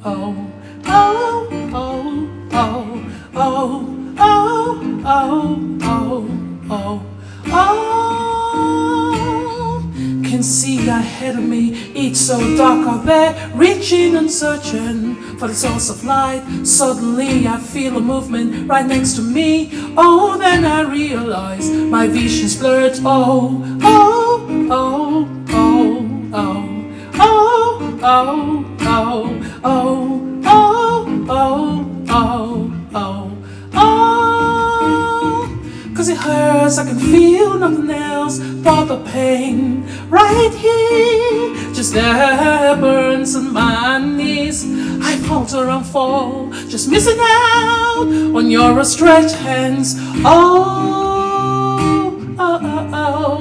oh, oh, oh, oh, oh, oh, oh, oh, oh. Can see ahead of me, it's so dark out there, reaching and searching for the source of light. Suddenly I feel a movement right next to me. Oh, then I realize my vision's blurred. Oh, oh, oh, oh, oh, oh, oh, oh, oh, oh, oh, oh, oh, oh. 'Cause it hurts, I can feel nothing else but the pain right here. Just there burns on my knees. I falter and fall, just missing out on your outstretched hands. Oh, oh, oh, oh.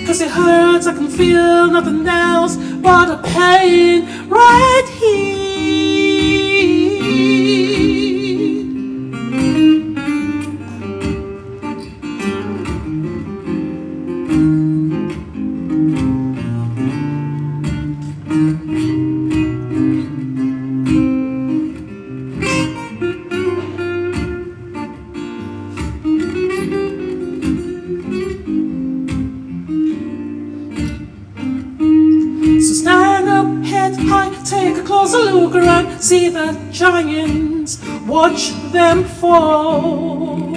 'Cause it hurts, I can feel nothing else but the pain right here. So stand up, head high, take a closer look around, see the giants, watch them fall.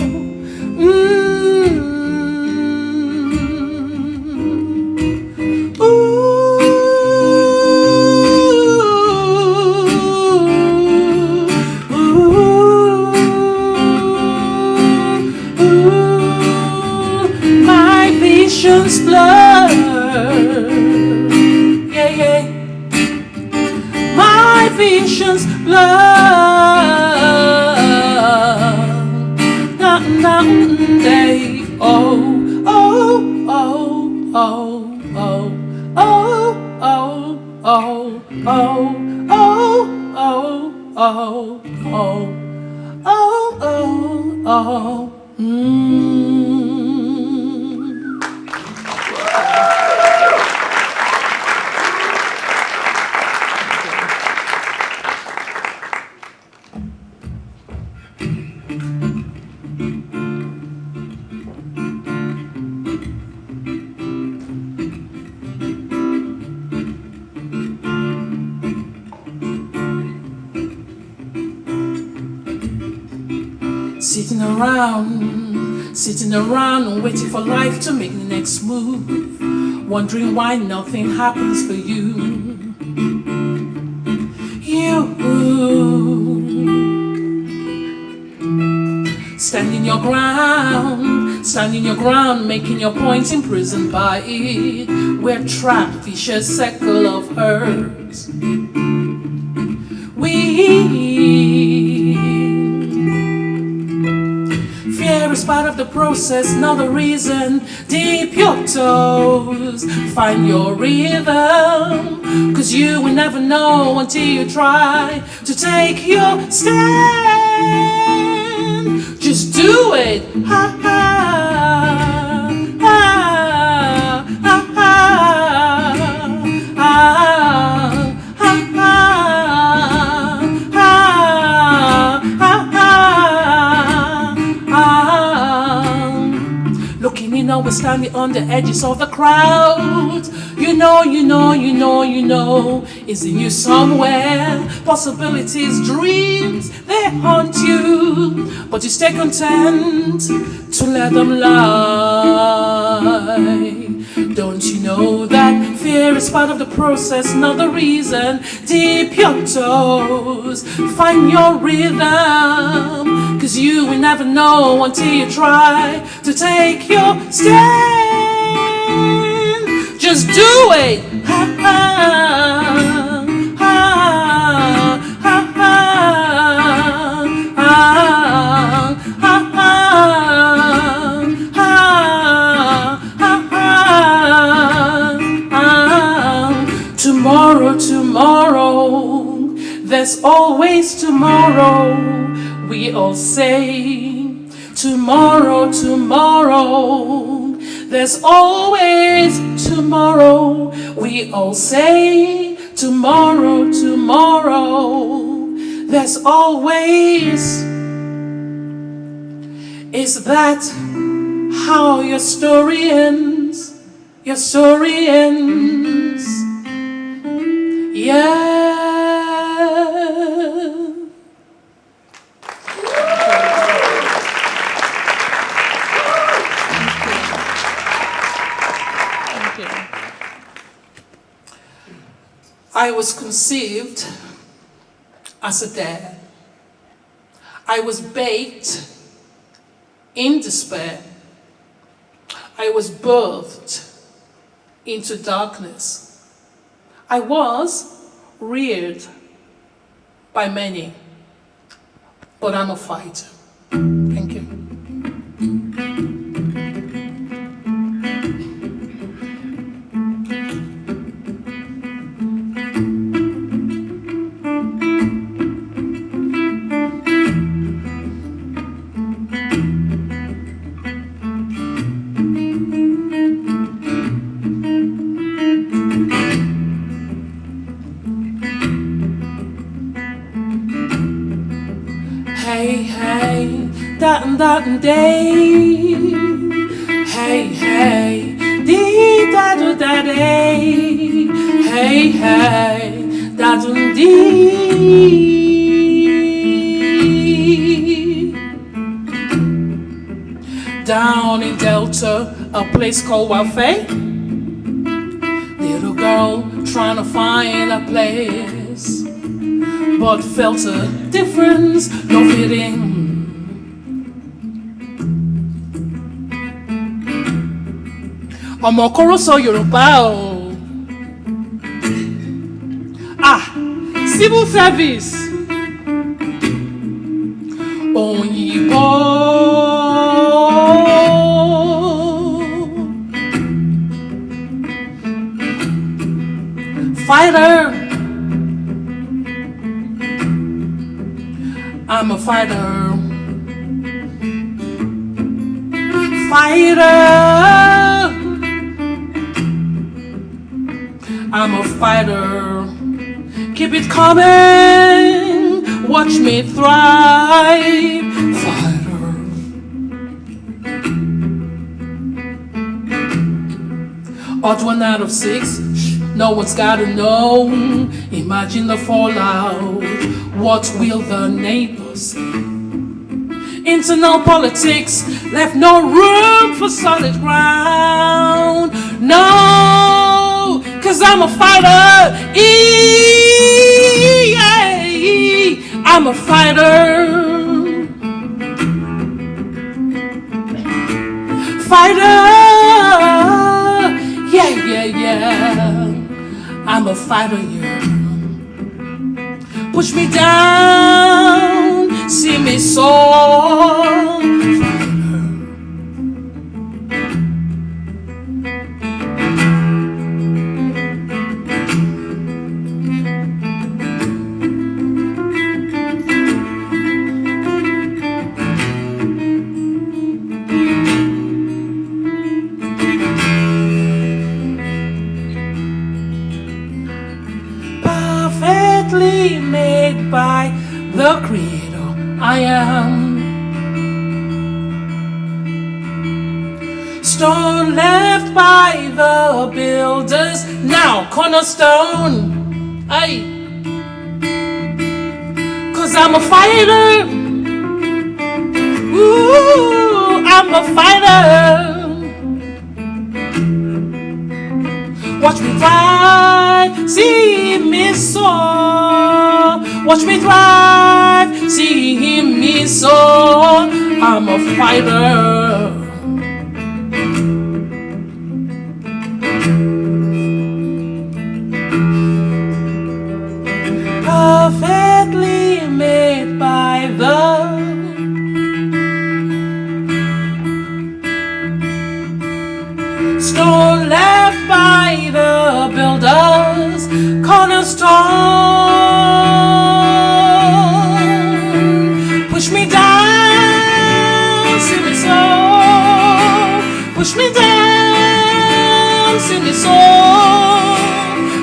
My vision's blurred. My vision's blurred. Day. Oh, oh, oh, oh, oh, oh, oh, oh, oh, oh, oh, oh, oh, oh, oh. Sitting around, waiting for life to make the next move, wondering why nothing happens for you. Standing your ground, making your point, imprisoned by it. We're trapped, vicious circle of hurt. Fear is part of the process, not the reason. Dip your toes, find your rhythm, 'cause you will never know until you try to take your stand. Just do it. Ha, ha, ha, ha, ha, ha, ha, ha. Looking in, we're standing on the edges of the crowd. You know, is in you somewhere. Possibilities, dreams, they haunt you, but you stay content to let them lie. Don't you know that fear is part of the process, not the reason? Dip your toes, find your rhythm, 'cause you will never know until you try to take your stand. Just do it. Ha, ha, ha, ha, ha, ha, ha, ha. Tomorrow, there's always tomorrow. We all say tomorrow. There's always tomorrow. We all say tomorrow. tomorrow. There's always. Is that how your story ends? Your story ends. Yeah. I was conceived as a dad. I was baked in despair. I was birthed into darkness. I was reared by many, but I'm a fighter. Thank you. Hey, hey, that and day. Hey, hey, dee da do da day. Hey, hey, that and dee. Down in Delta, a place called Wafay. Little girl trying to find a place, but felt a difference, no fitting. Ọmọ kóró sọ Yorùbá o. Civil service. Òyìnbó. Fighter. I'm a fighter. Fighter. I'm a fighter. Keep it coming. Watch me thrive. Fighter. Odd one out of 6. No one's gotta know. Imagine the fallout. What will the neighbors say? Internal politics left no room for solid ground. No, 'cause I'm a fighter. I'm a fighter. Fighter. Yeah, yeah, yeah. I'm a fighter, yeah. Push me down, see me soar. Perfectly made by the Creator, I am. Stone left by the builders, now cornerstone. Aye. 'Cause I'm a fighter. Ooh, I'm a fighter. Watch me thrive, see me soar. Watch me thrive, see me soar. I'm a fighter. Perfectly made by the stone left by the builders, cornerstone. Push me down, see me soar. Push me down, see me soar.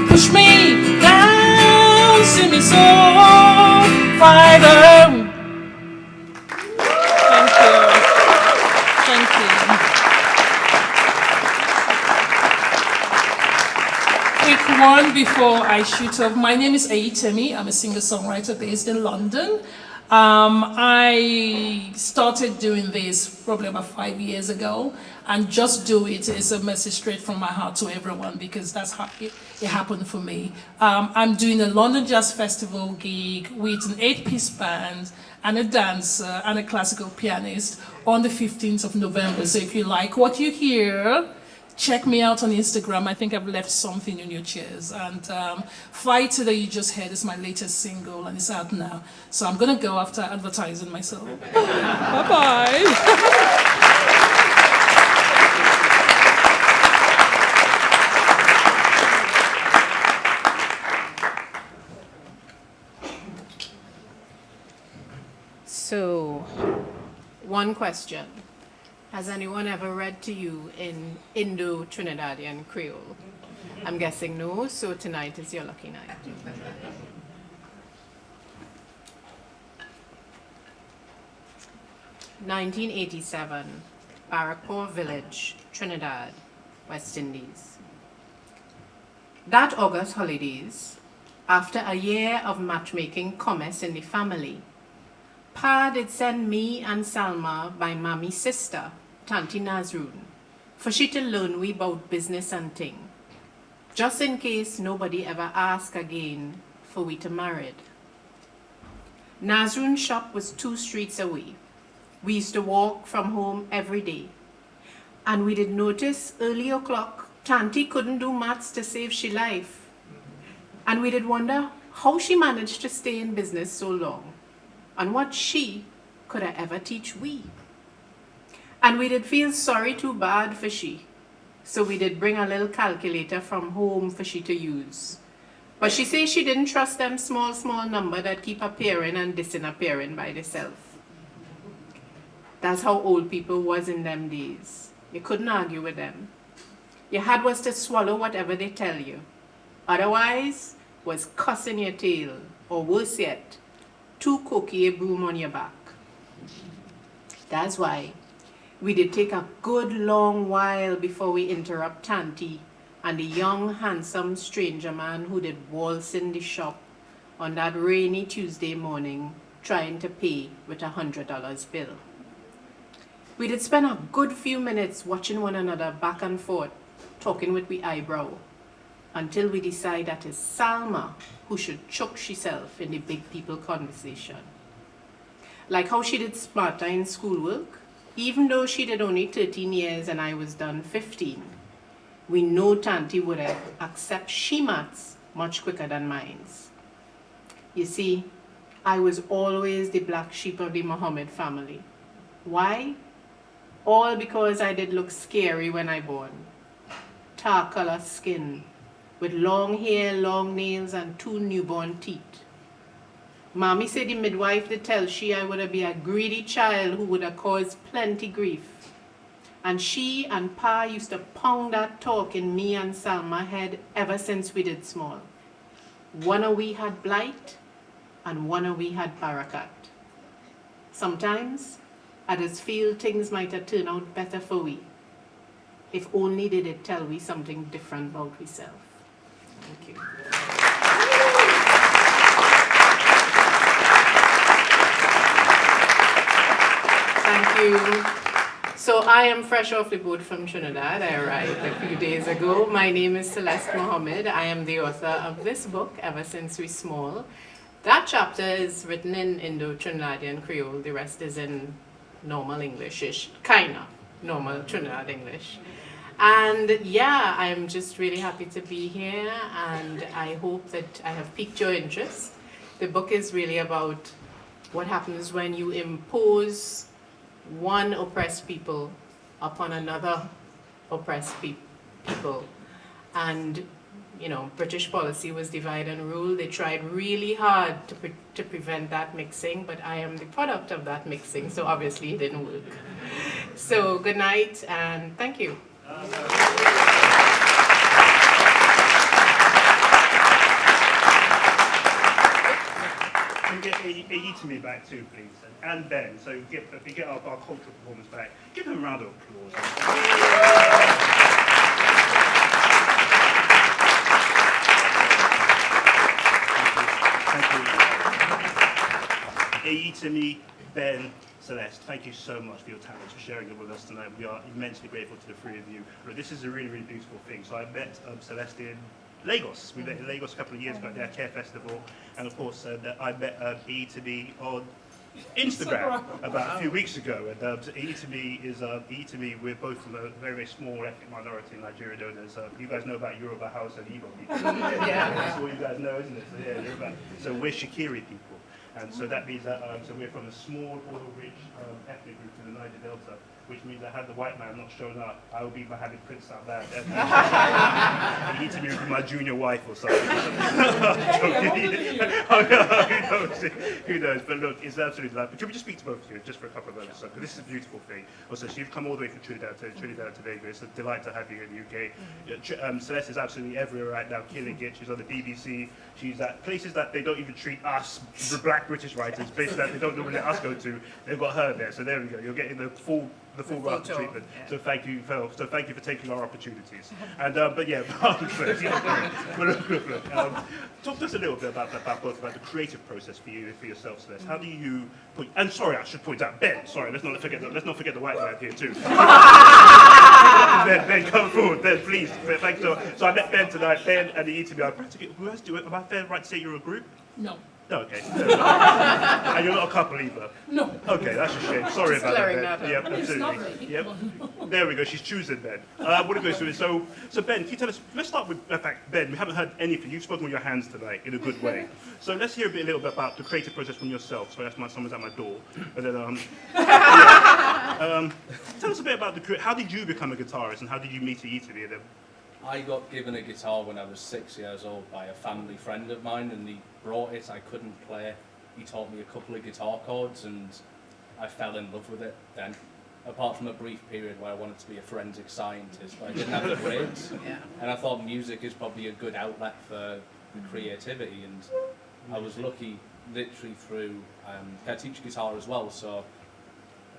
Push me down, see me before I shoot off. My name is Eyitemi. I'm a singer-songwriter based in London. I started doing this probably about 5 years ago, and Just Do It is a message straight from my heart to everyone because that's how it happened for me. I'm doing a London Jazz Festival gig with an 8-piece band and a dancer and a classical pianist on the 15th of November. So if you like what you hear, check me out on Instagram. I think I've left something in your chairs. And Fighter that you just heard is my latest single and it's out now. So I'm gonna go after advertising myself. Bye-bye. So, one question. Has anyone ever read to you in Indo-Trinidadian Creole? I'm guessing no, so tonight is your lucky night. (1987), Barracourt Village, Trinidad, West Indies. That August holidays, after a year of matchmaking commerce in the family, Pa did send me and Salma by Mammy's sister, Tanti Nazrun, for she to learn we about business and ting, just in case nobody ever ask again for we to married. Nazrun's shop was 2 streets away. We used to walk from home every day. And we did notice early o'clock, Tanti couldn't do maths to save she life. And we did wonder how she managed to stay in business so long, and what she could have ever teach we. And we did feel sorry too bad for she, so we did bring a little calculator from home for she to use. But she say she didn't trust them small number that keep appearing and disappearing by themselves. That's how old people was in them days. You couldn't argue with them. You had was to swallow whatever they tell you. Otherwise, was cussing your tail, or worse yet, too cookie a broom on your back. That's why we did take a good long while before we interrupt Tanti and the young handsome stranger man who did waltz in the shop on that rainy Tuesday morning trying to pay with $100 bill. We did spend a good few minutes watching one another back and forth, talking with we eyebrow, until we decide that it's Salma who should choke herself in the big people conversation. Like how she did smarter in schoolwork, even though she did only 13 years and I was done 15, we know Tanti would accept she maths much quicker than mine's. You see, I was always the black sheep of the Muhammad family. Why? All because I did look scary when I born. Tar color skin, with long hair, long nails, and 2 newborn teeth. Mommy said the midwife did tell she I would be a greedy child who would have caused plenty grief. And she and Pa used to pound that talk in me and Salma's head ever since we did small. One of we had blight, and one of we had barakat. Sometimes, I just feel things might have turned out better for we, if only they did tell we something different about ourselves. Thank you. Thank you. So I am fresh off the boat from Trinidad. I arrived a few days ago. My name is Celeste Mohammed. I am the author of this book, Ever Since We Small. That chapter is written in Indo-Trinidadian Creole. The rest is in normal English-ish, kinda normal Trinidad English. And yeah, I'm just really happy to be here, and I hope that I have piqued your interest. The book is really about what happens when you impose one oppressed people upon another oppressed people. And, you know, British policy was divide and rule. They tried really hard to prevent that mixing, but I am the product of that mixing, so obviously it didn't work. So good night, and thank you. Can we get Eyitemi back too, please, and Ben. So if we get our cultural performance back, give them a round of applause. Eyitemi, Ben, Celeste, thank you so much for your talents, for sharing it with us tonight. We are immensely grateful to the three of you. Look, this is a really, really beautiful thing. So I met Celeste in Lagos. We met in Lagos a couple of years ago at their Care Festival. And of course, I met Eyitemi on Instagram about a few weeks ago. And Eyitemi, we're both from a very, very small ethnic minority in Nigeria. You guys know about Yoruba House and Igbo people. That's all you guys know, isn't it? So yeah, Yoruba. So we're Shikiri people. And so that means that so we're from a small, oil-rich ethnic group in the Niger Delta, which means that had the white man not shown up, I would be Mohammed Prince out there. You need to be with my junior wife or something. Who knows? But look, it's absolutely lovely. Can we just speak to both of you just for a couple of moments? Because this is a beautiful thing. Also, so you've come all the way from Trinidad to Tobago. It's a delight to have you in the UK. Celeste is absolutely everywhere right now, killing it. She's on the BBC. She's at places that they don't even treat us, the black British writers, places that they don't normally let us go to. They've got her there. So there we go. You're getting the full right of treatment. Yeah. So thank you for taking our opportunities. And but yeah, look, talk to us a little bit about the creative process for you, for yourself, Celeste. How do you put? And sorry, I should point out Ben. Sorry, let's not forget the white man here too. Ben, come forward, Ben, please. Thanks. So I met Ben tonight. Ben and Eyitemi. Who else do it? Am I fair right to say you're a group? No. No, okay. And you're not a couple either? No. Okay, that's a shame. Sorry about that, Ben. Yeah, absolutely. Yep. There we go, she's choosing Ben. What do we go through? So Ben, can you tell us, let's start with, in fact, Ben, we haven't heard anything. You've spoken with your hands tonight in a good way. So let's hear a little bit about the creative process from yourself. Sorry, someone's at my door. And then, tell us a bit about how did you become a guitarist and how did you meet Eyitemi? I got given a guitar when I was 6 years old by a family friend of mine, and he brought it. I couldn't play. He taught me a couple of guitar chords, and I fell in love with it then. Apart from a brief period where I wanted to be a forensic scientist, but I didn't have the grades. Yeah. And I thought music is probably a good outlet for creativity, and I was lucky literally through, I teach guitar as well, so a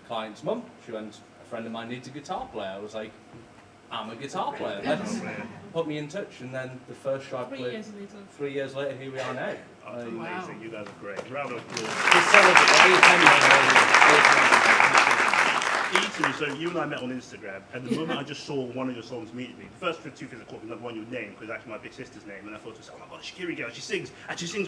client's mum, she went, a friend of mine needs a guitar player. I was like, I'm a guitar player, let's put me in touch. And then the first show I played, 3 years later, here we are now. Oh, amazing, wow. You guys are great. Round of applause. Eyitemi, so you and I met on Instagram, and the moment I just saw one of your songs immediately, the first two things that caught me, number one, your name, because it's actually my big sister's name, and I thought to myself, oh my God, Shikiri girl, she sings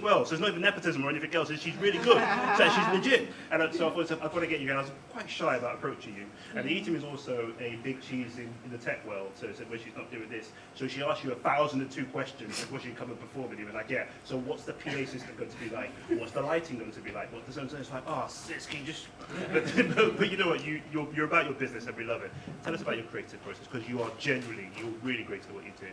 well, so there's not even nepotism or anything else, she's really good, so she's legit. And so I thought, I've got to get you, and I was quite shy about approaching you. And Eyitemi is also a big cheese in the tech world, so when she's not doing this, so she asked you 1,002 questions before she come and perform with you, and like, yeah, so what's the PA system going to be like? What's the lighting going to be like? What the sound? It's like, oh, sis, can you just... But you know what, you're about your business and we love it. Tell us about your creative process, because you're really great at what you do.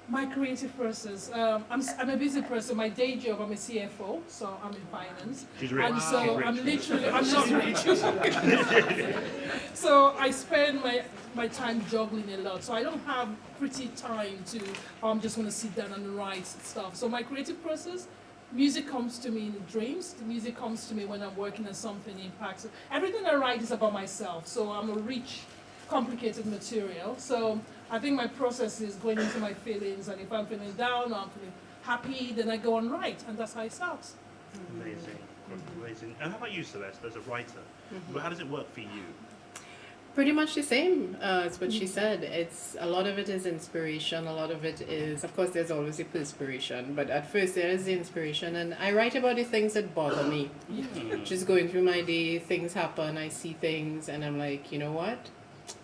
My creative process, I'm a busy person. My day job, I'm a CFO, so I'm in finance. She's rich. And so She's I'm literally, I'm not rich. So I spend my time juggling a lot. So I don't have pretty time to, I'm just going to sit down and write stuff. So my creative process, music comes to me in dreams. The music comes to me when I'm working on something impacts. Everything I write is about myself. So I'm a rich, complicated material. So I think my process is going into my feelings, and if I'm feeling down or I'm feeling happy, then I go and write, and that's how it starts. Amazing, amazing. And how about you, Celeste, as a writer? How does it work for you? Pretty much the same as what she said. It's a lot of it is inspiration. A lot of it is, of course, there's always a perspiration, but at first there is the inspiration, and I write about the things that bother me. Just going through my day, things happen, I see things, and I'm like, you know what?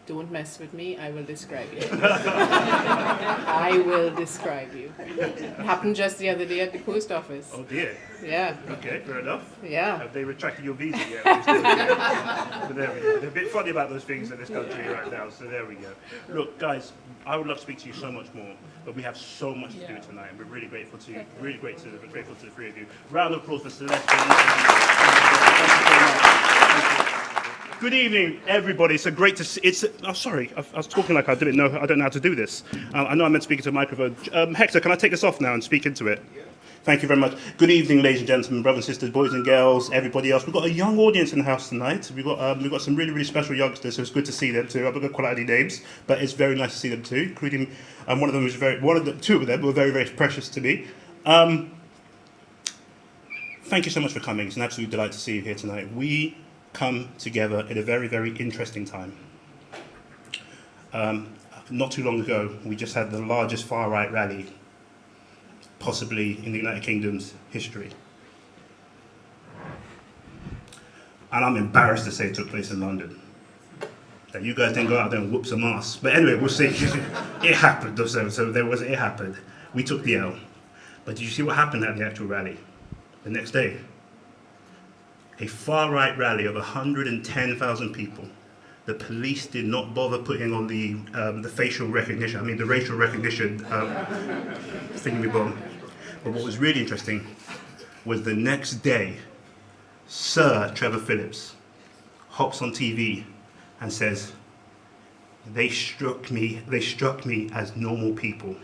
Don't mess with me, I will describe you. I will describe you. It happened just the other day at the post office. Oh dear. Yeah. Okay, fair enough. Yeah. Have they retracted your visa yet? But there we go. They're a bit funny about those things in this country right now, so there we go. Look, guys, I would love to speak to you so much more, but we have so much to do tonight, and we're really grateful to you. We're grateful to the three of you. Round of applause for Celeste. Thank you so much. Good evening, everybody. It's great to see. Sorry, I was talking like I don't know how to do this. I know I meant to speak into a microphone. Hector, can I take this off now and speak into it? Yeah. Thank you very much. Good evening, ladies and gentlemen, brothers and sisters, boys and girls, everybody else. We've got a young audience in the house tonight. We've got some really special youngsters, so it's good to see them too. I've got quality names, but it's very nice to see them too. Including two of them were very precious to me. thank you so much for coming. It's an absolute delight to see you here tonight. We come together at a very, very interesting time. Not too long ago, we just had the largest far-right rally, possibly in the United Kingdom's history. And I'm embarrassed to say it took place in London. That you guys didn't go out there and whoop some ass. But anyway, we'll see. It happened. So it happened. We took the L. But did you see what happened at the actual rally? The next day, a far-right rally of 110,000 people. The police did not bother putting on the facial recognition, the racial recognition thingy-bomb. But what was really interesting was the next day, Sir Trevor Phillips hops on TV and says, they struck me as normal people.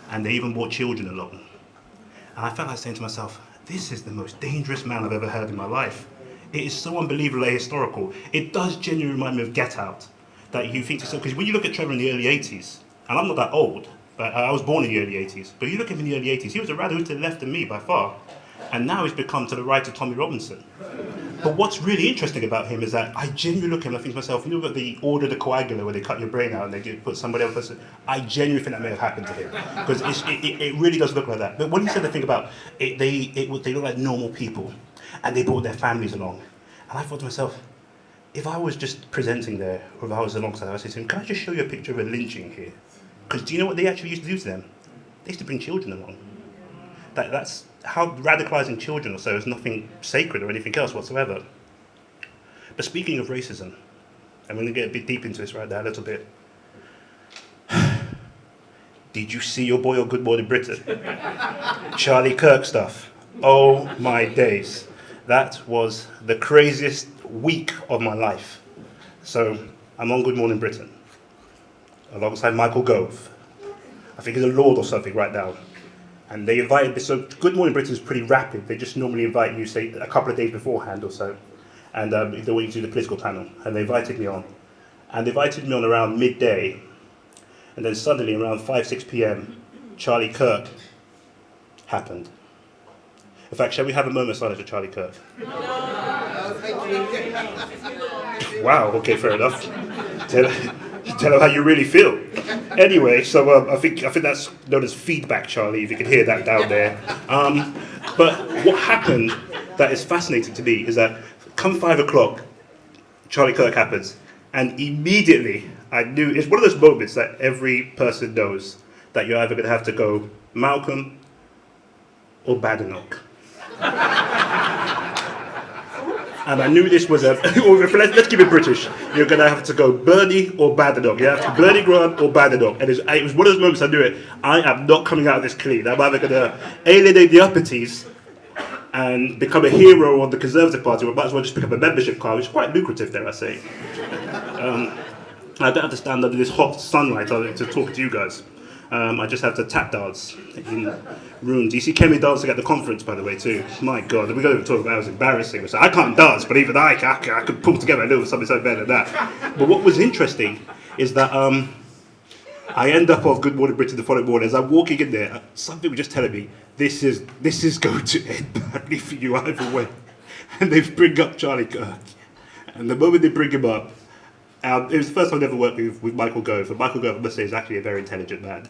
And they even brought children along. And I felt like saying to myself, this is the most dangerous man I've ever heard in my life. It is so unbelievably historical. It does genuinely remind me of Get Out. That you think to yourself, because when you look at Trevor in the early 80s, and I'm not that old, but I was born in the early 80s, but you look at him in the early 80s, he was a radical to the left of me by far. And now he's become to the right of Tommy Robinson. But what's really interesting about him is that I genuinely look at him and I think to myself, you know about the order the coagular where they cut your brain out and they put somebody else, I genuinely think that may have happened to him. Because it really does look like that. But when you said the thing about they look like normal people and they brought their families along. And I thought to myself, if I was just presenting there, or if I was alongside, I would say to him, can I just show you a picture of a lynching here? Because do you know what they actually used to do to them? They used to bring children along. That's how radicalizing children or so is nothing sacred or anything else whatsoever. But speaking of racism, I'm going to get a bit deep into this right now, a little bit. Did you see your boy on Good Morning Britain? Charlie Kirk stuff. Oh my days. That was the craziest week of my life. So I'm on Good Morning Britain, alongside Michael Gove. I think he's a lord or something right now. And they invited me, so Good Morning Britain is pretty rapid. They just normally invite you, say, a couple of days beforehand or so. And if they want you to do the political panel. And they invited me on. And they invited me on around midday. And then suddenly, around 5, 6 p.m., Charlie Kirk happened. In fact, shall we have a moment of silence for Charlie Kirk? No, thank you. Wow, okay, fair enough. Tell them how you really feel. Anyway, so I think that's known as feedback, Charlie, if you can hear that down there. But what happened that is fascinating to me is that come 5 o'clock, Charlie Kirk happens, and immediately I knew, it's one of those moments that every person knows that you're either going to have to go Malcolm or Badenoch. And I knew this was let's keep it British. You're going to have to go Bernie or Badenoch. You have to Bernie Grant or Badenoch. And it was one of those moments I knew it. I am not coming out of this clean. I'm either going to alienate the Uppities and become a hero on the Conservative Party, or I might as well just pick up a membership card, which is quite lucrative, dare I say. I don't have to stand under this hot sunlight to talk to you guys. I just have to tap dance in rooms. You see Kemi dancing at the conference, by the way, too. My God, we got to talk about it. It was embarrassing. So I can't dance, but even I could pull together a little something so better than that. But what was interesting is that I end up off Good Morning Britain the following morning. As I'm walking in there, something was just telling me, this is going to end badly for you either way. And they bring up Charlie Kirk. And the moment they bring him up, it was the first time I ever worked with Michael Gove. And Michael Gove, I must say, is actually a very intelligent man.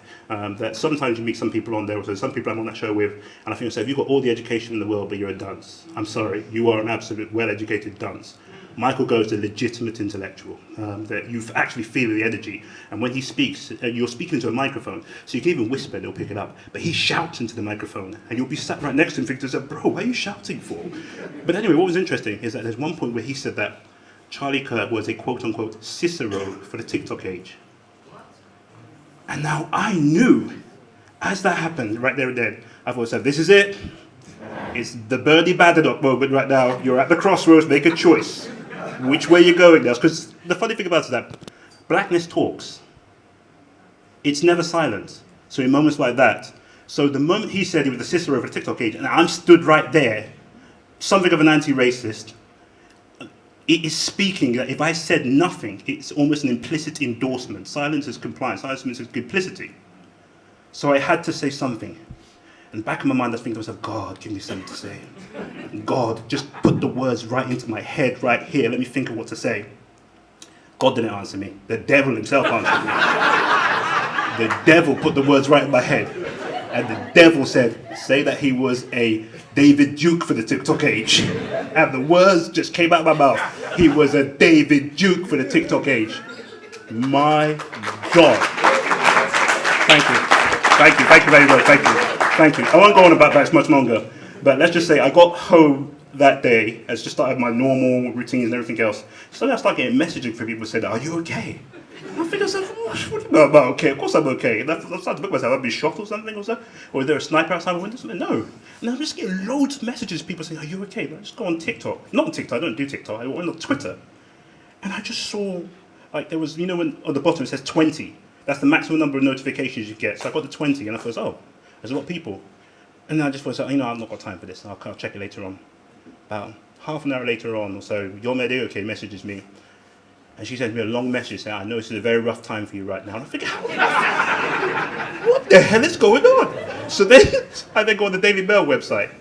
That sometimes you meet some people on there, also some people I'm on that show with, and I think you've got all the education in the world, but you're a dunce. I'm sorry, you are an absolute well-educated dunce. Michael Gove is a legitimate intellectual, that you actually feel the energy. And when he speaks, you're speaking into a microphone, so you can even whisper and he'll pick it up. But he shouts into the microphone, and you'll be sat right next to him thinking, bro, what are you shouting for? But anyway, what was interesting is that there's one point where he said that Charlie Kirk was a quote-unquote Cicero for the TikTok age. And now I knew, as that happened right there and then, I thought, this is it. It's the Bernie Badenoch moment right now. You're at the crossroads, make a choice. Which way you're going now? Because the funny thing about it is that blackness talks. It's never silent. So in moments like that, so the moment he said he was the Cicero for the TikTok age, and I'm stood right there, something of an anti-racist, it is speaking that if I said nothing, it's almost an implicit endorsement. Silence is compliance, silence is complicity. So I had to say something. In the back of my mind, I was thinking to myself, God, give me something to say. God, just put the words right into my head right here. Let me think of what to say. God didn't answer me. The devil himself answered me. The devil put the words right in my head. And the devil said, say that he was a David Duke for the TikTok age. And the words just came out of my mouth. He was a David Duke for the TikTok age. My God. Thank you. Thank you. Thank you very much. Thank you. Thank you. I won't go on about that much longer. But let's just say I got home that day, as just started my normal routines and everything else. So I started getting messaging from people saying, are you okay? And I think I said, what do you know about okay? Of course I'm okay. And I started to book myself, I'd be shot or something or so. Or is there a sniper outside my window? No. And I'm just getting loads of messages, people saying, are you okay? And I just go on TikTok. Not on TikTok, I don't do TikTok, I went on Twitter. And I just saw, like there was, you know when on the bottom it says 20. That's the maximum number of notifications you get. So I got to 20 and I thought, oh, there's a lot of people. And then I just thought, I've not got time for this. I'll check it later on. About half an hour later on or so, your Medi okay messages me. And she sent me a long message saying, I know this is a very rough time for you right now. And I think, what the hell is going on? So then I then go on the Daily Mail website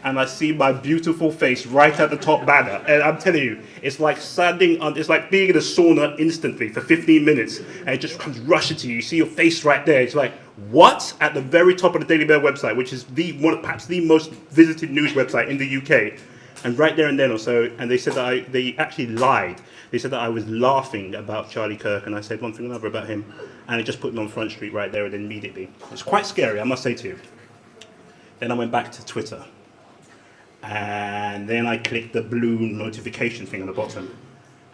and I see my beautiful face right at the top banner. And I'm telling you, it's like it's like being in a sauna instantly for 15 minutes. And it just comes rushing to you. You see your face right there. It's like, what? At the very top of the Daily Mail website, which is perhaps the most visited news website in the UK. And right there and then or so, and they said that they actually lied. They said that I was laughing about Charlie Kirk, and I said one thing or another about him, and it just put me on Front Street right there and then immediately. It's quite scary, I must say to you. Then I went back to Twitter, and then I clicked the blue notification thing on the bottom,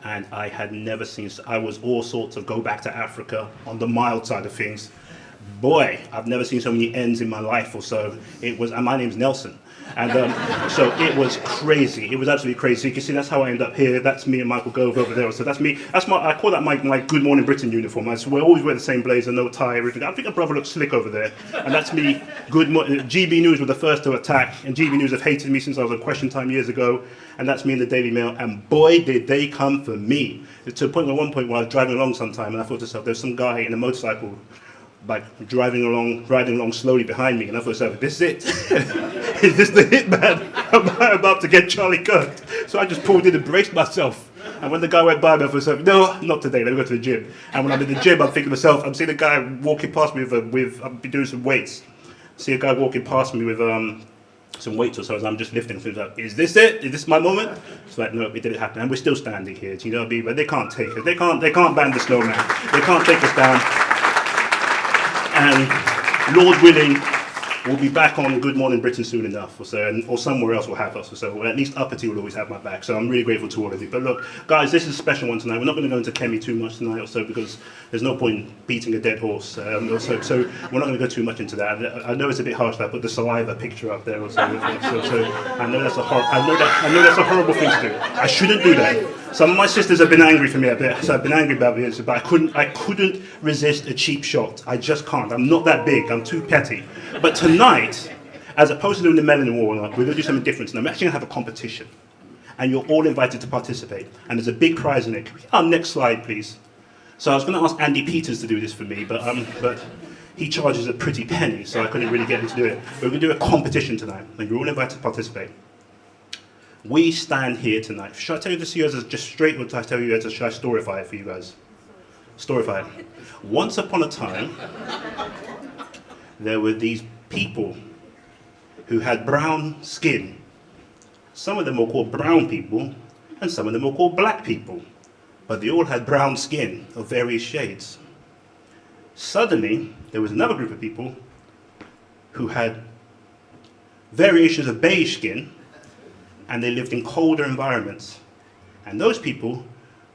and I had never seen, I was all sorts of go back to Africa on the mild side of things. Boy, I've never seen so many N's in my life or so. It was, and my name's Nelson. And so it was crazy. It was absolutely crazy. You can see that's how I end up here. That's me and Michael Gove over there. So that's me. That's I call that my Good Morning Britain uniform. We always wear the same blazer, no tie, everything. I think a brother looks slick over there. And that's me. GB News were the first to attack. And GB News have hated me since I was on Question Time years ago. And that's me in the Daily Mail. And boy, did they come for me. To a point, at one point, where I was driving along sometime, and I thought to myself, there's some guy in a motorcycle like riding along slowly behind me, and I thought, so this is it? Is this the hitman? Am I about to get Charlie Kirk? So I just pulled in and braced myself. And when the guy went by me, I thought, no, not today, let me go to the gym. And when I'm in the gym, I'm thinking to myself, I'm seeing a guy walking past me with I've been doing some weights. See a guy walking past me with some weights or so, as I'm just lifting. So like, is this it? Is this my moment? It's like, no, it didn't happen. And we're still standing here, do you know what I mean? But they can't take us. They can't ban the snowman. They can't take us down. And Lord willing, we'll be back on Good Morning Britain soon enough, or somewhere else will have us, or at least Uppity will always have my back. So I'm really grateful to all of you. But look, guys, this is a special one tonight. We're not going to go into Kemi too much tonight, or so, because there's no point beating a dead horse. So we're not going to go too much into that. I know it's a bit harsh that I put the saliva picture up there, or so. So I know that's a horrible thing to do. I shouldn't do that. Some of my sisters have been angry for me a bit, so I've been angry about it, but I couldn't resist a cheap shot. I just can't. I'm not that big. I'm too petty. But tonight, as opposed to doing the Melanin War, we're going to do something different. And I'm actually going to have a competition, and you're all invited to participate. And there's a big prize in it. Can we get our next slide, please? So I was going to ask Andy Peters to do this for me, but he charges a pretty penny, so I couldn't really get him to do it. We're going to do a competition tonight, and you're all invited to participate. We stand here tonight. Should I tell you this to you as just straight, or should I tell you should I storify it for you guys? Storify it. Once upon a time, there were these people who had brown skin. Some of them were called brown people, and some of them were called black people. But they all had brown skin of various shades. Suddenly, there was another group of people who had variations of beige skin, and they lived in colder environments. And those people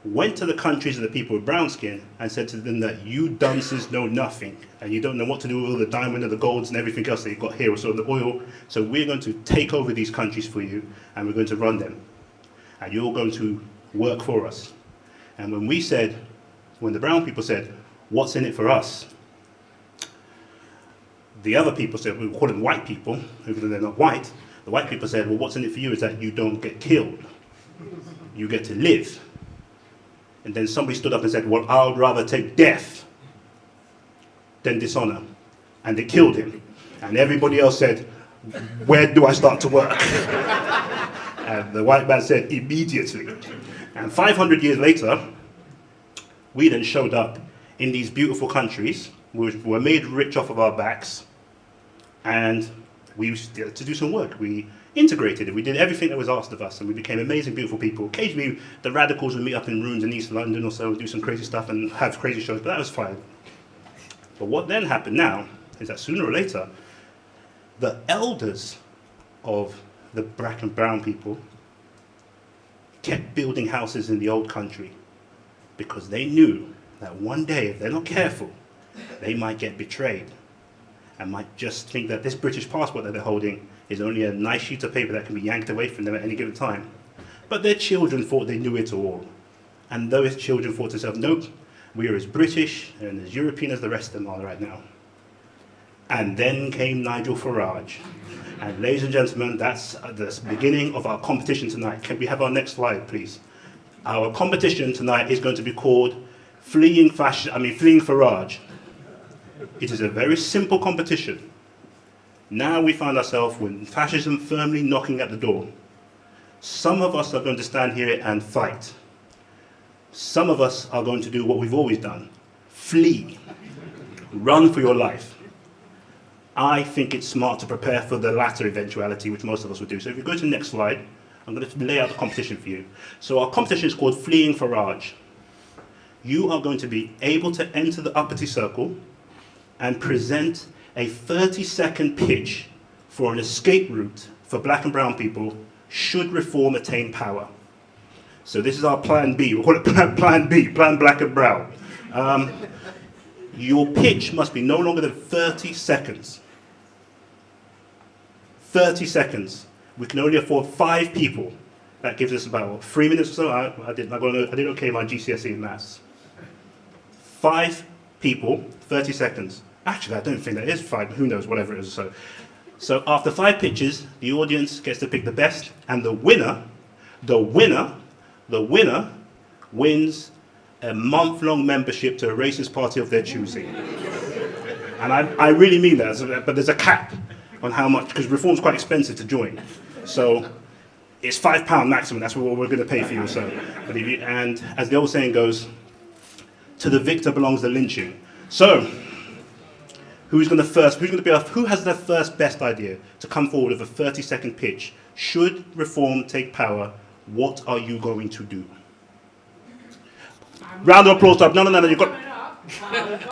went to the countries of the people with brown skin and said to them that you dunces know nothing, and you don't know what to do with all the diamond and the golds and everything else that you've got here, or so the oil. So we're going to take over these countries for you, and we're going to run them. And you're going to work for us. And when the brown people said, what's in it for us? The other people said, we call them white people, even though they're not white. The white people said, well, what's in it for you is that you don't get killed. You get to live. And then somebody stood up and said, well, I would rather take death than dishonor. And they killed him. And everybody else said, where do I start to work? And the white man said, immediately. And 500 years later, we then showed up in these beautiful countries, which were made rich off of our backs, and we used to do some work. We integrated it. We did everything that was asked of us, and we became amazing, beautiful people. Occasionally, the radicals would meet up in rooms in East London or so and do some crazy stuff and have crazy shows, but that was fine. But what then happened now is that sooner or later, the elders of the black and brown people kept building houses in the old country because they knew that one day, if they're not careful, they might get betrayed and might just think that this British passport that they're holding is only a nice sheet of paper that can be yanked away from them at any given time. But their children thought they knew it all. And those children thought to themselves, nope, we are as British and as European as the rest of them are right now. And then came Nigel Farage. And ladies and gentlemen, that's the beginning of our competition tonight. Can we have our next slide, please? Our competition tonight is going to be called Fleeing Farage. It is a very simple competition. Now we find ourselves with fascism firmly knocking at the door. Some of us are going to stand here and fight. Some of us are going to do what we've always done. Flee. Run for your life. I think it's smart to prepare for the latter eventuality, which most of us would do. So if you go to the next slide, I'm going to lay out the competition for you. So our competition is called Fleeing Farage. You are going to be able to enter the Uppity circle and present a 30-second pitch for an escape route for black and brown people should reform attain power. So this is our plan B. We'll call it plan B, plan black and brown. Your pitch must be no longer than 30 seconds. 30 seconds. We can only afford 5 people. That gives us about 3 minutes or so. I did okay in my GCSE in maths. 5 people, 30 seconds. Actually, I don't think that is 5, who knows, whatever it is. So after 5 pitches, the audience gets to pick the best, and the winner wins a month-long membership to a racist party of their choosing. And I really mean that, but there's a cap on how much, because reform's quite expensive to join. So it's £5 maximum, that's what we're going to pay for you. So, and as the old saying goes, to the victor belongs the lynching. So, who has the first best idea to come forward with a 30-second pitch? Should reform take power, what are you going to do? Round of applause. No, you've got...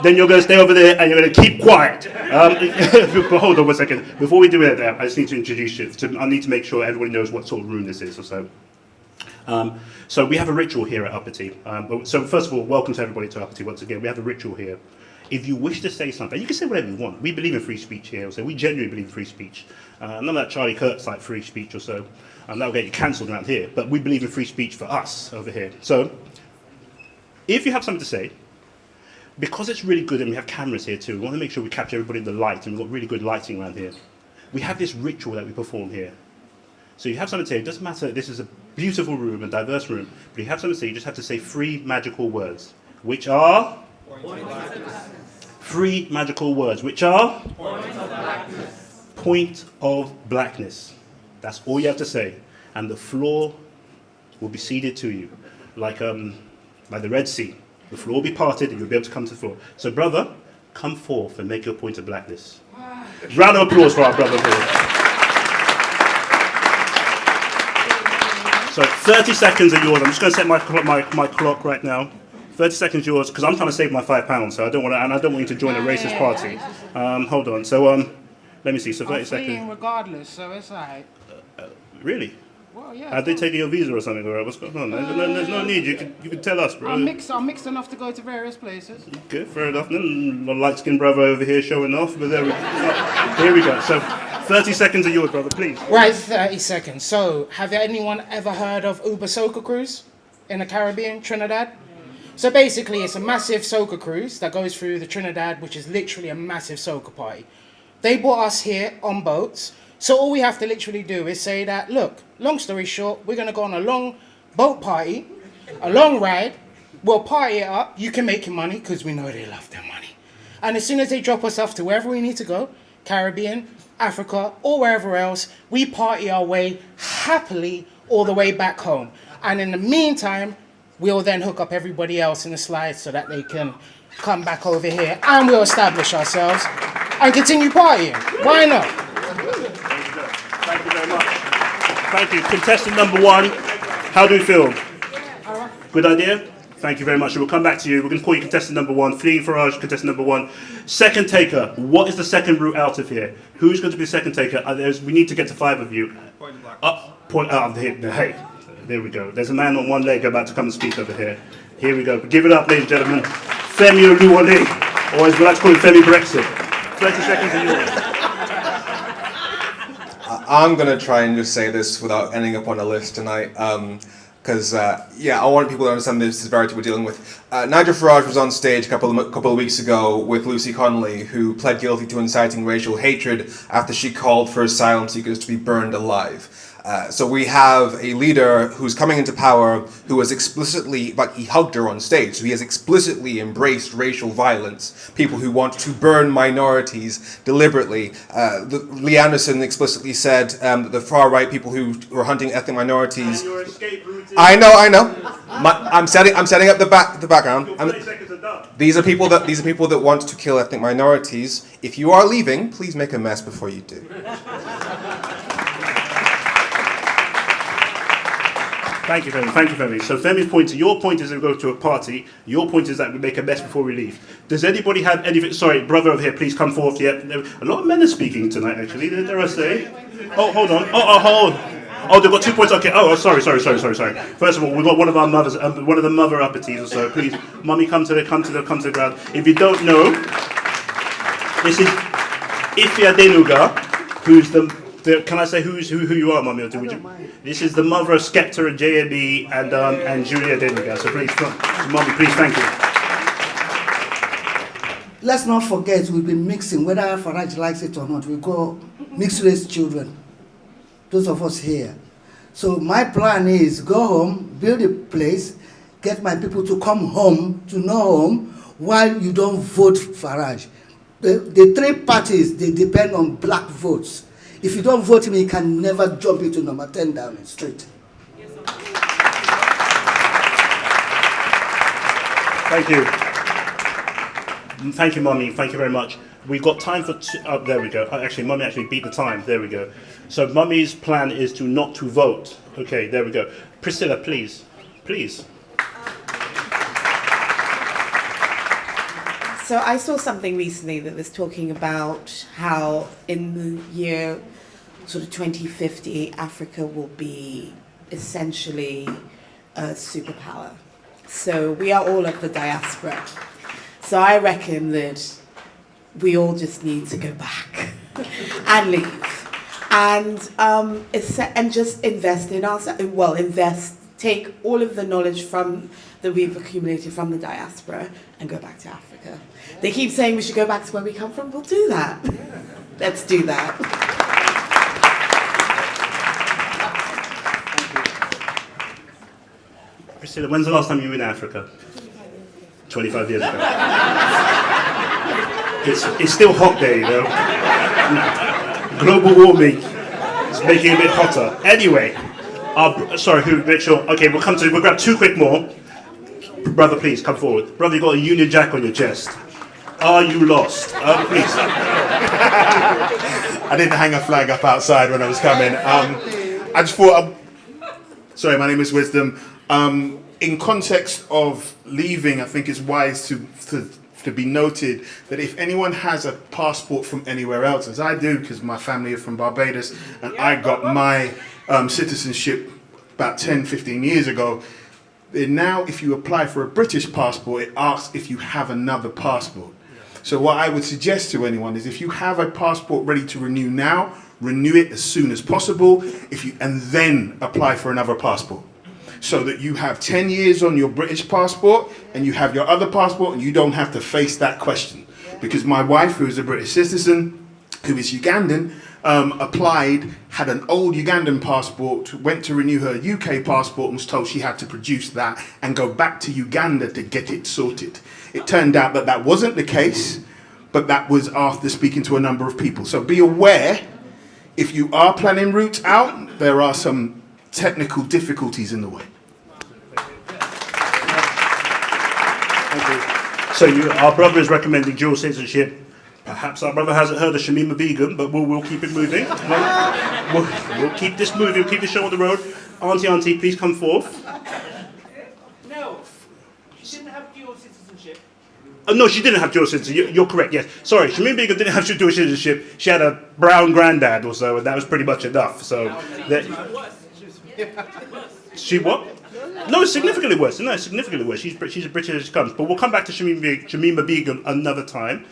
Then you're going to stay over there and you're going to keep quiet. Hold on 1 second. Before we do it, I just need to introduce you. I need to make sure everybody knows what sort of room this is or so. So we have a ritual here at Uppity. So first of all, welcome to everybody to Uppity once again. We have a ritual here. If you wish to say something, you can say whatever you want. We believe in free speech here. So we genuinely believe in free speech. None of that Charlie Kirk's like free speech or so. That'll get you cancelled around here. But we believe in free speech for us over here. So if you have something to say, because it's really good and we have cameras here too, we want to make sure we capture everybody in the light, and we've got really good lighting around here. We have this ritual that we perform here. So you have something to say, it doesn't matter, this is a beautiful room, a diverse room, but you have something to say, you just have to say 3 magical words, which are? Three magical words, which are? Point of blackness. Point of blackness. That's all you have to say. And the floor will be ceded to you, like the Red Sea. The floor will be parted and you'll be able to come to the floor. So brother, come forth and make your point of blackness. Round of applause for our brother here. So 30 seconds are yours. I'm just going to set my clock right now. 30 seconds yours, because I'm trying to save my £5, so I don't want you to join a racist party. Hold on. So let me see. So 30 seconds. I'm regardless, so it's alright. Really? Well, yeah. Are they taking your visa or something, or what's going on? There's no need. You can tell us, bro. I'm mixed enough to go to various places. Good, fair enough. Then the light-skinned brother over here showing off, but there we go. Here we go. So 30 seconds are yours, brother, please. Right, 30 seconds. So, have anyone ever heard of Uber Soca Cruise in the Caribbean, Trinidad? So basically, it's a massive soca cruise that goes through the Trinidad, which is literally a massive soca party. They brought us here on boats. So all we have to literally do is say that, look, long story short, we're going to go on a long boat party, a long ride. We'll party it up. You can make your money because we know they love their money. And as soon as they drop us off to wherever we need to go, Caribbean, Africa, or wherever else, we party our way happily all the way back home. And in the meantime, we'll then hook up everybody else in the slide so that they can come back over here and we'll establish ourselves and continue partying. Why not? Thank you very much. Thank you. Contestant number 1, how do you feel? Good idea? Thank you very much. We'll come back to you. We're going to call you contestant number 1. Fleeing FARAGE, contestant number 1. Second taker, what is the second route out of here? Who's going to be the second taker? We need to get to 5 of you. Hey, there we go. There's a man on one leg about to come and speak over here. Here we go. Give it up, ladies and gentlemen. Femi Oluwole, or as we like to call him, Femi Brexit. 30 seconds are yours. I'm going to try and just say this without ending up on a list tonight, because, I want people to understand the severity we're dealing with. Nigel Farage was on stage a couple of weeks ago with Lucy Connolly, who pled guilty to inciting racial hatred after she called for asylum seekers to be burned alive. So we have a leader who's coming into power who has explicitly, like he hugged her on stage, so he has explicitly embraced racial violence, people who want to burn minorities deliberately. Lee Anderson explicitly said that the far-right people who are hunting ethnic minorities... And your escape route is... I know. I'm setting up the background. Your 30 seconds are done. These are people that want to kill ethnic minorities. If you are leaving, please make a mess before you do. Thank you, Femi. Thank you, Femi. So Femi's point, your point is that we go to a party. Your point is that we make a mess before we leave. Does anybody have anything? Sorry, brother over here, please come forth. Yeah, a lot of men are speaking tonight, actually. Dare I say? Oh, hold on. Hold. Oh, they've got 2 points. Okay. Oh, sorry. First of all, we've got one of our mothers, one of the mother Uppities or so. Please, mummy, come to the ground. If you don't know, this is Ifya Denuga, who's can I say who you are, mummy? Or would you? This is the mother of Skepta and JME and Julia Denuga. So please, mummy, please, thank you. Let's not forget, we've been mixing, whether FARAGE likes it or not. We call mixed race children, those of us here. So my plan is go home, build a place, get my people to come home, to no home, while you don't vote FARAGE. The 3 parties, they depend on black votes. If you don't vote me, you can never jump into number 10 down the street. Thank you. Thank you, Mummy. Thank you very much. We've got time for there we go. Actually, Mummy actually beat the time. There we go. So Mummy's plan is not to vote. Okay, there we go. Priscilla, please. So I saw something recently that was talking about how in the year sort of 2050, Africa will be essentially a superpower. So we are all of the diaspora. So I reckon that we all just need to go back and leave and just invest in ourselves. Well, take all of the knowledge that we've accumulated from the diaspora and go back to Africa. They keep saying we should go back to where we come from. We'll do that. Let's do that. Priscilla, when's the last time you were in Africa? 25 years ago. It's still hot there, you know. Global warming is making it a bit hotter. Anyway, okay, we'll grab 2 quick more. Brother, please, come forward. Brother, you've got a Union Jack on your chest. Are you lost? Please. I didn't hang a flag up outside when I was coming. I just thought... Sorry, my name is Wisdom. In context of leaving, I think it's wise to be noted that if anyone has a passport from anywhere else, as I do, because my family are from Barbados, and I got my citizenship about 10, 15 years ago, now if you apply for a British passport, it asks if you have another passport. So what I would suggest to anyone is if you have a passport ready to renew now, renew it as soon as possible, and then apply for another passport. So that you have 10 years on your British passport and you have your other passport and you don't have to face that question. Because my wife, who is a British citizen, who is Ugandan, applied, had an old Ugandan passport, went to renew her UK passport and was told she had to produce that and go back to Uganda to get it sorted. It turned out that wasn't the case, but that was after speaking to a number of people. So be aware, if you are planning routes out, there are some technical difficulties in the way. Thank you. So our brother is recommending dual citizenship. Perhaps our brother hasn't heard of Shamima Begum, but we'll keep it moving. We'll keep this moving, we'll keep the show on the road. Auntie, please come forth. No, she didn't have dual citizenship. No, she didn't have dual citizenship. You're correct, yes. Sorry, Shamima Begum didn't have dual citizenship. She had a brown granddad or so, and that was pretty much enough. So that, she what? No, significantly worse. No, significantly worse. She's as British as it comes. But we'll come back to Shamima Begum another time.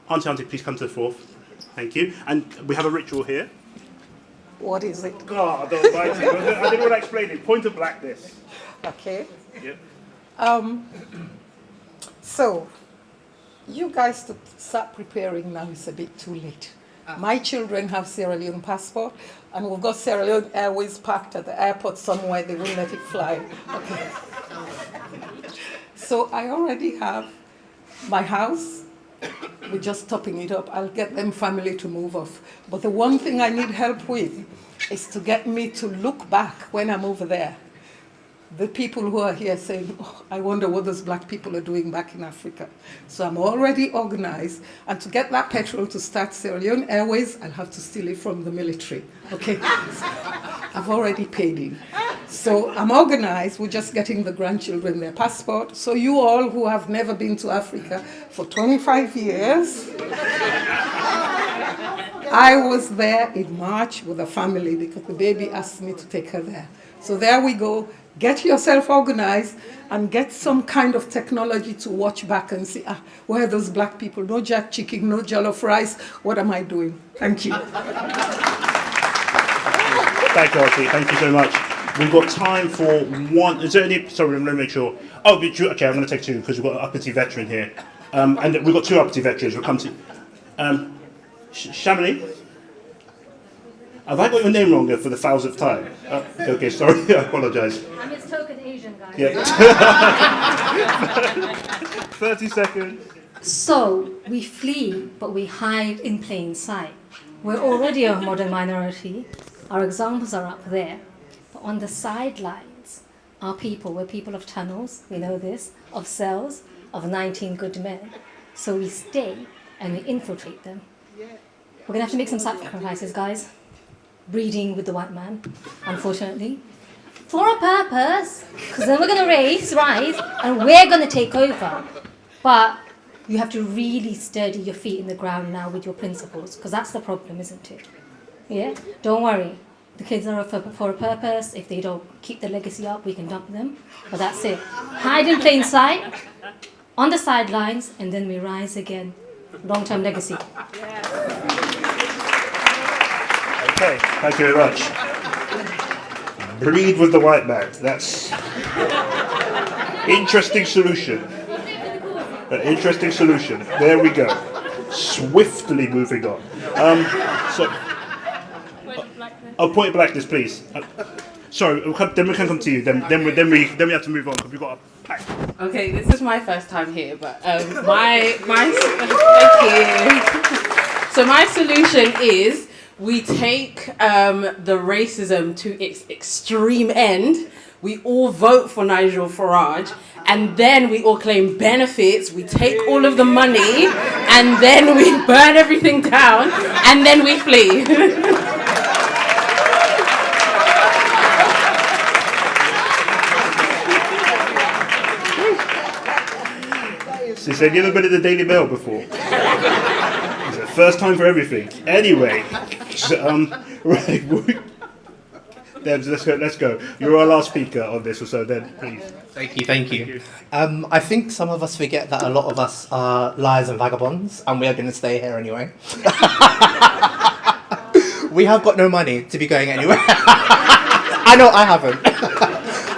Auntie, please come to the floor. Thank you. And we have a ritual here. What is it? Oh, don't bite it. I didn't want to explain it. Point of blackness. Okay. Yep. So, you guys to start preparing now is a bit too late. My children have Sierra Leone passport, and we've got Sierra Leone Airways parked at the airport somewhere. They won't let it fly. Okay. So I already have my house. We're just topping it up. I'll get them family to move off. But the one thing I need help with is to get me to look back when I'm over there. The people who are here saying, oh, I wonder what those black people are doing back in Africa. So I'm already organized. And to get that petrol to start Sierra Leone Airways, I'll have to steal it from the military. Okay? I've already paid in. So I'm organized. We're just getting the grandchildren their passport. So you all who have never been to Africa for 25 years, I was there in March with a family because the baby asked me to take her there. So there we go. Get yourself organized and get some kind of technology to watch back and see, where are those black people? No jack chicken, no jollof rice. What am I doing? Thank you. Thank you, Auntie. Thank you so much. We've got time for one. Is there any? Sorry, let me make sure. Oh, okay. I'm going to take two because we've got an Uppity veteran here, and we've got two Uppity veterans. We'll come to Shamini. Have I got your name wrong for the 1000th time? Okay, sorry. I apologise. I'm his token Asian guy. Yeah. 30 seconds. So we flee, but we hide in plain sight. We're already a modern minority. Our examples are up there. But on the sidelines are people. We're people of tunnels, we know this, of cells, of 19 good men. So we stay and we infiltrate them. We're going to have to make some sacrifices, guys. Breeding with the white man, unfortunately. For a purpose, because then we're going to rise, and we're going to take over. But you have to really steady your feet in the ground now with your principles, because that's the problem, isn't it? Yeah? Don't worry. The kids are for a purpose. If they don't keep the legacy up, we can dump them. But that's it. Hide in plain sight, on the sidelines, and then we rise again. Long-term legacy. Okay, thank you very much. Breed with the white man. That's interesting solution. An interesting solution. There we go. Swiftly moving on. Point of blackness, please. Sorry, then we can come to you. Then we have to move on because we've got a pack. Okay, this is my first time here, but thank you. So my solution is we take the racism to its extreme end. We all vote for Nigel Farage, and then we all claim benefits. We take all of the money, and then we burn everything down, and then we flee. She said, have you ever been at the Daily Mail before? It's the first time for everything. Anyway, so, right, let's go. You're our last speaker on this, so then please. Thank you. I think some of us forget that a lot of us are liars and vagabonds, and we are going to stay here anyway. We have got no money to be going anywhere. I know I haven't.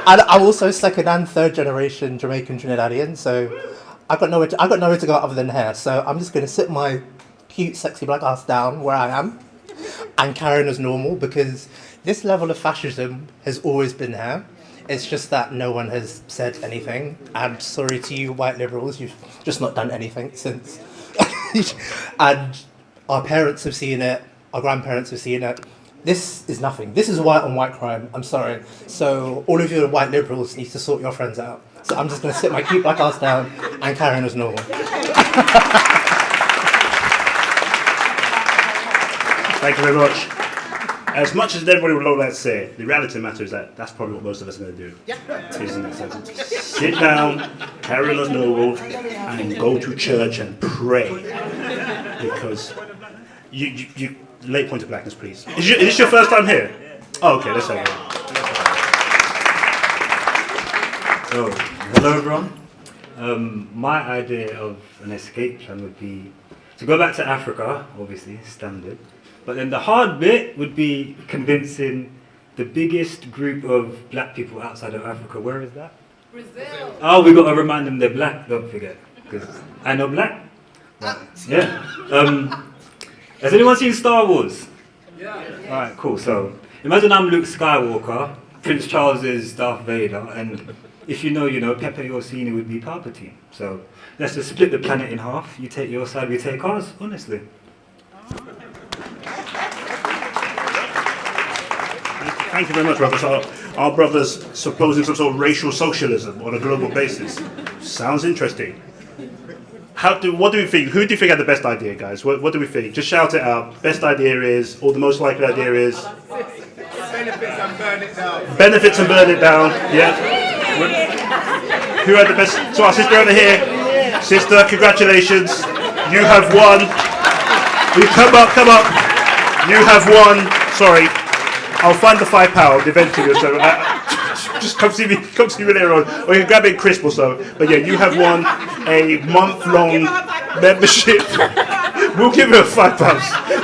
And I'm also second and third generation Jamaican Trinidadian, so I've got nowhere to go other than here. So I'm just going to sit my cute, sexy black ass down where I am and carry on as normal, because this level of fascism has always been here. It's just that no one has said anything. I'm sorry to you white liberals, you've just not done anything since. and our parents have seen it, our grandparents have seen it. This is nothing. This is white on white crime. I'm sorry. So all of you white liberals need to sort your friends out. So I'm just going to sit my cute black ass down and carry on as normal. Thank you very much. As much as everybody would like to say, the reality of the matter is that that's probably what most of us are going to do. Isn't it? So sit down, carry on as normal, and go to church and pray. Because you late point of blackness, please. Is this your first time here? Oh, okay, let's have it. So, hello everyone. My idea of an escape plan would be to go back to Africa, obviously, standard. But then the hard bit would be convincing the biggest group of black people outside of Africa. Where is that? Brazil. Oh, we got to remind them they're black, don't forget. Because I know black. Right. Yeah. Has anyone seen Star Wars? Yeah. Alright, cool. So, imagine I'm Luke Skywalker, Prince Charles is Darth Vader, and if you know, Pepe Orsini would be Palpatine. So, let's just split the planet in half. You take your side, we take ours, honestly. Thank you very much, brothers. Our brothers supposing some sort of racial socialism on a global basis. Sounds interesting. What do we think? Who do you think had the best idea, guys? What do we think? Just shout it out. Best idea is, or the most likely idea is... Benefits and burn it down. Benefits and burn it down, yeah. Who had the best? So our sister over here. Sister, congratulations. You have won. Come up. You have won. Sorry. I'll find the £5 eventually or so. Just come see me later on. Or you can grab it crisp or so. But yeah, you have won a month-long membership. We'll give her £5.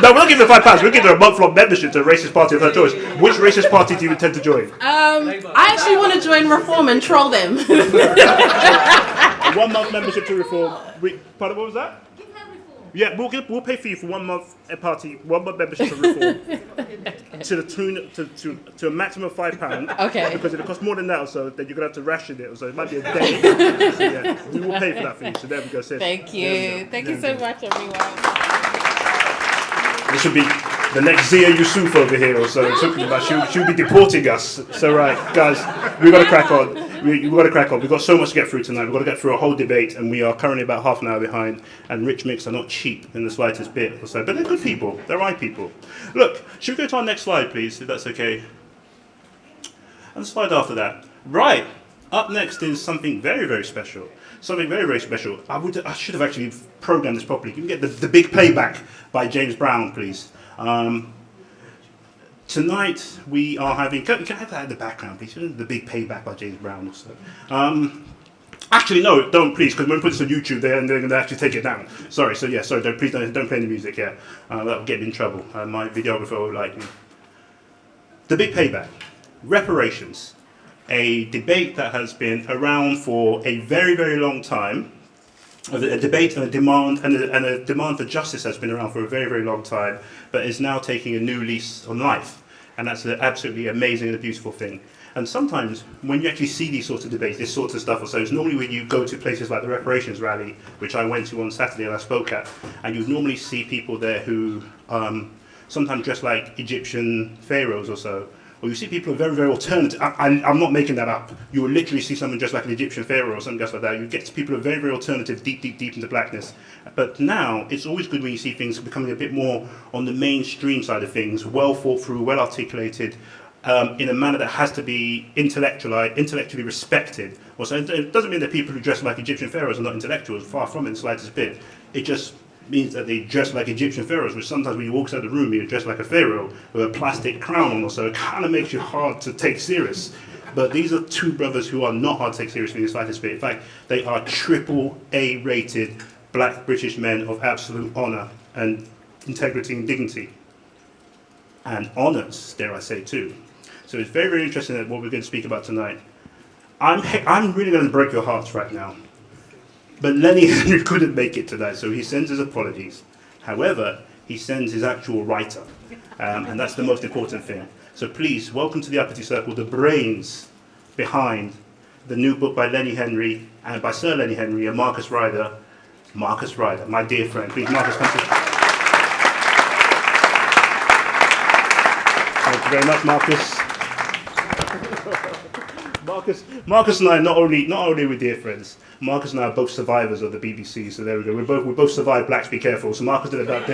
No, we're not giving her £5. We'll give her a month-long membership to a racist party of her choice. Which racist party do you intend to join? I actually want to join Reform and troll them. 1 month membership to Reform. Pardon, what was that? Yeah, we'll pay for you for 1 month party, 1 month membership to Reform, to the tune to a maximum of £5. Okay. Because if it costs more than that, or so, then you're gonna have to ration it, or so it might be a day. So yeah, we will pay for that for you. So there we go. Sis. Thank you. Thank you so much, everyone. This should be the next Zia Yusuf over here, or so. She'll be deporting us. So right, guys, we've got to crack on. We've got to crack on. We've got so much to get through tonight. We've got to get through a whole debate, and we are currently about half an hour behind. And Rich Mix are not cheap in the slightest bit or so, but they're good people. They're right people. Look, should we go to our next slide, please, if that's okay? And the slide after that. Right. Up next is something very, very special. Something very, very special. I should have actually programmed this properly. Can we get the Big Payback by James Brown, please? Tonight we are having. Can I have that in the background, please? The Big Payback by James Brown, also. Actually, no, don't please, because when we put this on YouTube, they're going to actually take it down. Sorry. So yeah, sorry. Don't play any music. Yeah, that will get me in trouble. My videographer will like me. The Big Payback, reparations, a debate that has been around for a very, very long time. A debate and a demand for justice has been around for a very, very long time, but is now taking a new lease on life. And that's an absolutely amazing and a beautiful thing. And sometimes when you actually see these sorts of debates, this sort of stuff or so, it's normally when you go to places like the reparations rally, which I went to on Saturday and I spoke at, and you'd normally see people there who sometimes dress like Egyptian pharaohs or so, or you see people who are very, very alternative. I'm not making that up. You will literally see someone dressed like an Egyptian pharaoh or something just like that. You get to people who are very, very alternative, deep into blackness. But now, it's always good when you see things becoming a bit more on the mainstream side of things, well thought through, well articulated, in a manner that has to be intellectually respected. Also, it doesn't mean that people who dress like Egyptian pharaohs are not intellectuals, far from it in the slightest bit. It just means that they dress like Egyptian pharaohs, which sometimes when you walk out the room, you're dressed like a pharaoh with a plastic crown on, so it kind of makes you hard to take serious. But these are two brothers who are not hard to take seriously in the slightest bit. In fact, they are AAA rated black British men of absolute honour and integrity and dignity. And honours, dare I say, too. So it's very, very interesting that what we're going to speak about tonight. I'm really going to break your hearts right now. But Lenny Henry couldn't make it tonight, so he sends his apologies. However, he sends his actual writer, and that's the most important thing. So please, welcome to the Uppity Circle, the brains behind the new book by Lenny Henry, and by Sir Lenny Henry and Marcus Ryder, Marcus Ryder, my dear friend. Please, Marcus, come to. Thank you very much, Marcus. Marcus and I not only are we dear friends. Marcus and I are both survivors of the BBC, so there we go. We both survived Blacks Be Careful. So Marcus did about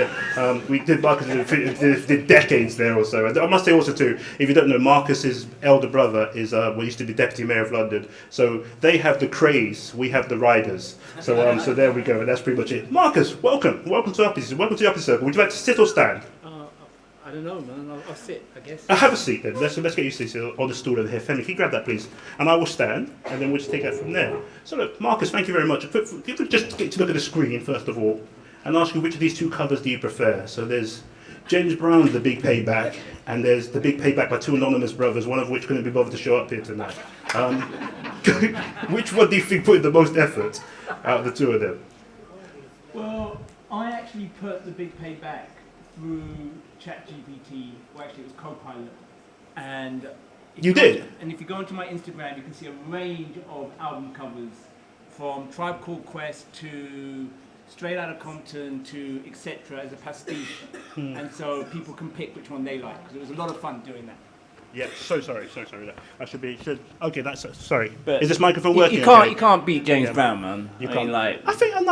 Marcus did decades there or so. I must say also too, if you don't know, Marcus's elder brother is used to be Deputy Mayor of London. So they have the Crays, we have the Ryders. So so there we go, and that's pretty much it. Marcus, welcome to Uppity. Welcome to the Uppity Circle. Would you like to sit or stand? I don't know, man. I'll sit, I guess. Have a seat then. Let's get you seated on the stool over here. Femi, can you grab that, please? And I will stand, and then we'll just take that from there. So look, Marcus, thank you very much. If we just get to look at the screen, first of all, and ask you which of these two covers do you prefer? So there's James Brown's The Big Payback, and there's The Big Payback by two anonymous brothers, one of which couldn't be bothered to show up here tonight. Which one do you think put in the most effort out of the two of them? Well, I actually put The Big Payback through ChatGPT, well actually it was Copilot, and you did? And if you go onto my Instagram, you can see a range of album covers, from Tribe Called Quest to Straight Outta Compton to etc. as a pastiche, and so people can pick which one they like, because it was a lot of fun doing that. Yeah, so sorry. I should be. Okay, that's sorry. But is this microphone working? You can't beat James Brown, man. You can't. I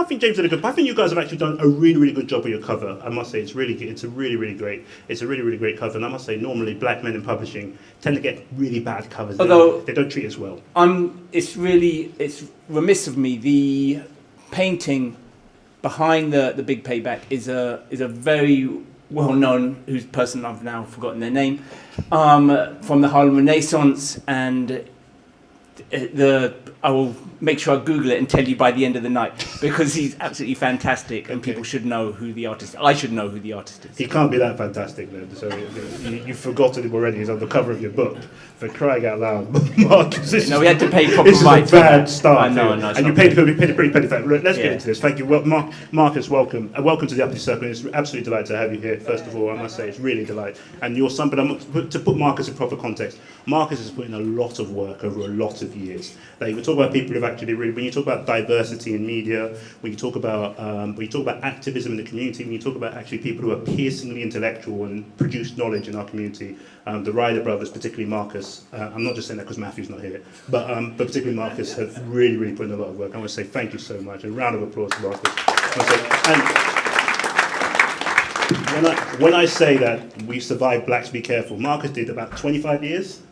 think James did a good. But I think you guys have actually done a really good job with your cover. I must say it's really good. It's a really great cover. And I must say, normally black men in publishing tend to get really bad covers. Although they don't treat us well. It's remiss of me. The painting behind the Big Payback is a very well-known, whose person I've now forgotten their name, from the Harlem Renaissance, and I will make sure I Google it and tell you by the end of the night, because he's absolutely fantastic, and people should know who the artist is. I should know who the artist is. He can't be that fantastic, though. So you've forgotten him already. He's on the cover of your book. For crying out loud, Marcus, no, we had to pay proper rights. This is a bad start. I know, and you paid a pretty penny for that. Let's get into this. Thank you, Marcus. Welcome to the Uppity Circle. It's absolutely delighted to have you here. First of all, I must say it's really a delight. And you're somebody. To put Marcus in proper context, Marcus has put in a lot of work over a lot of years. Like, we talk about people who've actually really. When you talk about diversity in media, when you talk about activism in the community, when you talk about actually people who are piercingly intellectual and produce knowledge in our community, the Ryder brothers, particularly Marcus. I'm not just saying that because Matthew's not here, but particularly Marcus have really put in a lot of work. I want to say thank you so much. A round of applause for Marcus. And when I say that we survived Blacks Be Careful, Marcus did about 25 years.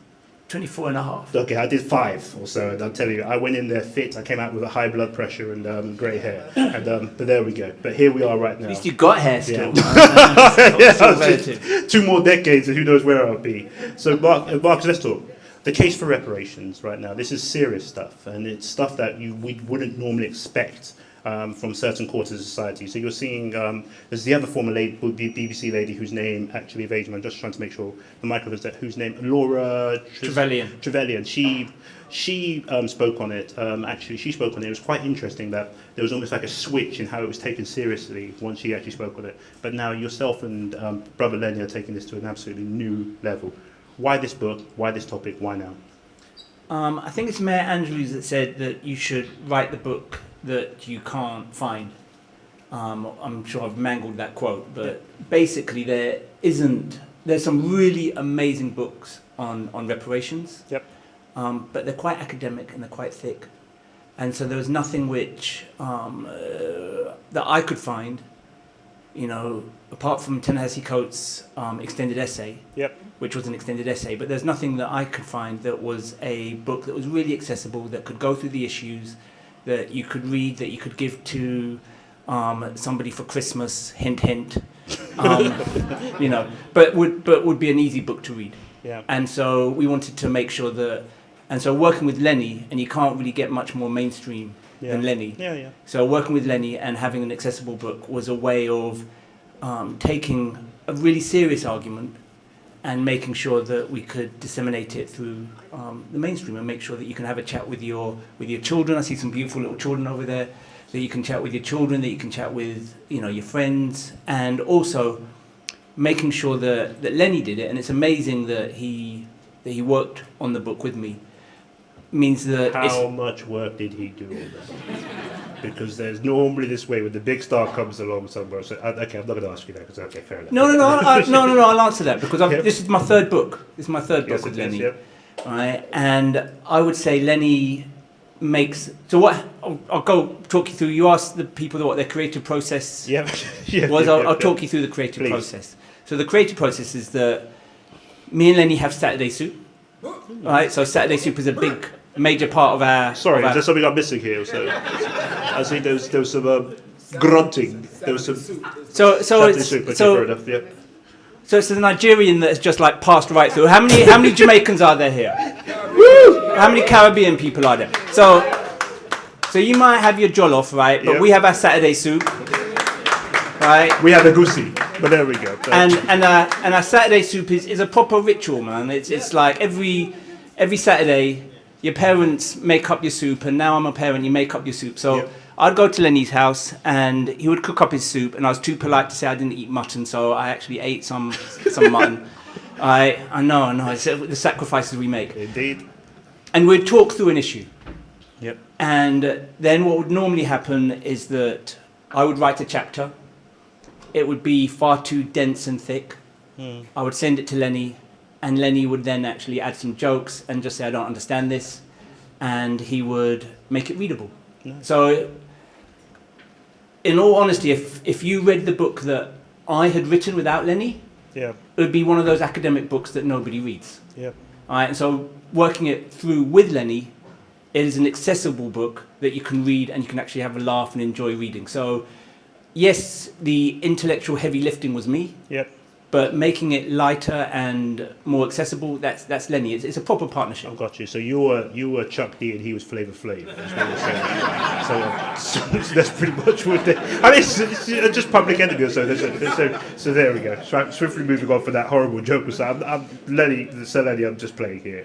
24 and a half. Okay, I did 5 or so, and I'll tell you, I went in there fit. I came out with a high blood pressure and grey hair, and but there we go. But here we are right now. At least you got hair still. Yeah. 2 more decades, and who knows where I'll be. So, Marcus, let's talk. The case for reparations right now. This is serious stuff, and it's stuff that we wouldn't normally expect from certain quarters of society. So you're seeing, there's the other former BBC lady whose name actually evades me. I'm just trying to make sure the microphone's there. Whose name? Laura Trevelyan. She spoke on it. Actually, she spoke on it. It was quite interesting that there was almost like a switch in how it was taken seriously once she actually spoke on it. But now yourself and Brother Lenny are taking this to an absolutely new level. Why this book? Why this topic? Why now? I think it's Mayor Andrews that said that you should write the book that you can't find. I'm sure I've mangled that quote, but basically there's some really amazing books on reparations. Yep. But they're quite academic and they're quite thick. And so there was nothing which that I could find, apart from Ta-Nehisi Coates' extended essay, which was an extended essay, but there's nothing that I could find that was a book that was really accessible, that could go through the issues, that you could read, that you could give to somebody for Christmas, hint, hint, but would be an easy book to read. Yeah. And so we wanted to make sure that, and so working with Lenny, and you can't really get much more mainstream than Lenny. Yeah. So working with Lenny and having an accessible book was a way of taking a really serious argument and making sure that we could disseminate it through the mainstream and make sure that you can have a chat with your children. I see some beautiful little children over there, that you can chat with your children, that you can chat with your friends, and also making sure that Lenny did it. And it's amazing that he worked on the book with me. Means that how much work did he do on that? because there's normally this way when the big star comes along somewhere. So, okay, I'm not going to ask you that because okay, fair enough. No, I'll answer that because this is my third book. This is my third book with Lenny. Right, and I would say Lenny makes. So what? I'll go talk you through. You asked the people what their creative process was. I'll talk you through the creative process. So the creative process is that me and Lenny have Saturday Soup. Right, so Saturday Soup is a big, major part of our. Sorry, is there something I'm missing here? So I see there was some grunting. There was some. So it's a Nigerian that has just like passed right through. How many Jamaicans are there here? Woo! How many Caribbean people are there? So you might have your jollof, right? But we have our Saturday Soup. Right. We have a goosey, but there we go. And our Saturday Soup is a proper ritual, man. It's like every Saturday, your parents make up your soup, and now I'm a parent, you make up your soup. So I'd go to Lenny's house, and he would cook up his soup, and I was too polite to say I didn't eat mutton, so I actually ate some mutton. I know. It's the sacrifices we make. Indeed. And we'd talk through an issue. Yep. And then what would normally happen is that I would write a chapter. It would be far too dense and thick. I would send it to Lenny, and Lenny would then actually add some jokes and just say, I don't understand this. And he would make it readable. Nice. So, in all honesty, if you read the book that I had written without Lenny, it would be one of those academic books that nobody reads. And so, working it through with Lenny, it is an accessible book that you can read and you can actually have a laugh and enjoy reading. So, yes, the intellectual heavy lifting was me. But making it lighter and more accessible, that's Lenny. It's a proper partnership. I've got you. So you were Chuck D and he was Flavor Flav. So that's pretty much what they. I mean, it's just Public Enemy. So there we go. Swiftly moving on from that horrible joke. So I'm Lenny. I'm just playing here.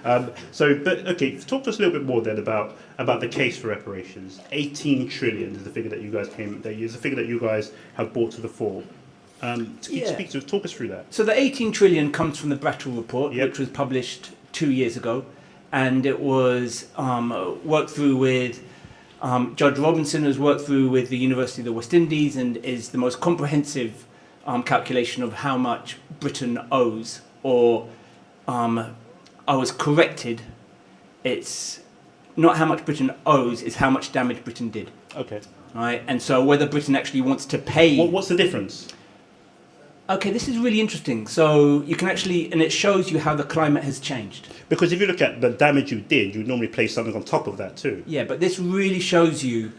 Okay, talk to us a little bit more then about the case for reparations. 18 trillion is the figure that you guys have brought to the fore. Talk us through that. So the 18 trillion comes from the Brattle Report, which was published 2 years ago, and it was worked through with Judge Robinson, has worked through with the University of the West Indies, and is the most comprehensive calculation of how much Britain owes, or I was corrected. It's not how much Britain owes; it's how much damage Britain did. Okay. Right, and so whether Britain actually wants to pay. What's the difference? Okay, this is really interesting. So you can actually, and it shows you how the climate has changed. Because if you look at the damage you did, you'd normally place something on top of that too. Yeah, but this really shows you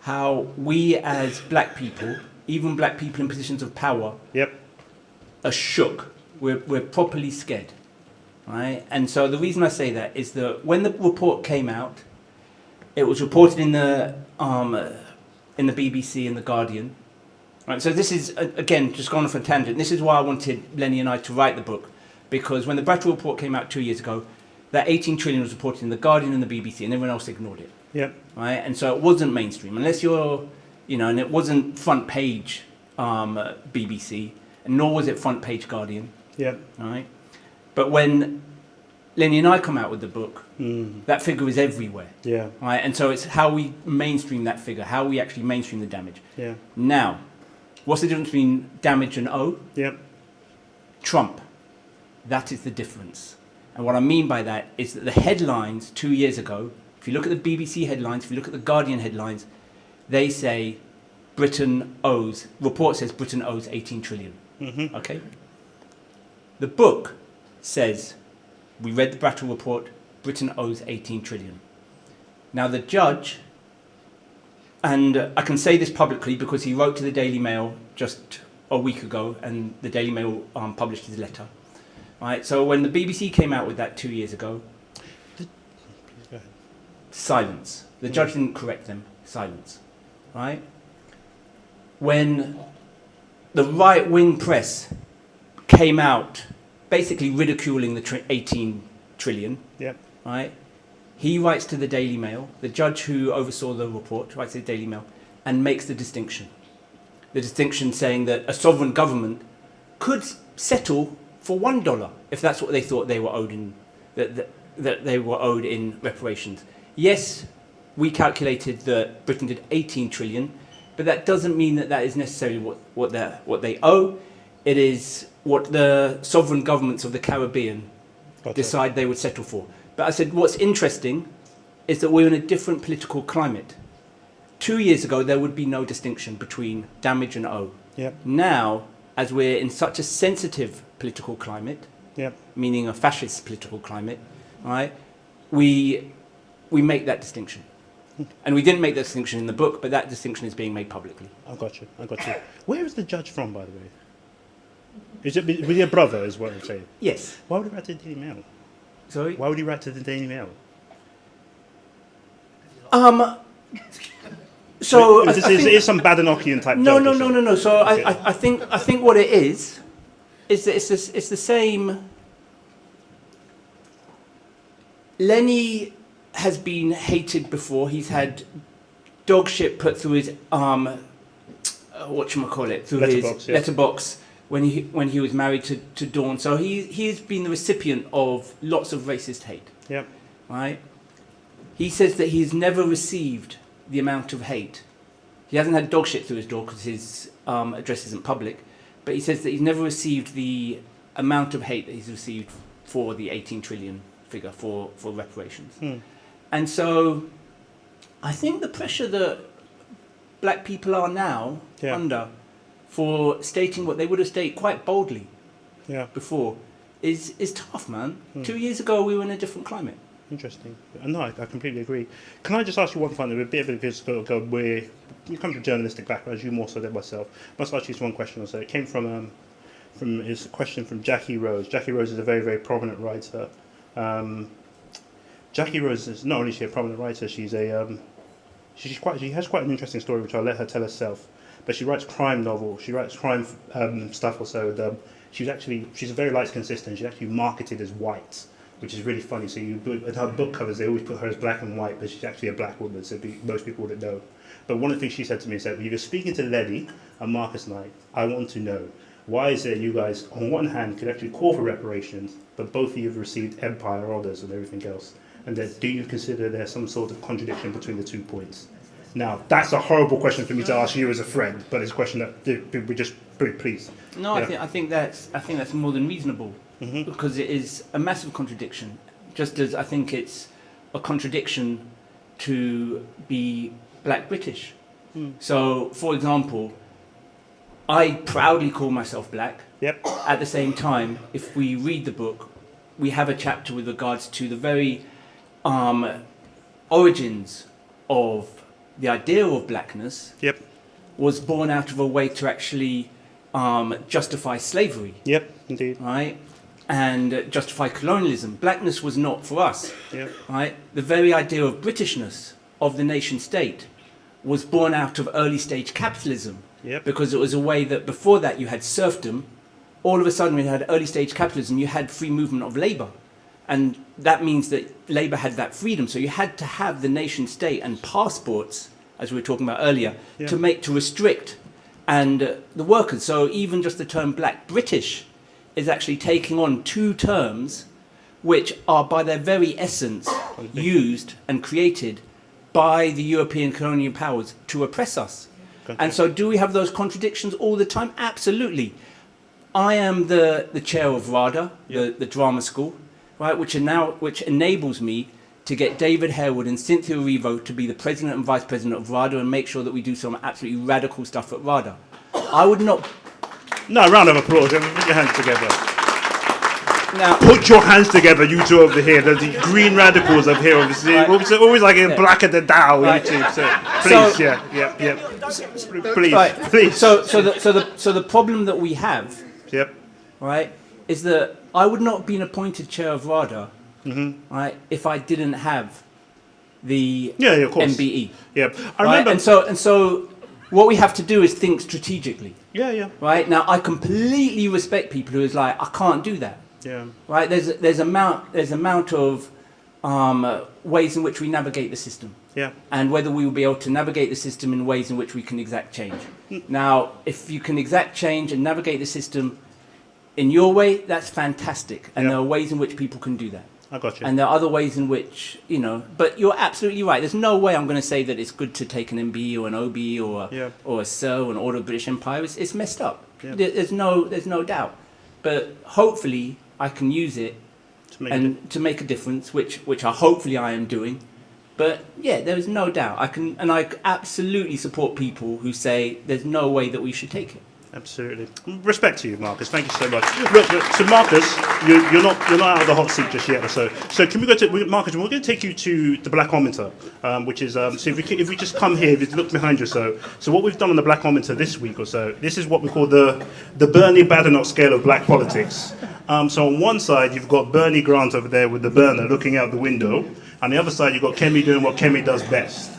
how we as black people, even black people in positions of power, are shook. We're properly scared, right? And so the reason I say that is that when the report came out, it was reported in the BBC and the Guardian. Right, so this is, again, just going off a tangent, this is why I wanted Lenny and I to write the book, because when the Brattle Report came out 2 years ago, that 18 trillion was reported in the Guardian and the BBC, and everyone else ignored it. Right, and so it wasn't mainstream, unless you're, and it wasn't front page BBC, and nor was it front page Guardian. Right, but when Lenny and I come out with the book, that figure is everywhere. Right, and so it's how we mainstream that figure, how we actually mainstream the damage. Now, what's the difference between damage and O? Trump. That is the difference. And what I mean by that is that the headlines 2 years ago, if you look at the BBC headlines, if you look at the Guardian headlines, they say report says Britain owes 18 trillion. Okay? The book says, we read the Brattle Report, Britain owes 18 trillion. Now the judge, and I can say this publicly because he wrote to the Daily Mail just a week ago, and the Daily Mail published his letter. Right. So when the BBC came out with that 2 years ago, silence. The judge didn't correct them. Silence. Right. When the right-wing press came out, basically ridiculing the 18 trillion. Right. He writes to the Daily Mail, the judge who oversaw the report writes to the Daily Mail, and makes the distinction. The distinction saying that a sovereign government could settle for $1 if that's what they thought they were owed in, that they were owed in reparations. Yes, we calculated that Britain did 18 trillion, but that doesn't mean that that is necessarily what they owe. It is what the sovereign governments of the Caribbean decide they would settle for. But I said, what's interesting is that we're in a different political climate. 2 years ago, there would be no distinction between damage and owe. Yep. Now, as we're in such a sensitive political climate, Yep. meaning a fascist political climate, right, we make that distinction. And we didn't make that distinction in the book, but that distinction is being made publicly. I got you. Where is the judge from, by the way? Was he a brother, is what I'm saying? Yes. Why would he write to the Daily Mail? Sorry? Why would he write to the Daily Mail? So is it some Badenochian type? No. judge So I think what it is that it's the same. Lenny has been hated before. He's had dog shit put through his letterbox when he was married to Dawn. So he has been the recipient of lots of racist hate. Yep. Right. He says that he's never received the amount of hate. He hasn't had dog shit through his door because his address isn't public, but he says that he's never received the amount of hate that he's received for the 18 trillion figure for reparations. And so I think the pressure that black people are now under for stating what they would have stated quite boldly before is tough, man. 2 years ago we were in a different climate. Interesting. No, I completely agree. Can I just ask you one thing? A bit of a where you come from a journalistic background, as you more so than myself. I must ask you one question. So it came from it's a question from Jackie Rose. Jackie Rose is a very, very prominent writer. Jackie Rose is not only a prominent writer, she has quite an interesting story, which I'll let her tell herself. But she writes crime novels. She writes crime stuff also. She's a very light skin sister. She's actually marketed as white, which is really funny. So at her book covers, they always put her as black and white, but she's actually a black woman, so most people wouldn't know. But one of the things she said to me is that when you were speaking to Lenny and Marcus Knight, I want to know, why is it you guys, on one hand, could actually call for reparations, but both of you have received empire orders and everything else? And that, do you consider there's some sort of contradiction between the 2 points? Now, that's a horrible question for me to ask you as a friend, but it's a question that we just, please. No, I think that's more than reasonable. Because it is a massive contradiction, just as I think it's a contradiction to be black British. So, for example, I proudly call myself black. Yep. At the same time, if we read the book, we have a chapter with regards to the very origins of the idea of blackness. Yep. Was born out of a way to actually justify slavery. Yep, indeed. Right? And justify colonialism. Blackness was not for us. Yep. Right? The very idea of Britishness, of the nation state, was born out of early stage capitalism. Yep. Because it was a way that before that you had serfdom. All of a sudden when you had early stage capitalism, you had free movement of labour. And that means that labour had that freedom. So you had to have the nation state and passports, as we were talking about earlier, to restrict and the workers. So even just the term black British is actually taking on 2 terms which are by their very essence used and created by the European colonial powers to oppress us. And so do we have those contradictions all the time? Absolutely. I am the chair of RADA, the drama school, right, which enables me to get David Harewood and Cynthia Erivo to be the president and vice president of RADA and make sure that we do some absolutely radical stuff at RADA. I would not... No, a round of applause. Put your hands together. Now, put your hands together, you two over here. There's the green radicals over here, obviously. Right. Always like in black at the Dow, right. YouTube. So, please, please. So the problem that we have, right, is that I would not have been appointed chair of RADA, right, if I didn't have the of course. MBE. Yeah, I remember. Right? And so what we have to do is think strategically. Yeah. Right now, I completely respect people who is like, I can't do that. Yeah. Right. There's amount of ways in which we navigate the system. Yeah. And whether we will be able to navigate the system in ways in which we can exact change. Now, if you can exact change and navigate the system in your way, that's fantastic. And there are ways in which people can do that. I got you. And there are other ways in which, but you're absolutely right. There's no way I'm going to say that it's good to take an MBE or an OBE or a SIR or an Order of British Empire. It's messed up. Yeah. There's no doubt. But hopefully I can use it to make a difference, which hopefully I am doing. But yeah, there is no doubt. I absolutely support people who say there's no way that we should take it. Absolutely. Respect to you, Marcus. Thank you so much. Look, so Marcus, you're not out of the hot seat just yet. So can we go to Marcus? We're going to take you to the Blackometer, which is so if we just come here, if you look behind you. So what we've done on the Blackometer this week or so, this is what we call the Bernie Badenoch scale of black politics. So on one side you've got Bernie Grant over there with the burner looking out the window. On the other side you've got Kemi doing what Kemi does best,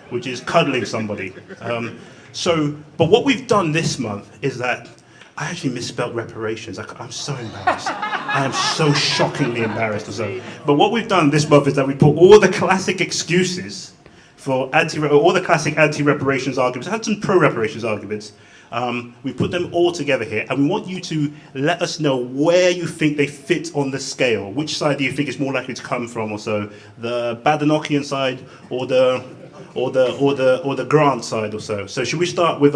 which is cuddling somebody. But what we've done this month is that I actually misspelled reparations. I'm so embarrassed. I am so shockingly embarrassed. But what we've done this month is that we put all the classic excuses for all the classic anti-reparations arguments, and some pro-reparations arguments. We put them all together here, and we want you to let us know where you think they fit on the scale. Which side do you think is more likely to come from, or so? The Badenochian side, or the Grant side, or so? So should we start with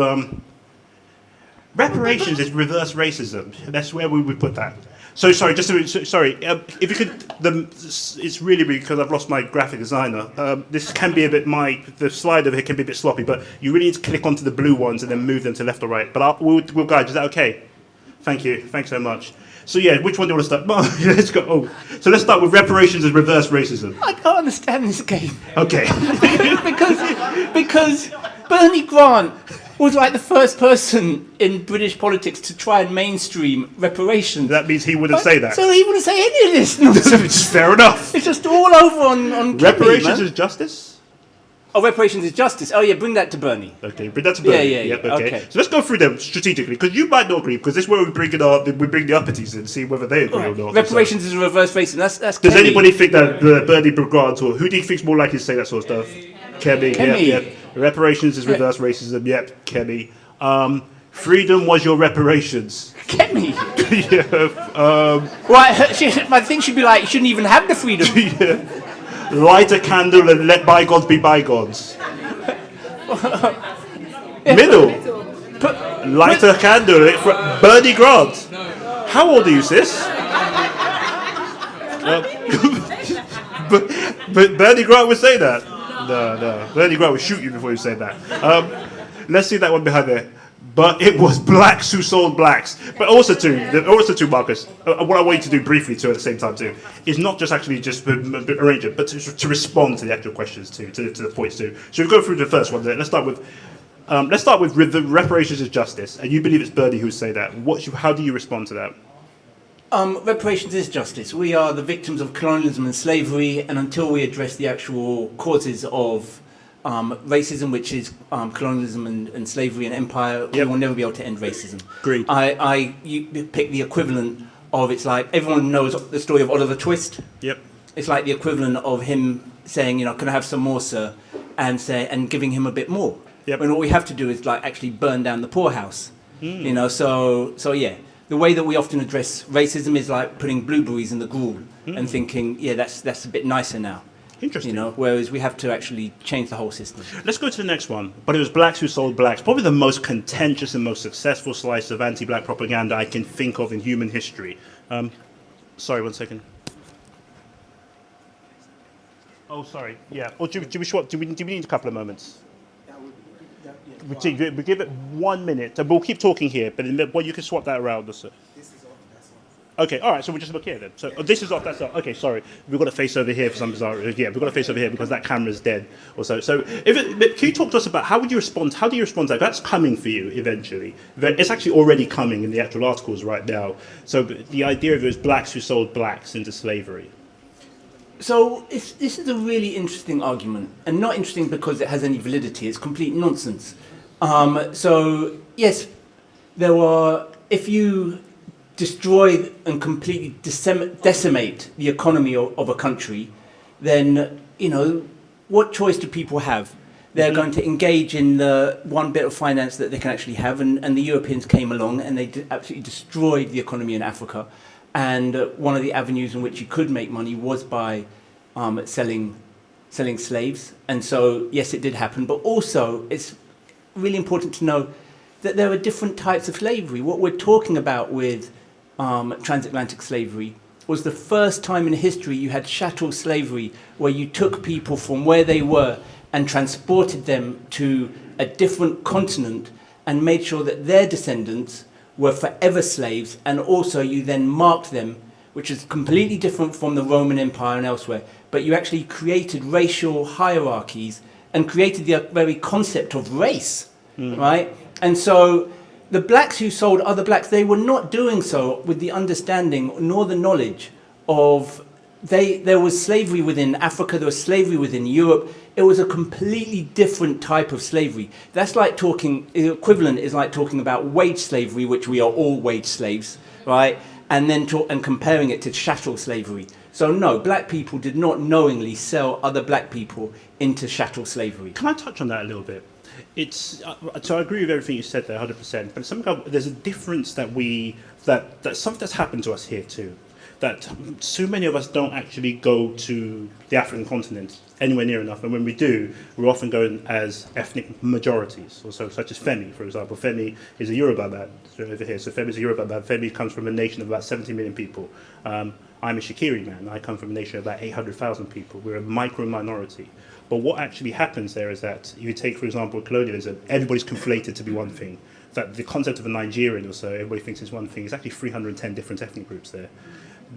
reparations is reverse racism. That's where we would put that. So sorry, if you could, it's really because I've lost my graphic designer. This can be a bit, the slide over here can be a bit sloppy, but you really need to click onto the blue ones and then move them to left or right. But we'll guide, is that okay? Thank you, thanks so much. So yeah, which one do you want to start? Let's go. Oh, so let's start with reparations as reverse racism. I can't understand this game. Okay. because Bernie Grant was like the first person in British politics to try and mainstream reparations. That means he wouldn't say that. So he wouldn't say any of this nonsense. Fair enough. It's just all over on reparations is justice? Oh, reparations is justice. Oh yeah, bring that to Bernie. Okay, bring that to Bernie. Yeah. Yep, okay. So let's go through them strategically, because you might not agree, because this is where we bring the Uppities in and see whether they agree or not. Reparations is a reverse racism. That's Does Kemi. anybody think that Bernie Grant, or who do you think's more likely to say that sort of stuff? Kemi. Yep. Reparations is reverse racism. Yep, Kemi. Freedom was your reparations. Kemi. Yeah. I think she'd be like, you shouldn't even have the freedom. Yeah. Light a candle and let bygones be bygones. Middle. Light a candle. Bernie Grant. How old are you, sis? But Bernie Grant would say that. No. Bernie Grant would shoot you before you say that. Let's see that one behind there. But it was blacks who sold blacks. But also too, Marcus, what I want you to do briefly too at the same time too, is not just actually just arrange it, but to respond to the actual questions too, to the points too. So we go through the first one there. Let's start with the reparations as justice. And you believe it's Bernie who would say that. How do you respond to that? Reparations is justice. We are the victims of colonialism and slavery, and until we address the actual causes of racism, which is colonialism and slavery and empire, we will never be able to end racism. Agreed. You pick the equivalent of, it's like, everyone knows the story of Oliver Twist. Yep. It's like the equivalent of him saying, can I have some more, sir? And giving him a bit more. Yep. When what we have to do is like actually burn down the poorhouse. So yeah. The way that we often address racism is like putting blueberries in the gruel and thinking, that's a bit nicer now. Interesting. Whereas we have to actually change the whole system. Let's go to the next one. But it was blacks who sold blacks. Probably the most contentious and most successful slice of anti-black propaganda I can think of in human history. Sorry, 1 second. Oh, sorry. Yeah. Or do we need a couple of moments? We give it 1 minute. We'll keep talking here, but you can swap that around. Also. Okay, all right, so we'll just look here then. So this is off, that's off. Okay, sorry. We've got to face over here for some bizarre... Yeah, we've got to face over here because that camera's dead or so. So can you talk to us about how do you respond to that? That's coming for you eventually. It's actually already coming in the actual articles right now. So the idea of it was blacks who sold blacks into slavery. So this is a really interesting argument, and not interesting because it has any validity. It's complete nonsense. So yes, if you destroy and completely decimate the economy of a country, then what choice do people have? They're going to engage in the one bit of finance that they can actually have, and the Europeans came along and they absolutely destroyed the economy in Africa. And one of the avenues in which you could make money was by selling slaves. And so, yes, it did happen. But also, it's really important to know that there are different types of slavery. What we're talking about with transatlantic slavery was the first time in history you had chattel slavery, where you took people from where they were and transported them to a different continent and made sure that their descendants were forever slaves, and also you then marked them, which is completely different from the Roman Empire and elsewhere, but you actually created racial hierarchies and created the very concept of race, right? And so the blacks who sold other blacks, they were not doing so with the understanding nor the knowledge of there was slavery within Africa, there was slavery within Europe. It was a completely different type of slavery. That's like talking, equivalent is like talking about wage slavery, which we are all wage slaves, right? And then comparing it to chattel slavery. So no, black people did not knowingly sell other black people into chattel slavery. Can I touch on that a little bit? So I agree with everything you said there, 100%. But somehow there's a difference that something that's happened to us here too. That so many of us don't actually go to the African continent anywhere near enough, and when we do, we're often going as ethnic majorities, also such as Femi, for example. Femi is a Yoruba man over here, so Femi is a Yoruba man. Femi comes from a nation of about 70 million people. I'm a Shikiri man. I come from a nation of about 800,000 people. We're a micro minority. But what actually happens there is that you take, for example, colonialism, everybody's conflated to be one thing. That the concept of a Nigerian or so, everybody thinks is one thing. There's actually 310 different ethnic groups there.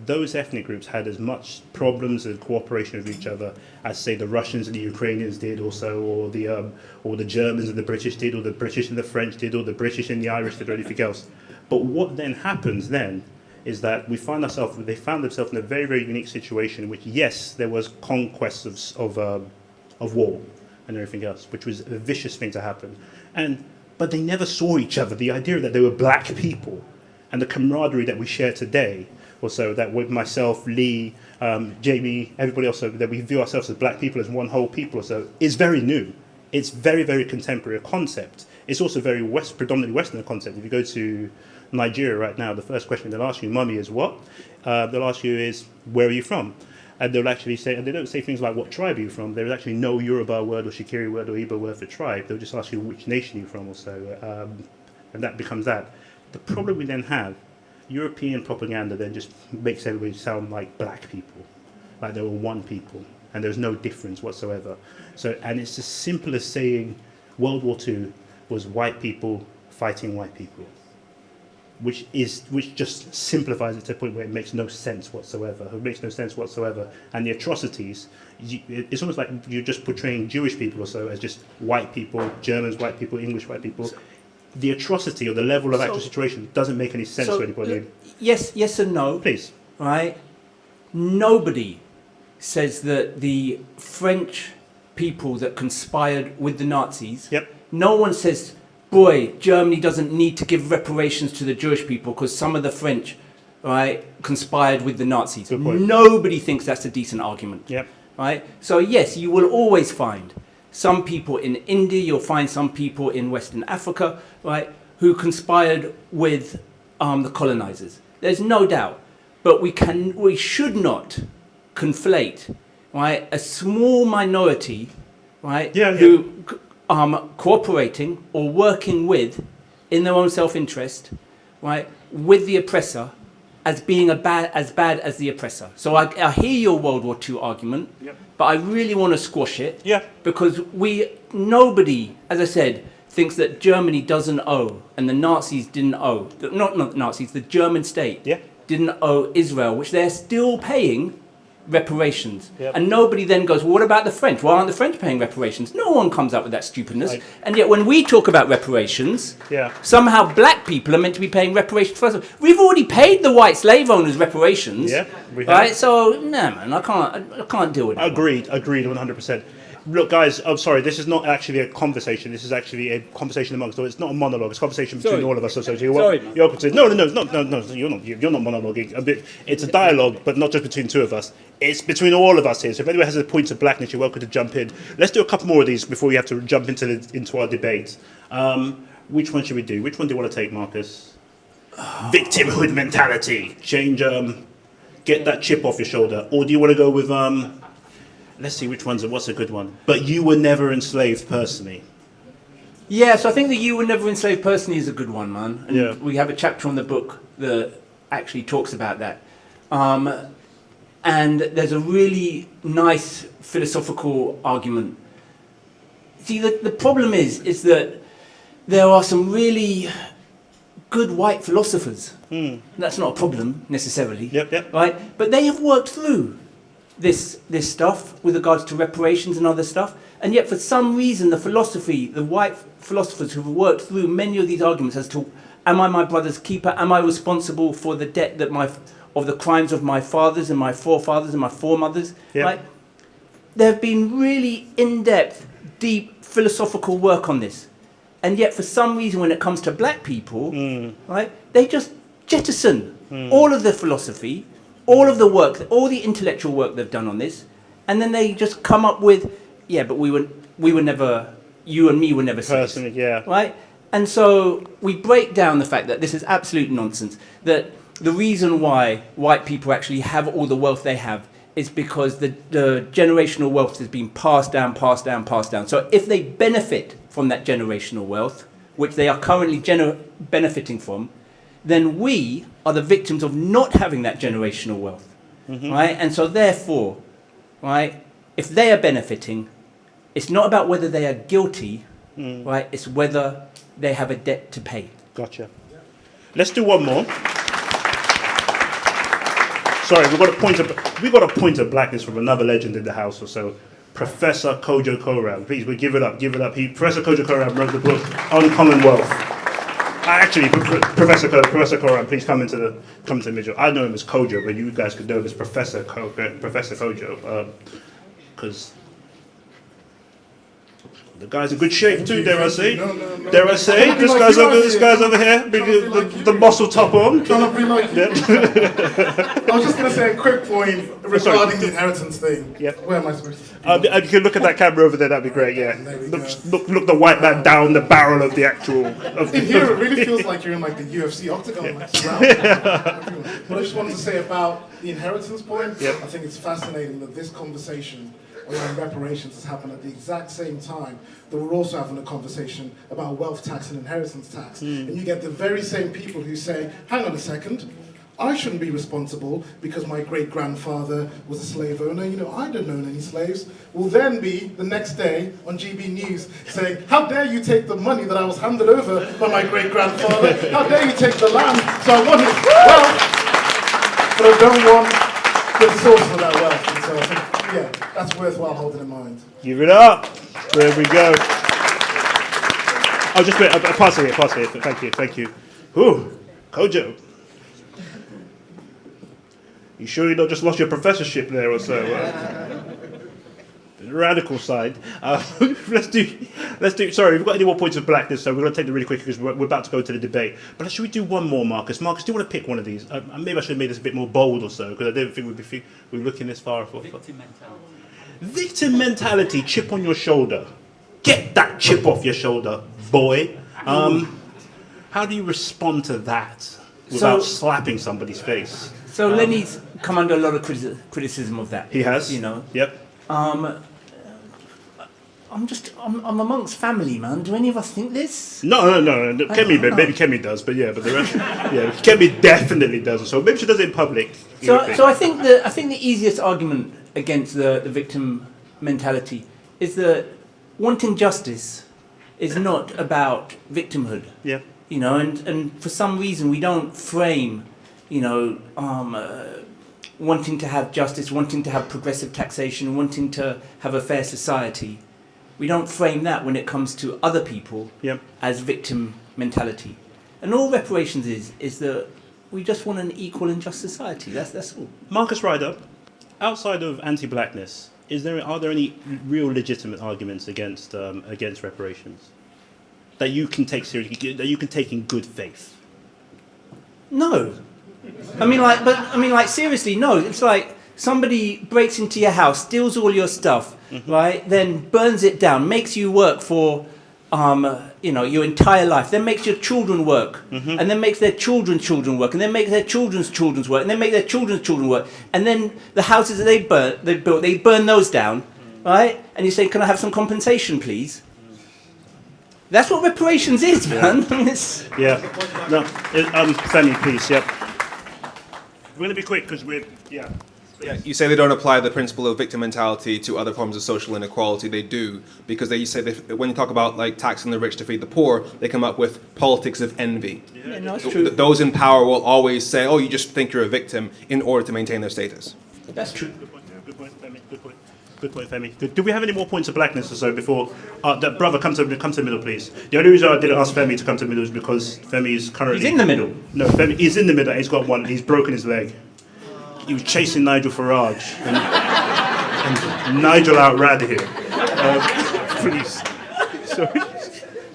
Those ethnic groups had as much problems and cooperation with each other as, say, the Russians and the Ukrainians did, also, or the Germans and the British did, or the British and the French did, or the British and the Irish did, or anything else. But what then happens then is that they found themselves in a very, very unique situation in which, yes, there was conquests of war and everything else, which was a vicious thing to happen. But they never saw each other. The idea that they were black people and the camaraderie that we share today, also that with myself, Lee, Jamie, everybody else, that we view ourselves as black people, as one whole people or so, is very new. It's very, very contemporary concept. It's also very predominantly Western concept. If you go to Nigeria right now, the first question they'll ask you, mummy, is what? They'll ask you is, where are you from? And they'll actually say, and they don't say things like, what tribe are you from? There is actually no Yoruba word or Shikiri word or Igbo word for tribe. They'll just ask you which nation you're from or so. And that becomes that. The problem we then have, European propaganda then just makes everybody sound like black people, like they were one people, and there's no difference whatsoever. So, and it's as simple as saying World War II was white people fighting white people, which just simplifies it to the point where it makes no sense whatsoever. It makes no sense whatsoever. And the atrocities, it's almost like you're just portraying Jewish people or so as just white people, Germans, white people, English, white people. The atrocity or the level of actual situation doesn't make any sense to anybody. Yes and no. Please. Right? Nobody says that the French people that conspired with the Nazis, no one says, boy, Germany doesn't need to give reparations to the Jewish people because some of the French, right, conspired with the Nazis. Nobody thinks that's a decent argument. Right? So yes, you will always find some people in India, you'll find some people in Western Africa, right, who conspired with the colonizers. There's no doubt. But we should not conflate, right, a small minority, right, who cooperating or working with, in their own self-interest, right, with the oppressor, as being as bad as the oppressor. So I hear your World War II argument, but I really want to squash it, because nobody, as I said, thinks that Germany doesn't owe, and the Nazis didn't owe, not the Nazis, the German state didn't owe Israel, which they're still paying reparations. And nobody then goes, well, what about the French? Why aren't the French paying reparations? No one comes up with that stupidness. And yet when we talk about reparations, somehow black people are meant to be paying reparations for us. We've already paid the white slave owners reparations. Right? So, no, man, I can't deal with that. Agreed 100%. Look, guys, I'm sorry, this is not actually a conversation. This is actually a conversation amongst us. It's not a monologue. It's a conversation between all of us. So you're welcome to. No, you're not monologuing. It's a dialogue, but not just between two of us. It's between all of us here. So if anyone has a point of blackness, you're welcome to jump in. Let's do a couple more of these before we have to jump into our debate. Which one should we do? Which one do you want to take, Marcus? victimhood mentality. Change, get that chip off your shoulder. Or do you want to go with, let's see what's a good one. But you were never enslaved personally. Yeah, so I think the "you were never enslaved personally" is a good one, man. And Yeah. we have a chapter on the book that actually talks about that. And there's a really nice philosophical argument. See, the problem is that there are some really good white philosophers. That's not a problem necessarily, right? But they have worked through this stuff with regards to reparations and other stuff, and yet for some reason the white philosophers who have worked through many of these arguments as to, am I my brother's keeper? Am I responsible for the debt that of the crimes of my fathers and my forefathers and my foremothers? Right? There have been really in-depth, deep philosophical work on this, and yet for some reason when it comes to black people, right, they just jettison all of the philosophy, all of the work, all the intellectual work they've done on this, and then they just come up with, yeah, but we were never, you and me were never slaves. Personally, yeah. Right? And so we break down the fact that this is absolute nonsense, that the reason why white people actually have all the wealth they have is because the generational wealth has been passed down. So if they benefit from that generational wealth, which they are currently benefiting from, then we are the victims of not having that generational wealth, right? And so therefore, right, if they are benefiting, it's not about whether they are guilty, right? It's whether they have a debt to pay. Gotcha. Let's do one more. Sorry, we got a point of blackness from another legend in the house or so. Professor Kojo Koram. Please, we give it up. Professor Kojo Koram wrote the book Uncommon Wealth. Actually, Professor Koram, please come into the visual. I know him as Kojo, but you guys could know him as Professor Kojo, because the guy's in good shape too. Dare I say? Dare I say? This guy's over here, the muscle top on. Trying to be like you. I was just going to say a quick point regarding the inheritance thing. Where am I supposed to? You can look at that camera over there. That'd be great. Yeah. Look the white man down the barrel of the actual. In here, it really feels like you're in like the UFC octagon. But I just wanted to say about the inheritance point. I think it's fascinating that this conversation around reparations has happened at the exact same time that we're also having a conversation about wealth tax and inheritance tax. And you get the very same people who say, hang on a second, I shouldn't be responsible because my great-grandfather was a slave owner. You know, I don't own any slaves. Will then be the next day on GB News saying, how dare you take the money that I was handed over by my great-grandfather? How dare you take the land? So I want his wealth, but I don't want the source of that wealth. And so I think, yeah, that's worthwhile holding in mind. Give it up. There we go. I'll just wait. I'll pass it here. Thank you. Ooh, Kojo. You sure you not just lost your professorship there or so? The radical side. Let's do. Sorry, we've got any more points of blackness, so we're going to take them really quickly because we're about to go to the debate. But should we do one more, Marcus? Marcus, do you want to pick one of these? Maybe I should have made this a bit more bold or so because I didn't think we'd be looking this far. Victim mentality. Victim mentality. Chip on your shoulder. Get that chip off your shoulder, boy. How do you respond to that without slapping somebody's face? So Lenny's come under a lot of criticism of that. He has? You know. Yep. I'm amongst family, man. Do any of us think this? No. Maybe Kemi does, but the rest, Kemi definitely does. So maybe she does it in public. So I think the easiest argument against the victim mentality is that wanting justice is not about victimhood. Yeah. You know, and for some reason we don't frame, wanting to have justice, wanting to have progressive taxation, wanting to have a fair society. We don't frame that when it comes to other people as victim mentality. And all reparations is that we just want an equal and just society. That's all. Marcus Ryder, outside of anti-blackness, are there any real legitimate arguments against reparations that you can take seriously, that you can take in good faith? No. I mean, seriously, no. It's like somebody breaks into your house, steals all your stuff, right? Then burns it down, makes you work for your entire life, then makes your children work, and then makes their children's children work, and then makes their children's children's work, and then make their children's children work, and then the houses that they built, they burn those down, right? And you say, can I have some compensation, please? That's what reparations is, man. Yeah. No, Femi, please. Yep. We're going to be quick because we're. Yeah. Yeah, you say they don't apply the principle of victim mentality to other forms of social inequality. They do, because you say when you talk about like taxing the rich to feed the poor, they come up with politics of envy. Yeah, no, that's true. Those in power will always say, "Oh, you just think you're a victim," in order to maintain their status. That's true. Good point, Femi. Good point. Good point, Femi. Good. Do we have any more points of blackness or so before? Brother, come to the middle, please. The only reason I didn't ask Femi to come to the middle is because Femi is currently. He's in the middle. No, Femi is in the middle. He's got one. He's broken his leg. He was chasing Nigel Farage, and Nigel outran him. Please, sorry.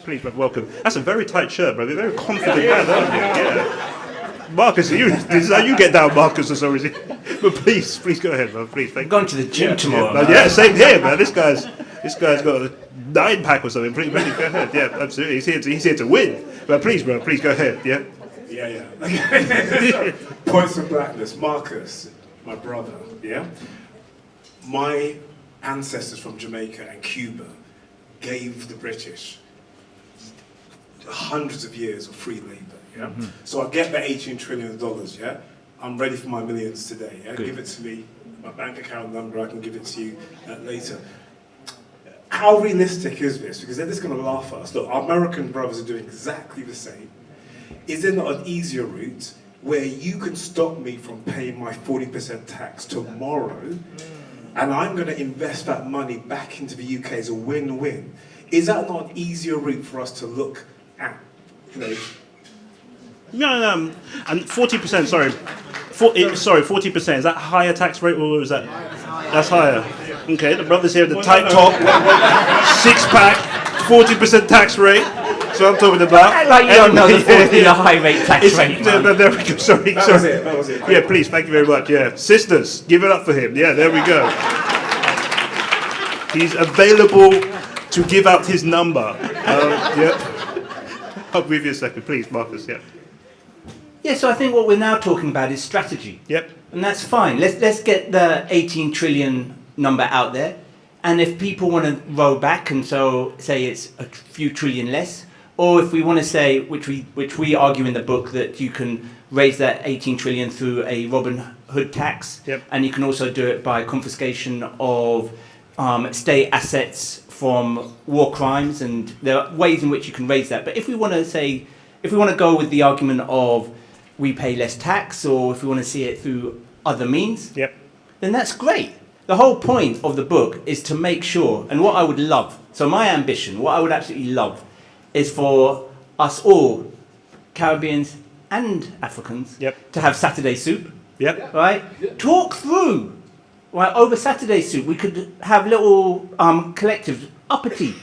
Please, brother, welcome. That's a very tight shirt, brother. Very confident man, aren't you? Yeah. Marcus, this is how you get down, Marcus, or so is it? But please go ahead, man. Please, thank you. Going to the gym tomorrow. Yeah, same here, man. This guy's got a 9-pack or something. Please, go ahead. Yeah, absolutely. He's here to win. But please, bro, please go ahead. Yeah. Yeah. Points of blackness. Marcus, my brother, yeah? My ancestors from Jamaica and Cuba gave the British hundreds of years of free labor, yeah? So I get the $18 trillion, yeah? I'm ready for my millions today, yeah? Give it to me, my bank account number, I can give it to you later. How realistic is this? Because they're just going to laugh at us. Look, our American brothers are doing exactly the same. Is there not an easier route where you can stop me from paying my 40% tax tomorrow, and I'm going to invest that money back into the UK as a win-win? Is that not an easier route for us to look at? No, and 40%. Sorry, 40%. Is that a higher tax rate, or is that? That's higher. Okay, the brothers here, the tight top, 6-pack, 40% tax rate. So I'm talking about. Like you don't know the high rate tax rate. There we go. Sorry. That was it. Yeah, please. Thank you very much. Yeah, sisters, give it up for him. Yeah, there we go. He's available to give out his number. Yep. I'll give you a second, please, Marcus. Yeah. Yeah. So I think what we're now talking about is strategy. Yep. And that's fine. Let's get the 18 trillion number out there, and if people want to roll back and so say it's a few trillion less. Or if we want to say, which we argue in the book, that you can raise that 18 trillion through a Robin Hood tax, and you can also do it by confiscation of state assets from war crimes, and there are ways in which you can raise that. But if we want to go with the argument of we pay less tax, or if we want to see it through other means, then that's great. The whole point of the book is to make sure, and what I would love, so my ambition, what I would absolutely love, is for us all, Caribbeans and Africans, to have Saturday soup. Right? Talk through. Right? Over Saturday soup, we could have little collectives, Uppity,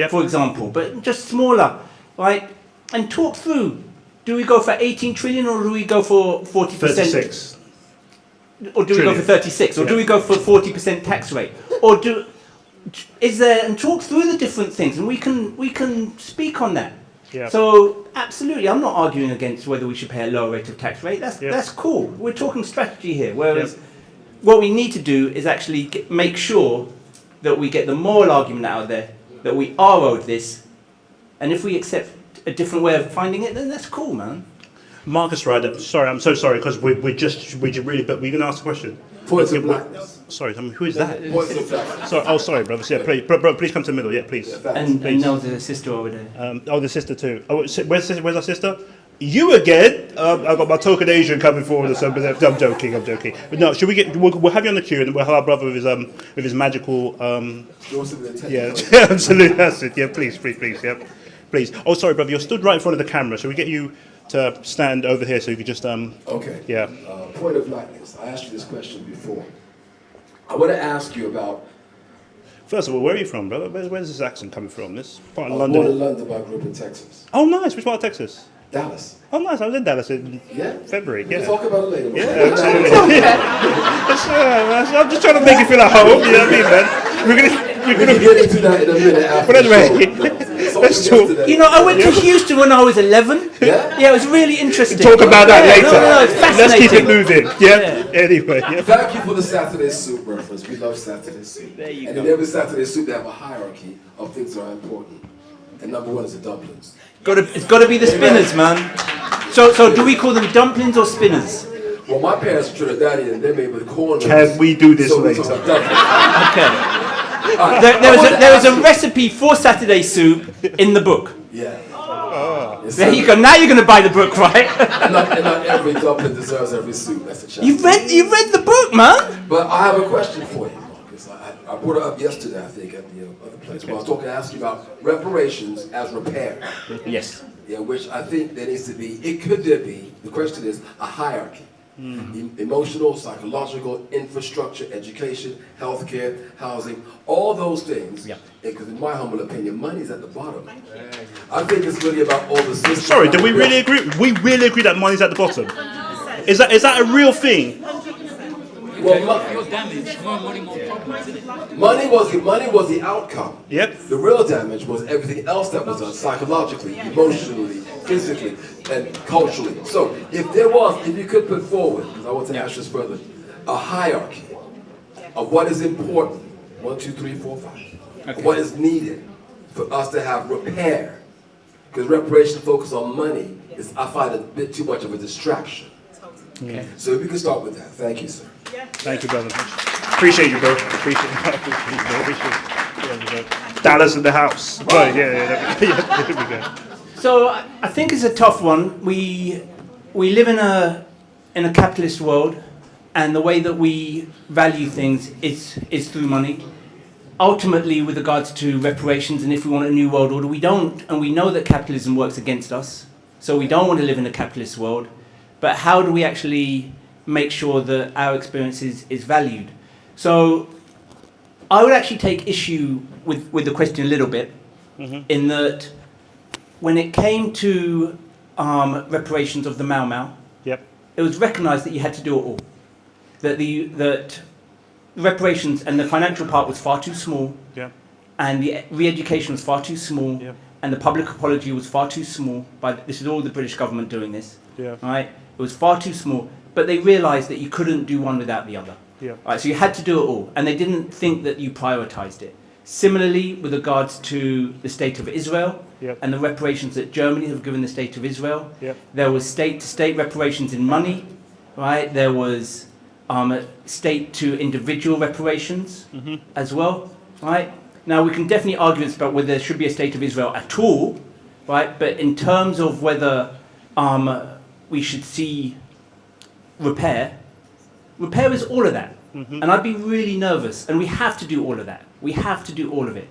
for example, but just smaller, right? And talk through. Do we go for 18 trillion or do we go for 40%? 36. Or do we go for 36? Or do we go for 40% tax rate? Or and talk through the different things, and we can speak on that. So absolutely, I'm not arguing against whether we should pay a lower rate of tax rate. That's cool. We're talking strategy here. Whereas what we need to do is actually make sure that we get the moral argument out there that we are owed this, and if we accept a different way of finding it, then that's cool, man. Marcus Ryder, sorry, I'm so sorry because we're really, but we're going to ask a question. Points of blackness. Sorry, who is that? Points of blackness. Sorry, brothers. Yeah, please come to the middle. Yeah, please. And now the sister over there. The sister too. Where's our sister? You again? I've got my token Asian coming forward or something. I'm joking. But no, should we get? We'll have you on the queue, and we'll have our brother with his magical. Yeah, absolutely. That's it. Yeah, please. Yeah, please. Oh, sorry, brother. You're stood right in front of the camera. Shall we get you to stand over here so you could just Okay. Yeah. Point of blackness. I asked you this question before. I want to ask you about. First of all, where are you from, brother? Where's this accent coming from? This part of I was London. born in London, but I grew up in Texas. Oh, nice. Which part of Texas? Dallas. Oh, nice. I was in Dallas in February. We can talk about it later. Yeah, absolutely. I'm just trying to make you feel at home. You know what I mean, man? We can get into that in a minute after But anyway, let's talk. You know, I went to Houston when I was 11. Yeah? Yeah, it was really interesting. Talk about that later. No, it's Let's keep it fascinating. moving. Yeah. Anyway. Yeah. Thank you for the Saturday soup reference. We love Saturday soup. There you and go. in every Saturday soup, they have a hierarchy of things that are important. And number one is the dumplings. It's got to be the spinners, man. So do we call them dumplings or spinners? Well, my parents are Trinidadian. They made with corn. Can we do this so later? Okay. Right. There was a recipe for Saturday soup in the book. Yeah. There you go. Now you're going to buy the book, right? and not every dumpling deserves every soup. That's a challenge. You read the book, man. But I have a question for you, Marcus. I brought it up yesterday, I think, at the other place. When I was talking to ask you about reparations as repair. Yes. Yeah, which I think there needs to be. The question is a hierarchy. Emotional, psychological, infrastructure, education, healthcare, housing, all those things. Yeah. Because in my humble opinion, money's at the bottom. I think it's really about all the systems. Sorry, do we really agree? We really agree that money's at the bottom. Is that a real thing? Well, money was the outcome. Yep. The real damage was everything else that was done psychologically, emotionally, physically, and culturally. So if you could put forward, because I want to ask this further, a hierarchy of what is important, 1, 2, 3, 4, 5, Okay. what is needed for us to have repair, because reparation focus on money is, I find, a bit too much of a distraction. Okay. So if we could start with that. Thank you, sir. Thank you, brother. Appreciate you, bro. Appreciate you. Dallas in the house. Right, yeah, there we go. So I think it's a tough one. We live in a capitalist world, and the way that we value things is through money. Ultimately, with regards to reparations, and if we want a new world order, we don't, and we know that capitalism works against us. So we don't want to live in a capitalist world. But how do we actually make sure that our experience is valued? So I would actually take issue with the question a little bit, in that when it came to reparations of the Mau Mau, Yep. it was recognised that you had to do it all. That reparations and the financial part was far too small, Yeah. and the re-education was far too small, and the public apology was far too small. This is all the British government doing this. Yeah. Right? It was far too small, but they realised that you couldn't do one without the other. Yeah. Right, so you had to do it all, and they didn't think that you prioritised it. Similarly, with regards to the state of Israel and the reparations that Germany have given the state of Israel, there was state-to-state reparations in money, right? There was state-to-individual reparations as well, right? Now, we can definitely argue about whether there should be a state of Israel at all, right? But in terms of whether we should see repair is all of that. And I'd be really nervous, and we have to do all of that. We have to do all of it.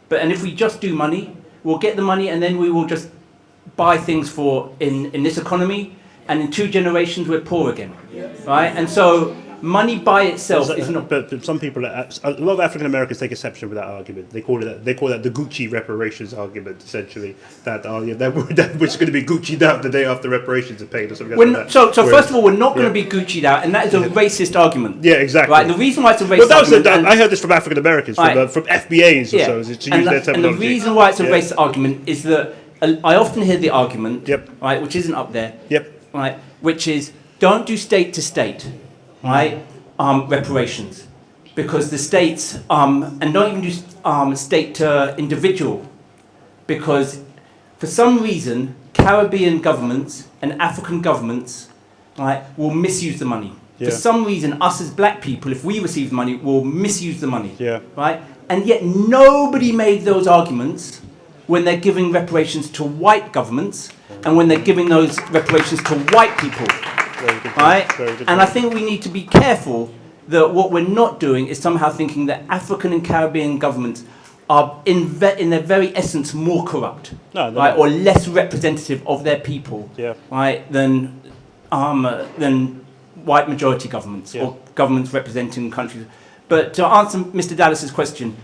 And if we just do money, we'll get the money, and then we will just buy things in this economy, and in 2 generations we're poor again, right? And so money by itself is not. But some people, a lot of African Americans take exception with that argument. They call that the Gucci reparations argument, essentially. That which is going to be Gucci'd out the day after reparations are paid or something like that. So first of all, we're not going to be Gucci'd out, and that is a racist argument. Yeah, exactly. Right. The reason why it's a racist argument. I heard this from African Americans, from FBAs or so, is to use their terminology. And the reason why it's a racist argument is that I often hear the argument, right, which isn't up there, right, which is don't do state to state. Right, reparations, because the states, and don't even do state to individual, because for some reason Caribbean governments and African governments, right, will misuse the money. For some reason, us as black people, if we receive money, will misuse the money. Right, and yet nobody made those arguments when they're giving reparations to white governments and when they're giving those reparations to white people. Right? And I think we need to be careful that what we're not doing is somehow thinking that African and Caribbean governments are in their very essence more corrupt, right, or less representative of their people, right, than white majority governments or governments representing countries. But to answer Mr. Dallas's question,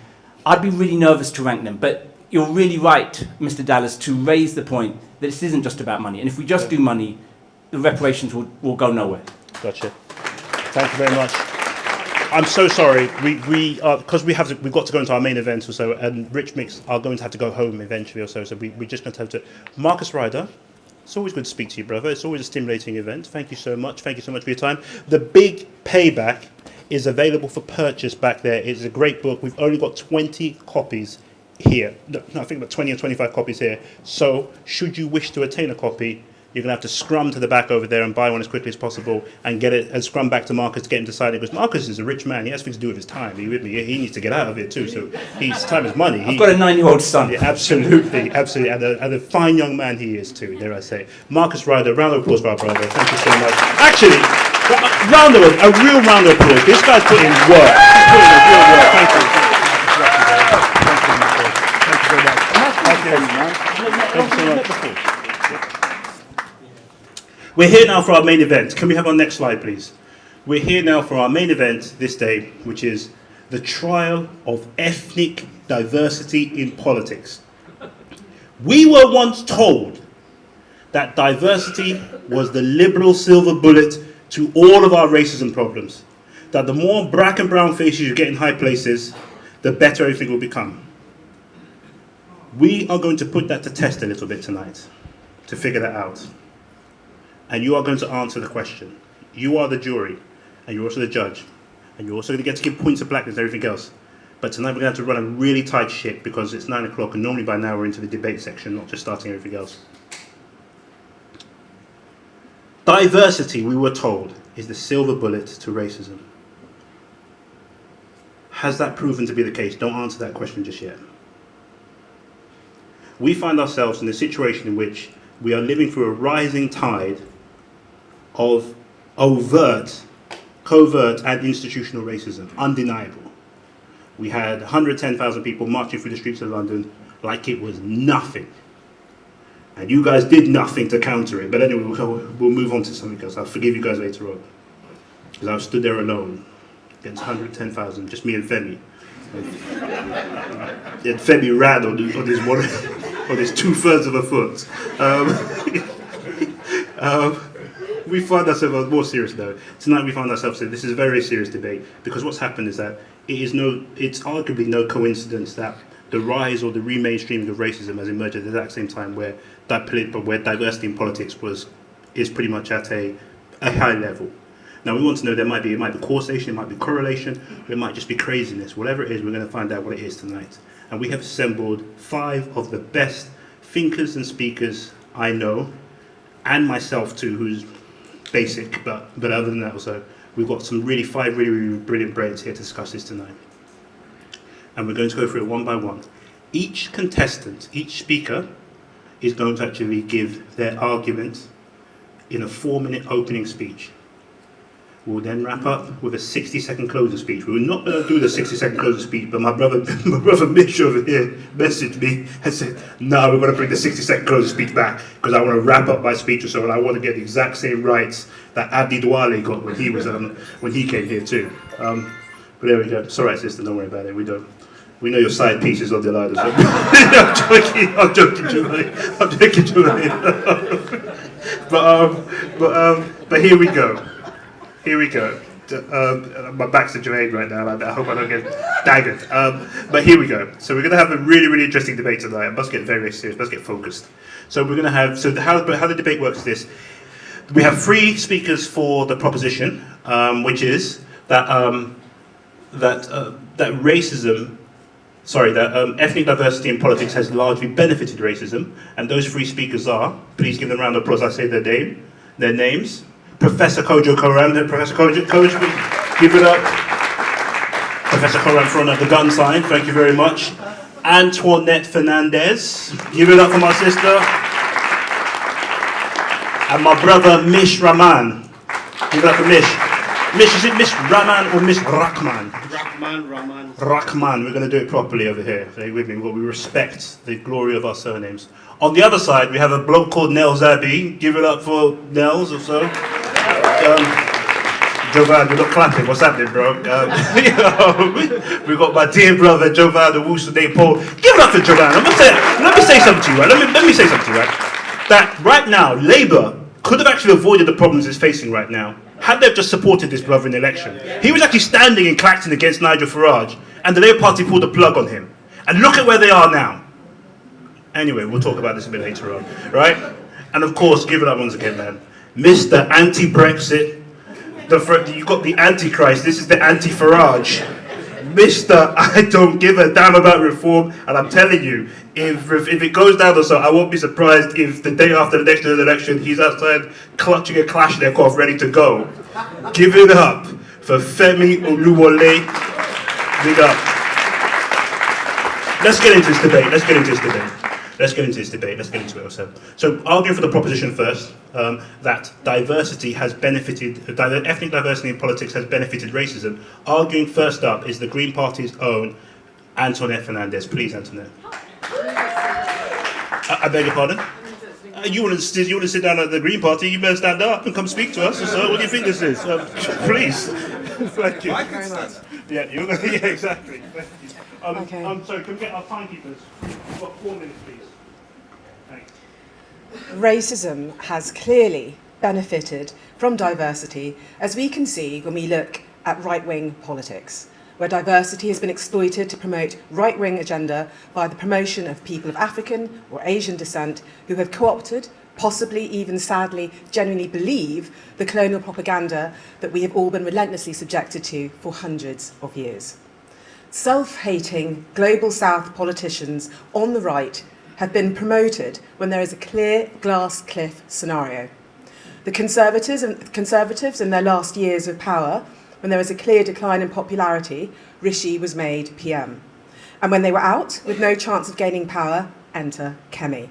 I'd be really nervous to rank them. But you're really right, Mr. Dallas, to raise the point that this isn't just about money. And if we just do money, the reparations will go nowhere. Gotcha. Thank you very much. I'm so sorry. We are, because we've got to go into our main event or so, and Rich Mix are going to have to go home eventually or so. So we're just going to have to. Marcus Ryder, it's always good to speak to you, brother. It's always a stimulating event. Thank you so much. Thank you so much for your time. The Big Payback is available for purchase back there. It's a great book. We've only got 20 copies here. No, I think about 20 or 25 copies here. So should you wish to attain a copy, you're going to have to scrum to the back over there and buy one as quickly as possible and get it and scrum back to Marcus to get him to sign it. Because Marcus is a rich man. He has things to do with his time. Are you with me? He needs to get out of it too. So his time is money. I've got a 9-year-old son. Yeah, absolutely. Absolutely. And a fine young man he is too, dare I say. Marcus Ryder, round of applause for our brother. Thank you so much. Actually, a real round of applause. This guy's put in work. He's put in a real work. Thank you. Thank you so much. We're here now for our main event. Can we have our next slide, please? We're here now for our main event this day, which is the trial of ethnic diversity in politics. We were once told that diversity was the liberal silver bullet to all of our racism problems. That the more black and brown faces you get in high places, the better everything will become. We are going to put that to test a little bit tonight to figure that out. And you are going to answer the question. You are the jury, and you're also the judge, and you're also going to get to give points of blackness and everything else. But tonight we're going to have to run a really tight ship because it's 9 o'clock, and normally by now we're into the debate section, not just starting everything else. Diversity, we were told, is the silver bullet to racism. Has that proven to be the case? Don't answer that question just yet. We find ourselves in a situation in which we are living through a rising tide of overt, covert and institutional racism, undeniable. We had 110,000 people marching through the streets of London like it was nothing. And you guys did nothing to counter it. But anyway, we'll move on to something else. I'll forgive you guys later on. Because I stood there alone against 110,000, just me and Femi. And Femi ran on his 2/3 of a foot. We find ourselves more serious though. Tonight we find ourselves saying this is a very serious debate because what's happened is that it's arguably no coincidence that the rise or the re-mainstreaming of racism has emerged at the exact same time where diversity in politics is pretty much at a high level. Now we want to know it might be causation, it might be correlation, or it might just be craziness. Whatever it is, we're going to find out what it is tonight. And we have assembled 5 of the best thinkers and speakers I know, and myself too, who's basic, but other than that also, we've got 5 really brilliant brains here to discuss this tonight. And we're going to go through it one by one. Each contestant, each speaker, is going to actually give their argument in a 4-minute opening speech. We'll then wrap up with a 60-second closing speech. We were not going to do the 60-second closing speech, but my brother Mitch over here messaged me and said, no, we're going to bring the 60-second closing speech back because I want to wrap up my speech or so, and I want to get the exact same rights that Abdi Douale got when he was when he came here too. But there we go. It's all right, sister. Don't worry about it. We know your side pieces of the line. So. I'm joking, Julie. But here we go. My back's to Jermaine right now. I hope I don't get daggered. But here we go. So we're going to have a really interesting debate tonight. I must get very serious. Must get focused. So we're going to have. So how the debate works is this: we have 3 speakers for the proposition, which is that ethnic diversity in politics has largely benefited racism, and those 3 speakers are. Please give them a round of applause. I say their names. Professor Kojo Koran. Professor Kojo, give it up. Professor Koran throwing up the gun sign. Thank you very much. Antoinette Fernandez. Give it up for my sister. And my brother Mish Rahman. Give it up for Mish. Mish, is it Mish Rahman or Mish Rahman? Rahman. We're going to do it properly over here. Stay with me. We respect the glory of our surnames. On the other side, we have a bloke called Nels Abbey. Give it up for Nels or so. Jovan, we're not clapping. What's happening, bro? We've got my dear brother Jovan Owusu Paul. Give it up for Jovan. Let me say something to you, right? Let me say something to you, right? That right now, Labour could have actually avoided the problems it's facing right now Had they just supported this brother in the election, he was actually standing in Clacton against Nigel Farage, and the Labour Party pulled the plug on him. And look at where they are now. Anyway, we'll talk about this a bit later on, right? And of course, give it up once again, man. Mr. Anti-Brexit. You've got the Antichrist. This is the Anti-Farage. Mr. I don't give a damn about reform. And I'm telling you, if it goes down or so, I won't be surprised if the day after the next election, he's outside clutching a Kalashnikov ready to go. Give it up for Femi Oluwole. Big up. Let's get into this debate. Let's get into it. So arguing for the proposition first, that diversity has benefited, ethnic diversity in politics has benefited racism. Arguing first up is the Green Party's own Antoinette Fernandez. Please, Antoinette. I beg your pardon? You want to sit down at the Green Party, you better stand up and come speak to us. So what do you think this is? Please. Thank you. Very much. Yeah, exactly. Thank you. Okay. Sorry, can we get our timekeepers? We've got 4 minutes, please. Thanks. Racism has clearly benefited from diversity, as we can see when we look at right-wing politics, where diversity has been exploited to promote right-wing agenda by the promotion of people of African or Asian descent who have co-opted, possibly even sadly, genuinely believe the colonial propaganda that we have all been relentlessly subjected to for hundreds of years. Self-hating global south politicians on the right have been promoted when there is a clear glass cliff scenario. The Conservatives in their last years of power, when there was a clear decline in popularity, Rishi was made PM. And when they were out, with no chance of gaining power, enter Kemi.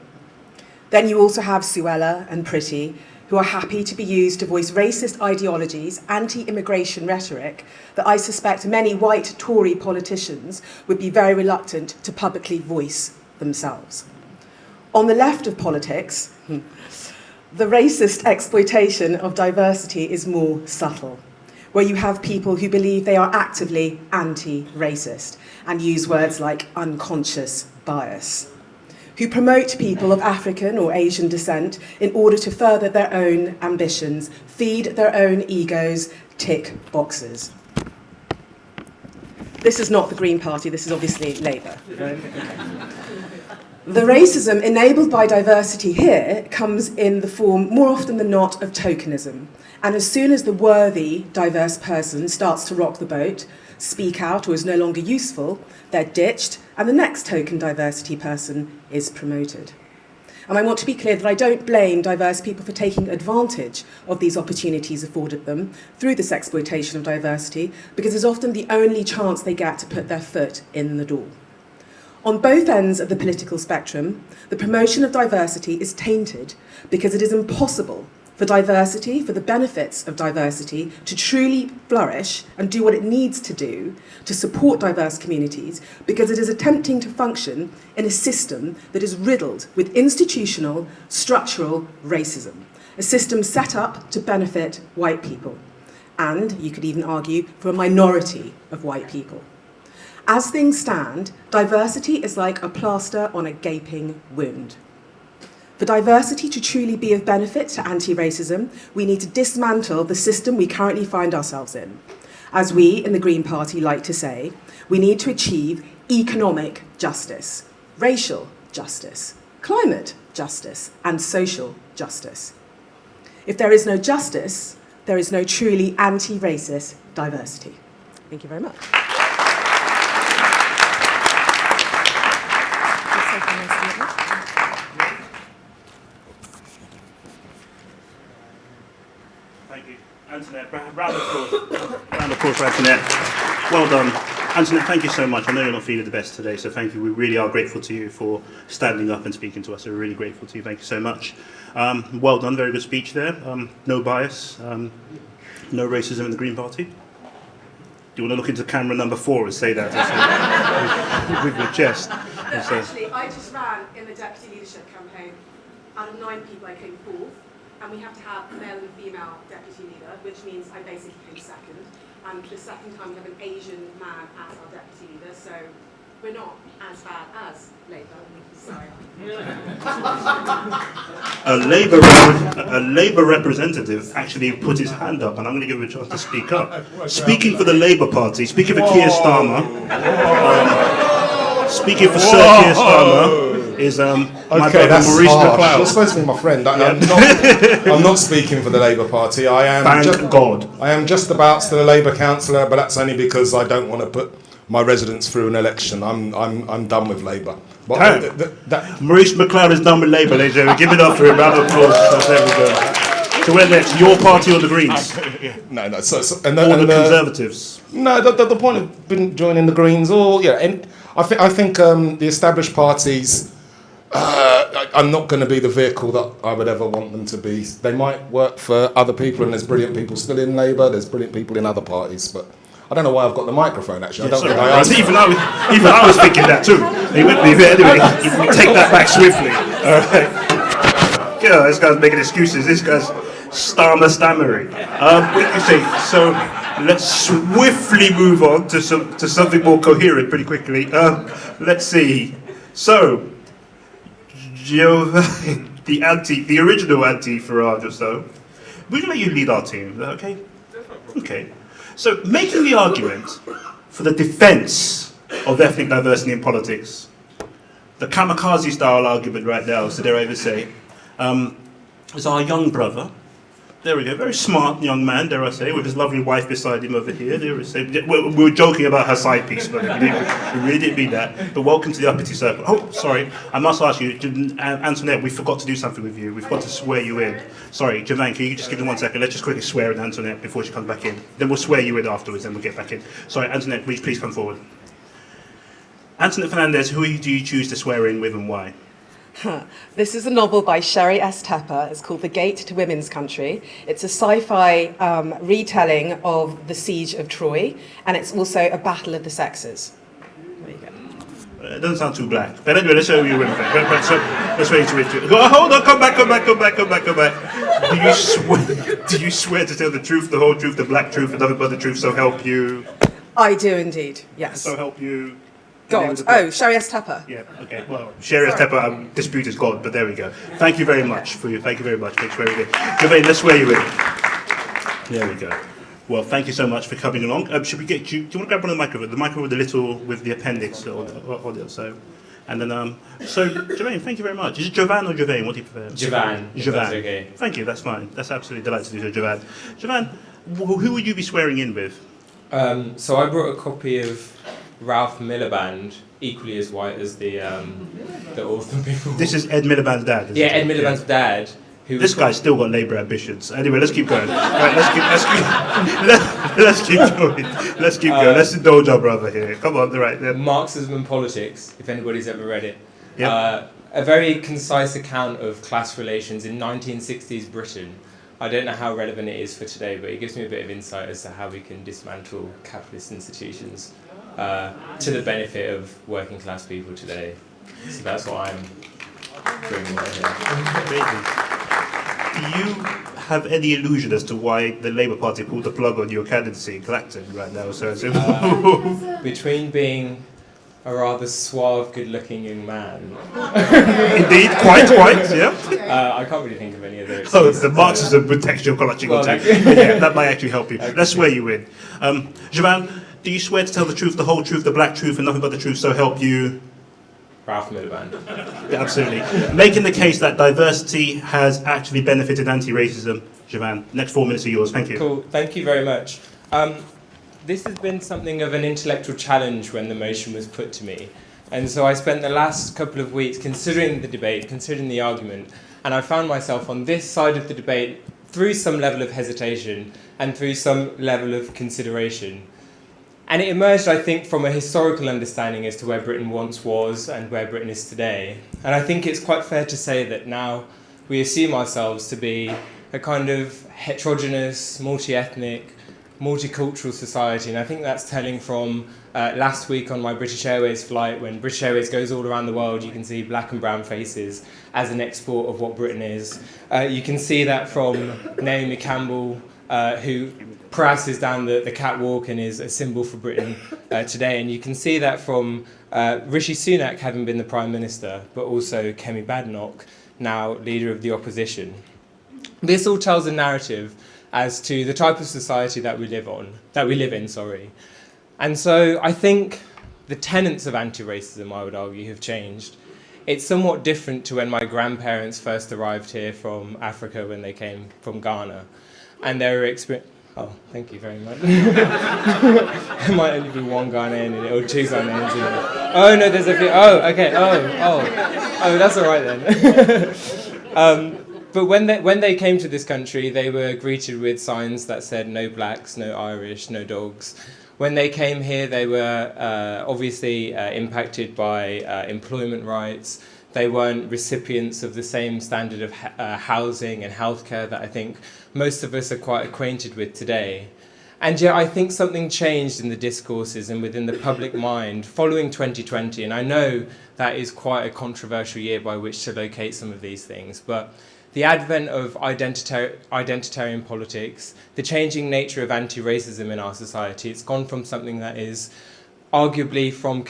Then you also have Suella and Pretty, who are happy to be used to voice racist ideologies, anti-immigration rhetoric that I suspect many white Tory politicians would be very reluctant to publicly voice themselves. On the left of politics, the racist exploitation of diversity is more subtle, where you have people who believe they are actively anti-racist and use words like unconscious bias, who promote people of African or Asian descent in order to further their own ambitions, feed their own egos, tick boxes. This is not the Green Party, this is obviously Labour. Right? The racism enabled by diversity here comes in the form, more often than not, of tokenism. And as soon as the worthy, diverse person starts to rock the boat, speak out, or is no longer useful, they're ditched, and the next token diversity person is promoted. And I want to be clear that I don't blame diverse people for taking advantage of these opportunities afforded them through this exploitation of diversity, because it's often the only chance they get to put their foot in the door. On both ends of the political spectrum, the promotion of diversity is tainted because it is impossible for diversity, for the benefits of diversity, to truly flourish and do what it needs to do to support diverse communities, because it is attempting to function in a system that is riddled with institutional, structural racism, a system set up to benefit white people, and, you could even argue, for a minority of white people. As things stand, diversity is like a plaster on a gaping wound. For diversity to truly be of benefit to anti-racism, we need to dismantle the system we currently find ourselves in. As we in the Green Party like to say, we need to achieve economic justice, racial justice, climate justice, and social justice. If there is no justice, there is no truly anti-racist diversity. Thank you very much. Thank you. Antoinette, round of applause. Round of applause for Antoinette. Well done. Antoinette, thank you so much. I know you're not feeling the best today, so thank you. We really are grateful to you for standing up and speaking to us. We're really grateful to you. Thank you so much. Well done. Very good speech there. No bias. No racism in the Green Party. Do you want to look into camera number 4 and say that? With your chest. Actually, I just ran in the deputy leadership campaign. Out of 9 people, I came 4th. And we have to have a male and female deputy leader, which means I basically came 2nd. And the second time we have an Asian man as our deputy leader, so we're not as bad as Labour. Sorry. A Labour representative actually put his hand up, and I'm going to give him a chance to speak up. Speaking for the Labour Party, speaking for Keir Starmer, speaking for Sir Keir Starmer is my brother Maurice McLeod. You're supposed to be my friend. I'm not speaking for the Labour Party. I am just about still a Labour councillor, but that's only because I don't want to put my residents through an election. I'm done with Labour. Maurice McLeod is done with Labour, ladies and gentlemen. Give it up for a round of applause. There we go. So where next? Your party or the Greens? No. Or the Conservatives? No, the point of joining the Greens, and I think the established parties. I'm not going to be the vehicle that I would ever want them to be. They might work for other people, and there's brilliant people still in Labour. There's brilliant people in other parties, but I don't know why I've got the microphone. Actually, I don't think I asked. Even I was thinking that too. Anyway, take that back swiftly. All right. Yeah, this guy's making excuses. This guy's stammering. What did you say? So let's swiftly move on to something more coherent pretty quickly. Let's see. So, the original anti-Farage or so. We're going to let you lead our team. Is that okay? Okay. So, making the argument for the defence of ethnic diversity in politics, the kamikaze-style argument right now, so dare I even say, is our young brother. There we go, very smart young man, dare I say, with his lovely wife beside him over here. Dare I say. We were joking about her side piece, but we really didn't mean that. But welcome to the Uppity Circle. Oh, sorry, I must ask you, Antoinette, we forgot to do something with you. We've got to swear you in. Sorry, Javan, can you just give me 1 second? Let's just quickly swear in Antoinette before she comes back in. Then we'll swear you in afterwards, then we'll get back in. Sorry, Antoinette, will you please come forward? Antoinette Fernandez, who do you choose to swear in with and why? This is a novel by Sherry S. Tepper. It's called The Gate to Women's Country. It's a sci-fi retelling of the Siege of Troy, and it's also a battle of the sexes. There you go. It doesn't sound too black. But anyway, let's show you women. Let's wait to it. Hold on, come back. Do you swear to tell the truth, the whole truth, the black truth, and nothing but the truth, so help you? I do indeed, yes. So help you? God. Oh, Sherry S. Tepper. Yeah, okay. Well, Sherry S. Tepper, dispute is God, but there we go. Thank you very much Thank you very much for swearing in. Gervain, let's swear you in. There we go. Well, thank you so much for coming along. Should we get do you want to grab one of the microphone? The microphone with the appendix on it, so. And then, so, Gervain, thank you very much. Is it Jovan or Gervain? What do you prefer? Jovan. That's okay. Thank you, that's fine. That's absolutely delighted to do so, Jovan. Jovan, who would you be swearing in with? So I brought a copy of Ralph Miliband, equally as white as the author before. This is Ed Miliband's dad. Yeah, Ed Miliband's dad. This guy's still got Labour ambitions. Anyway, let's keep going. Right, let's keep going. Let's keep going. Let's indulge our brother here. Come on, right there. Marxism and Politics, if anybody's ever read it. Yep. A very concise account of class relations in 1960s Britain. I don't know how relevant it is for today, but it gives me a bit of insight as to how we can dismantle capitalist institutions to the benefit of working class people today. So that's what I'm bringing right here. Do you have any illusion as to why the Labour Party pulled the plug on your candidacy in Clacton right now? Between being a rather suave, good-looking young man. Indeed, quite, yeah. I can't really think of any of those. Oh, the Marxism with textual clutching on too. Yeah, that might actually help you. Okay. Let's swear you in. Jovan, do you swear to tell the truth, the whole truth, the black truth, and nothing but the truth, so help you? Ralph Miliband. Yeah, absolutely. Making the case that diversity has actually benefited anti-racism. Jovan, next 4 minutes are yours. Thank you. Cool. Thank you very much. This has been something of an intellectual challenge when the motion was put to me. And so I spent the last couple of weeks considering the debate, considering the argument, and I found myself on this side of the debate through some level of hesitation and through some level of consideration. And it emerged, I think, from a historical understanding as to where Britain once was and where Britain is today. And I think it's quite fair to say that now we assume ourselves to be a kind of heterogeneous, multi-ethnic, multicultural society. And I think that's telling from last week on my British Airways flight, when British Airways goes all around the world, you can see black and brown faces as an export of what Britain is. You can see that from Naomi Campbell, who parasses down the catwalk and is a symbol for Britain today. And you can see that from Rishi Sunak having been the Prime Minister, but also Kemi Badenoch, now leader of the opposition. This all tells a narrative as to the type of society that we live in. And so I think the tenets of anti-racism, I would argue, have changed. It's somewhat different to when my grandparents first arrived here from Africa when they came from Ghana. And they were oh, thank you very much. There might only be one Ghanaian in it, or two Ghanaians in it. Oh, no, there's a few. Oh, okay. Oh, that's all right then. But when they came to this country, they were greeted with signs that said no blacks, no Irish, no dogs. When they came here, they were obviously impacted by employment rights. They weren't recipients of the same standard of housing and healthcare that I think most of us are quite acquainted with today. And yet I think something changed in the discourses and within the public mind following 2020. And I know that is quite a controversial year by which to locate some of these things. But the advent of identitarian politics, the changing nature of anti-racism in our society, it's gone from something that is arguably from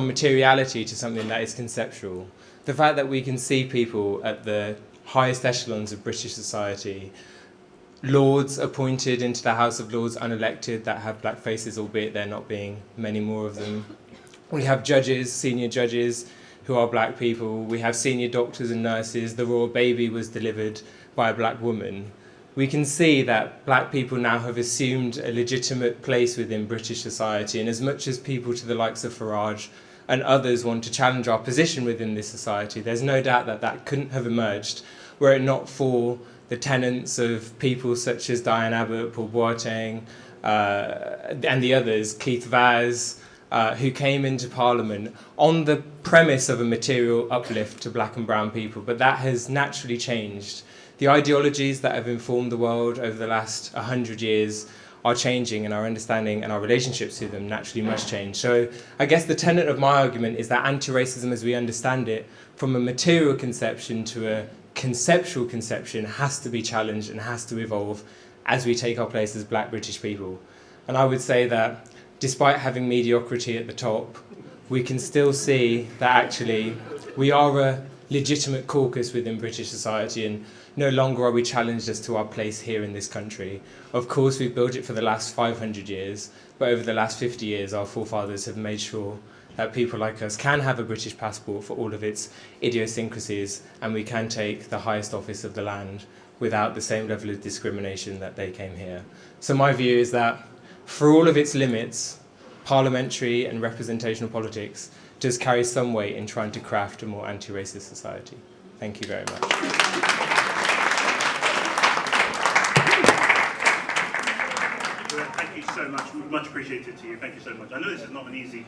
materiality to something that is conceptual. The fact that we can see people at the highest echelons of British society, lords appointed into the House of Lords unelected that have black faces, albeit there not being many more of them. We have judges, senior judges, who are black people. We have senior doctors and nurses. The royal baby was delivered by a black woman. We can see that black people now have assumed a legitimate place within British society, and as much as people to the likes of FARAGE and others want to challenge our position within this society, there's no doubt that that couldn't have emerged were it not for the tenets of people such as Diane Abbott, Paul Boateng, and the others, Keith Vaz, who came into Parliament on the premise of a material uplift to black and brown people, but that has naturally changed. The ideologies that have informed the world over the last 100 years are changing, and our understanding and our relationships to them naturally must change. So I guess the tenet of my argument is that anti-racism as we understand it, from a material conception to a conceptual conception, has to be challenged and has to evolve as we take our place as black British people. And I would say that despite having mediocrity at the top, we can still see that actually we are a legitimate caucus within British society, and no longer are we challenged as to our place here in this country. Of course, we've built it for the last 500 years, but over the last 50 years, our forefathers have made sure that people like us can have a British passport for all of its idiosyncrasies, and we can take the highest office of the land without the same level of discrimination that they came here. So my view is that for all of its limits, parliamentary and representational politics does carry some weight in trying to craft a more anti-racist society. Thank you very much. Thank you so much. Much appreciated to you. Thank you so much. I know this is not an easy.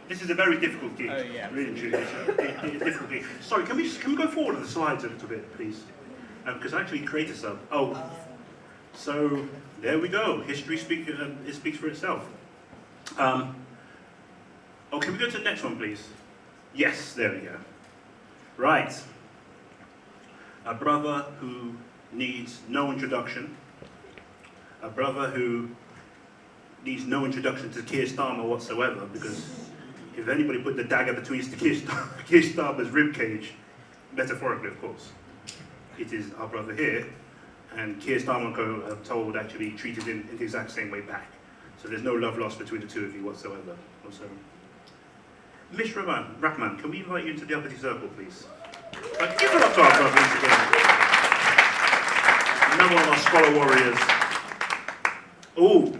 This is a very difficult gig. Oh yeah. Really and truly, it's a difficult gig. Sorry, can we go forward on the slides a little bit, please? Because I actually created some. Oh, so there we go. History it speaks for itself. Oh, can we go to the next one, please? Yes, there we go. Right. A brother who needs no introduction. A brother who needs no introduction to Keir Starmer whatsoever, because if anybody put the dagger between Keir Starmer's ribcage, metaphorically of course, it is our brother here, and Keir Starmer have told actually treated him in the exact same way back. So there's no love lost between the two of you whatsoever. Miss Rahman, can we invite you into the Uppity Circle, please? Give it up to our brother once again. Another one of our scholar warriors. Oh,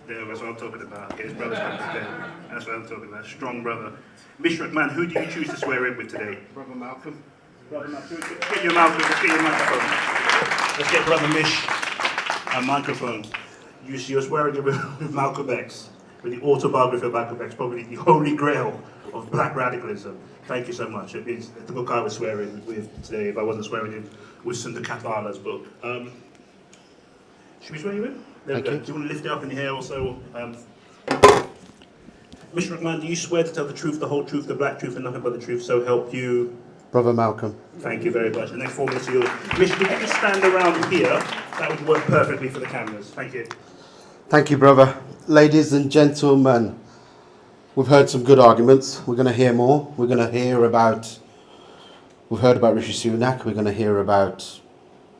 that's what I'm talking about. His brother's coming today. That's what I'm talking about. Strong brother. Miss Rahman, who do you choose to swear in with today? Brother Malcolm. Brother Malcolm. Get your microphone. Let's get Brother Mish a microphone. You're swearing in with Malcolm X, with the autobiography of Malcolm X, probably the holy grail of black radicalism. Thank you so much. It's the book I was swearing with today, if I wasn't swearing in with Sundar Kathala's book. Should we swear you in? There we go. Do you want to lift it up in here also? Mr. Rahman, do you swear to tell the truth, the whole truth, the black truth, and nothing but the truth, so help you? Brother Malcolm. Thank you very much. The next 4 minutes of yours. Mish, could you just stand around here That would work perfectly for the cameras. Thank you. Thank you, brother. Ladies and gentlemen, we've heard some good arguments. We're going to hear more. We're going to hear about... We've heard about Rishi Sunak. We're going to hear about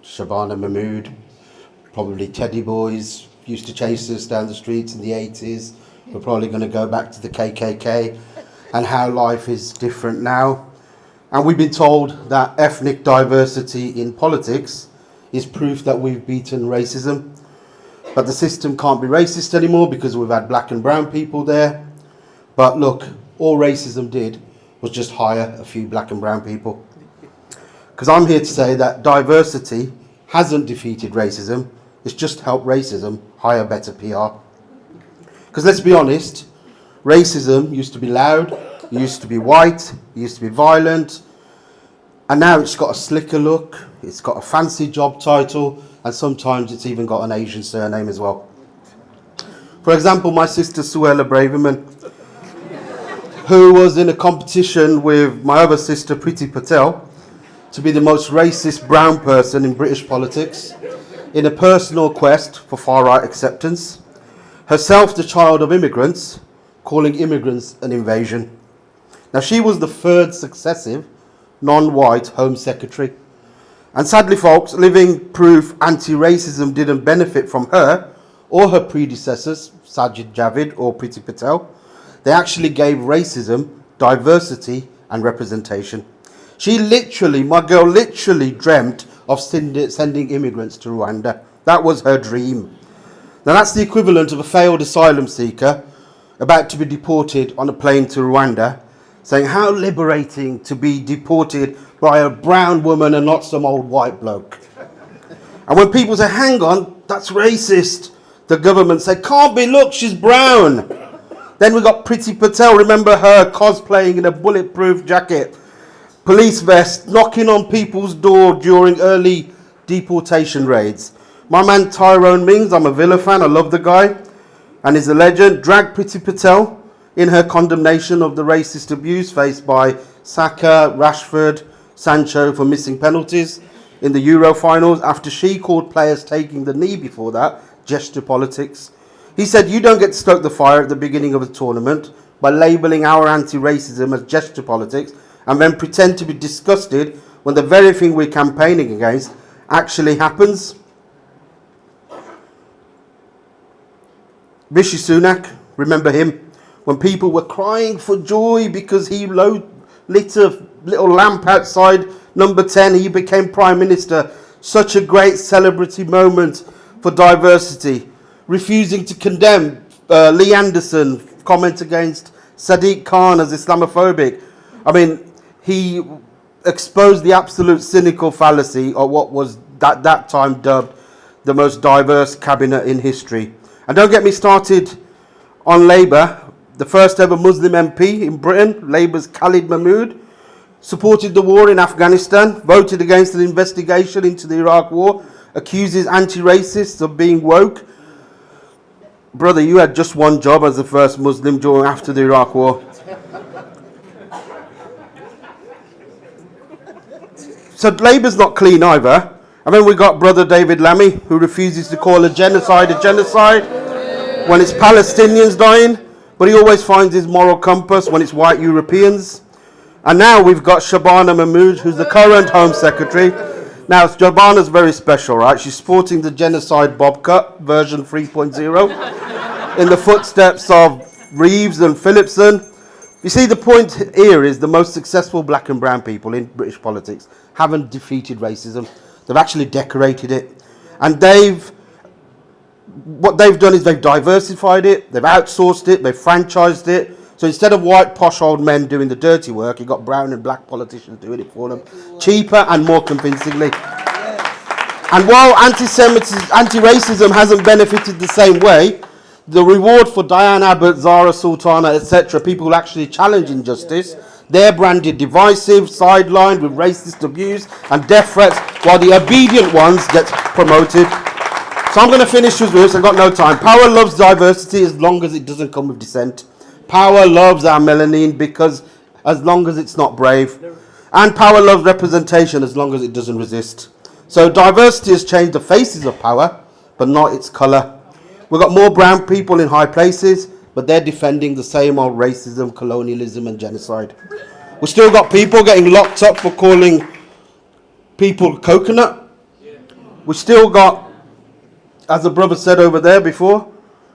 Shabana Mahmood. Probably Teddy Boys used to chase us down the streets in the 80s. We're probably going to go back to the KKK and how life is different now. And we've been told that ethnic diversity in politics is proof that we've beaten racism. But the system can't be racist anymore because we've had black and brown people there. But look, all racism did was just hire a few black and brown people. Because I'm here to say that diversity hasn't defeated racism, it's just helped racism hire better PR. Because let's be honest, racism used to be loud, it used to be white, it used to be violent, and now it's got a slicker look, it's got a fancy job title, and sometimes it's even got an Asian surname as well. For example, my sister Suella Braverman, who was in a competition with my other sister Priti Patel to be the most racist brown person in British politics, in a personal quest for far-right acceptance, herself the child of immigrants, calling immigrants an invasion. Now, she was the third successive non-white Home Secretary. And sadly, folks, living proof anti-racism didn't benefit from her or her predecessors, Sajid Javid or Priti Patel. They actually gave racism diversity and representation. She literally, my girl literally dreamt of sending immigrants to Rwanda. That was her dream. Now that's the equivalent of a failed asylum seeker about to be deported on a plane to Rwanda, saying how liberating to be deported by a brown woman and not some old white bloke. And when people say, hang on, that's racist, the government say, can't be, look, she's brown. Then we got Priti Patel, remember her cosplaying in a bulletproof jacket, police vest, knocking on people's door during early deportation raids. My man Tyrone Mings, I'm a Villa fan, I love the guy, and he's a legend, dragged Priti Patel in her condemnation of the racist abuse faced by Saka, Rashford, Sancho for missing penalties in the Euro finals after she called players taking the knee before that gesture politics. He said, you don't get to stoke the fire at the beginning of a tournament by labelling our anti-racism as gesture politics and then pretend to be disgusted when the very thing we're campaigning against actually happens. Rishi Sunak, remember him? When people were crying for joy because he lit a little lamp outside number 10, he became Prime Minister. Such a great celebrity moment for diversity. Refusing to condemn Lee Anderson comment against Sadiq Khan as Islamophobic. I mean, he exposed the absolute cynical fallacy of what was at that time dubbed the most diverse cabinet in history. And don't get me started on Labour. The first ever Muslim MP in Britain, Labour's Khalid Mahmood, supported the war in Afghanistan, voted against an investigation into the Iraq war, accuses anti-racists of being woke. Brother, you had just one job as the first Muslim during after the Iraq war. So Labour's not clean either. And then we got brother David Lammy, who refuses to call a genocide when it's Palestinians dying, but he always finds his moral compass when it's white Europeans. And now we've got Shabana Mahmood, who's the current Home Secretary. Now, Shabana's very special, right? She's sporting the genocide bob cut, version 3.0, in the footsteps of Reeves and Phillipson. You see, the point here is the most successful black and brown people in British politics haven't defeated racism. They've actually decorated it. And what they've done is they've diversified it, they've outsourced it, they've franchised it. So instead of white posh old men doing the dirty work, you've got brown and black politicians doing it for them, cheaper and more convincingly. And while anti-racism hasn't benefited the same way, the reward for Diane Abbott, Zara Sultana, etc., people who actually challenge injustice, they're branded divisive, sidelined with racist abuse and death threats, while the obedient ones get promoted. So I'm going to finish with this, I've got no time. Power loves diversity as long as it doesn't come with dissent. Power loves our melanin because as long as it's not brave. And power loves representation as long as it doesn't resist. So diversity has changed the faces of power, but not its colour. We've got more brown people in high places, but they're defending the same old racism, colonialism and genocide. We've still got people getting locked up for calling people coconut. We've still got, as the brother said over there before,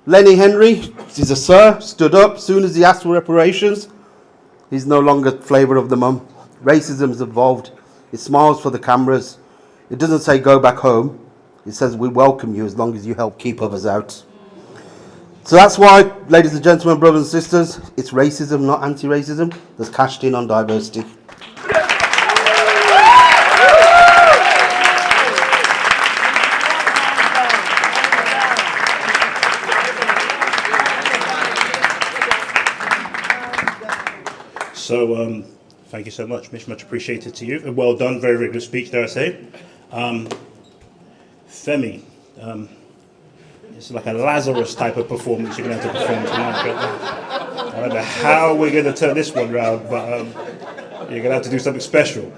Lenny Henry, he's a sir, stood up. As soon as he asked for reparations, he's no longer flavour of the month. Racism's evolved. It smiles for the cameras. It doesn't say go back home. It says we welcome you as long as you help keep others out. So that's why, ladies and gentlemen, brothers and sisters, it's racism, not anti-racism, that's cashed in on diversity. So, thank you so much, much appreciated to you. And well done, very, very good speech, dare I say. Femi, it's like a Lazarus type of performance you're going to have to perform tonight. I don't know how we're going to turn this one around, but you're going to have to do something special.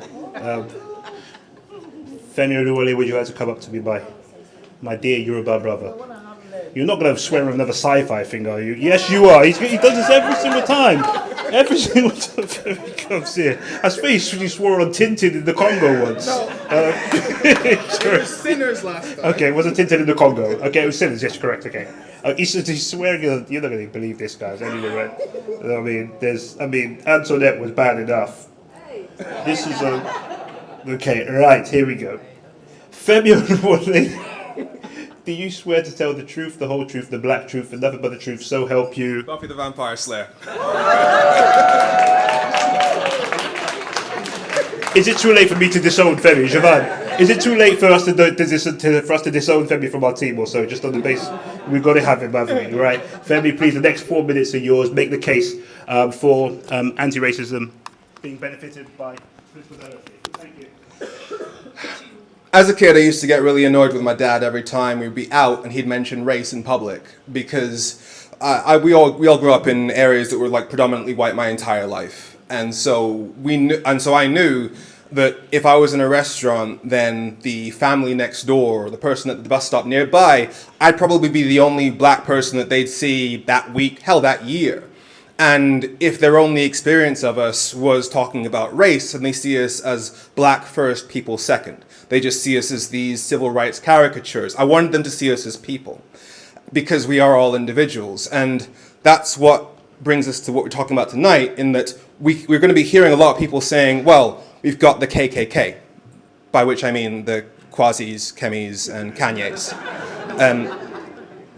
Femi Oluwole, would you like to come up to me, my dear Yoruba brother? You're not going to swear with another sci-fi thing, are you? Yes, you are. He does this every single time. Every single time he comes here. I suppose he swore on Tintin in the Congo once. No. It was Sinners last time. Okay, it wasn't Tintin in the Congo. Okay, it was Sinners, yes, correct, okay. He's swearing, you're not going to believe this, guys, anyway, right? I mean, Antoinette was bad enough. This is okay, right, here we go. Femi Oluwole, do you swear to tell the truth, the whole truth, the black truth, and nothing but the truth, so help you? Buffy the Vampire Slayer. Is it too late for me to disown Femi, Javan? Is it too late for us to disown Femi from our team or so? Just on the base, we've got to have him, haven't we? Right, Femi, please. The next 4 minutes are yours. Make the case for anti-racism being benefited by political diversity. Thank you. As a kid, I used to get really annoyed with my dad every time we'd be out and he'd mention race in public because we all grew up in areas that were like predominantly white my entire life, and so I knew that if I was in a restaurant, then the family next door or the person at the bus stop nearby, I'd probably be the only black person that they'd see that week, hell, that year. And if their only experience of us was talking about race, and they see us as black first, people second. They just see us as these civil rights caricatures. I wanted them to see us as people, because we are all individuals. And that's what brings us to what we're talking about tonight, in that we're going to be hearing a lot of people saying, well, we've got the KKK, by which I mean the Kwazis, Kemis, and Kanyes.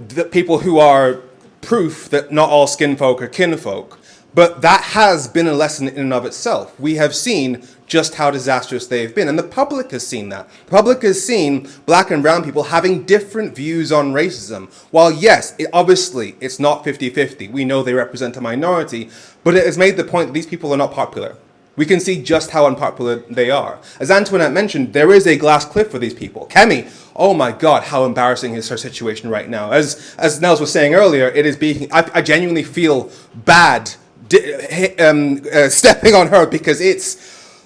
The people who are proof that not all skin folk are kinfolk. But that has been a lesson in and of itself. We have seen just how disastrous they've been, and the public has seen that. The public has seen black and brown people having different views on racism. While yes, obviously it's not 50-50. We know they represent a minority, but it has made the point that these people are not popular. We can see just how unpopular they are. As Antoinette mentioned, there is a glass cliff for these people. Kemi, oh my God, how embarrassing is her situation right now. As Nels was saying earlier, it is being, I genuinely feel bad stepping on her because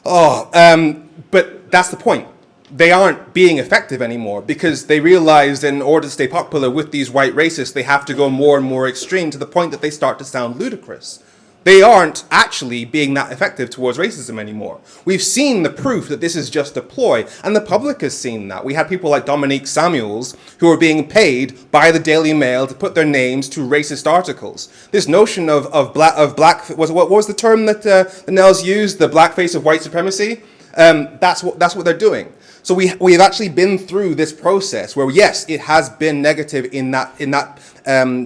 but that's the point. They aren't being effective anymore because they realized in order to stay popular with these white racists, they have to go more and more extreme to the point that they start to sound ludicrous. They aren't actually being that effective towards racism anymore. We've seen the proof that this is just a ploy, and the public has seen that. We had people like Dominique Samuels who are being paid by the Daily Mail to put their names to racist articles. This notion of black, what was the term that Nels used? The blackface of white supremacy? That's what they're doing. So we have actually been through this process where yes, it has been negative in that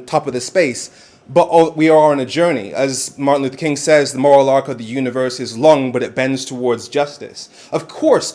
top of the space. But we are on a journey. As Martin Luther King says, the moral arc of the universe is long, but it bends towards justice. Of course,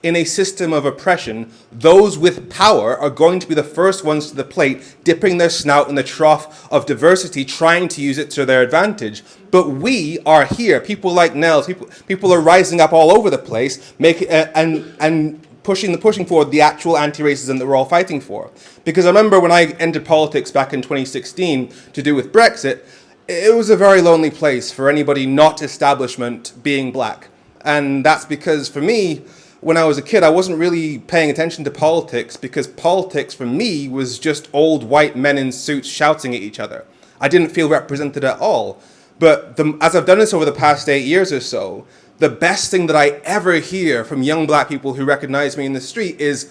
in a system of oppression, those with power are going to be the first ones to the plate, dipping their snout in the trough of diversity, trying to use it to their advantage. But we are here. People like Nels, people are rising up all over the place, and pushing forward the actual anti-racism that we're all fighting for. Because I remember when I entered politics back in 2016 to do with Brexit, it was a very lonely place for anybody not establishment being black. And that's because for me, when I was a kid, I wasn't really paying attention to politics because politics for me was just old white men in suits shouting at each other. I didn't feel represented at all. But as I've done this over the past 8 years or so, the best thing that I ever hear from young black people who recognize me in the street is,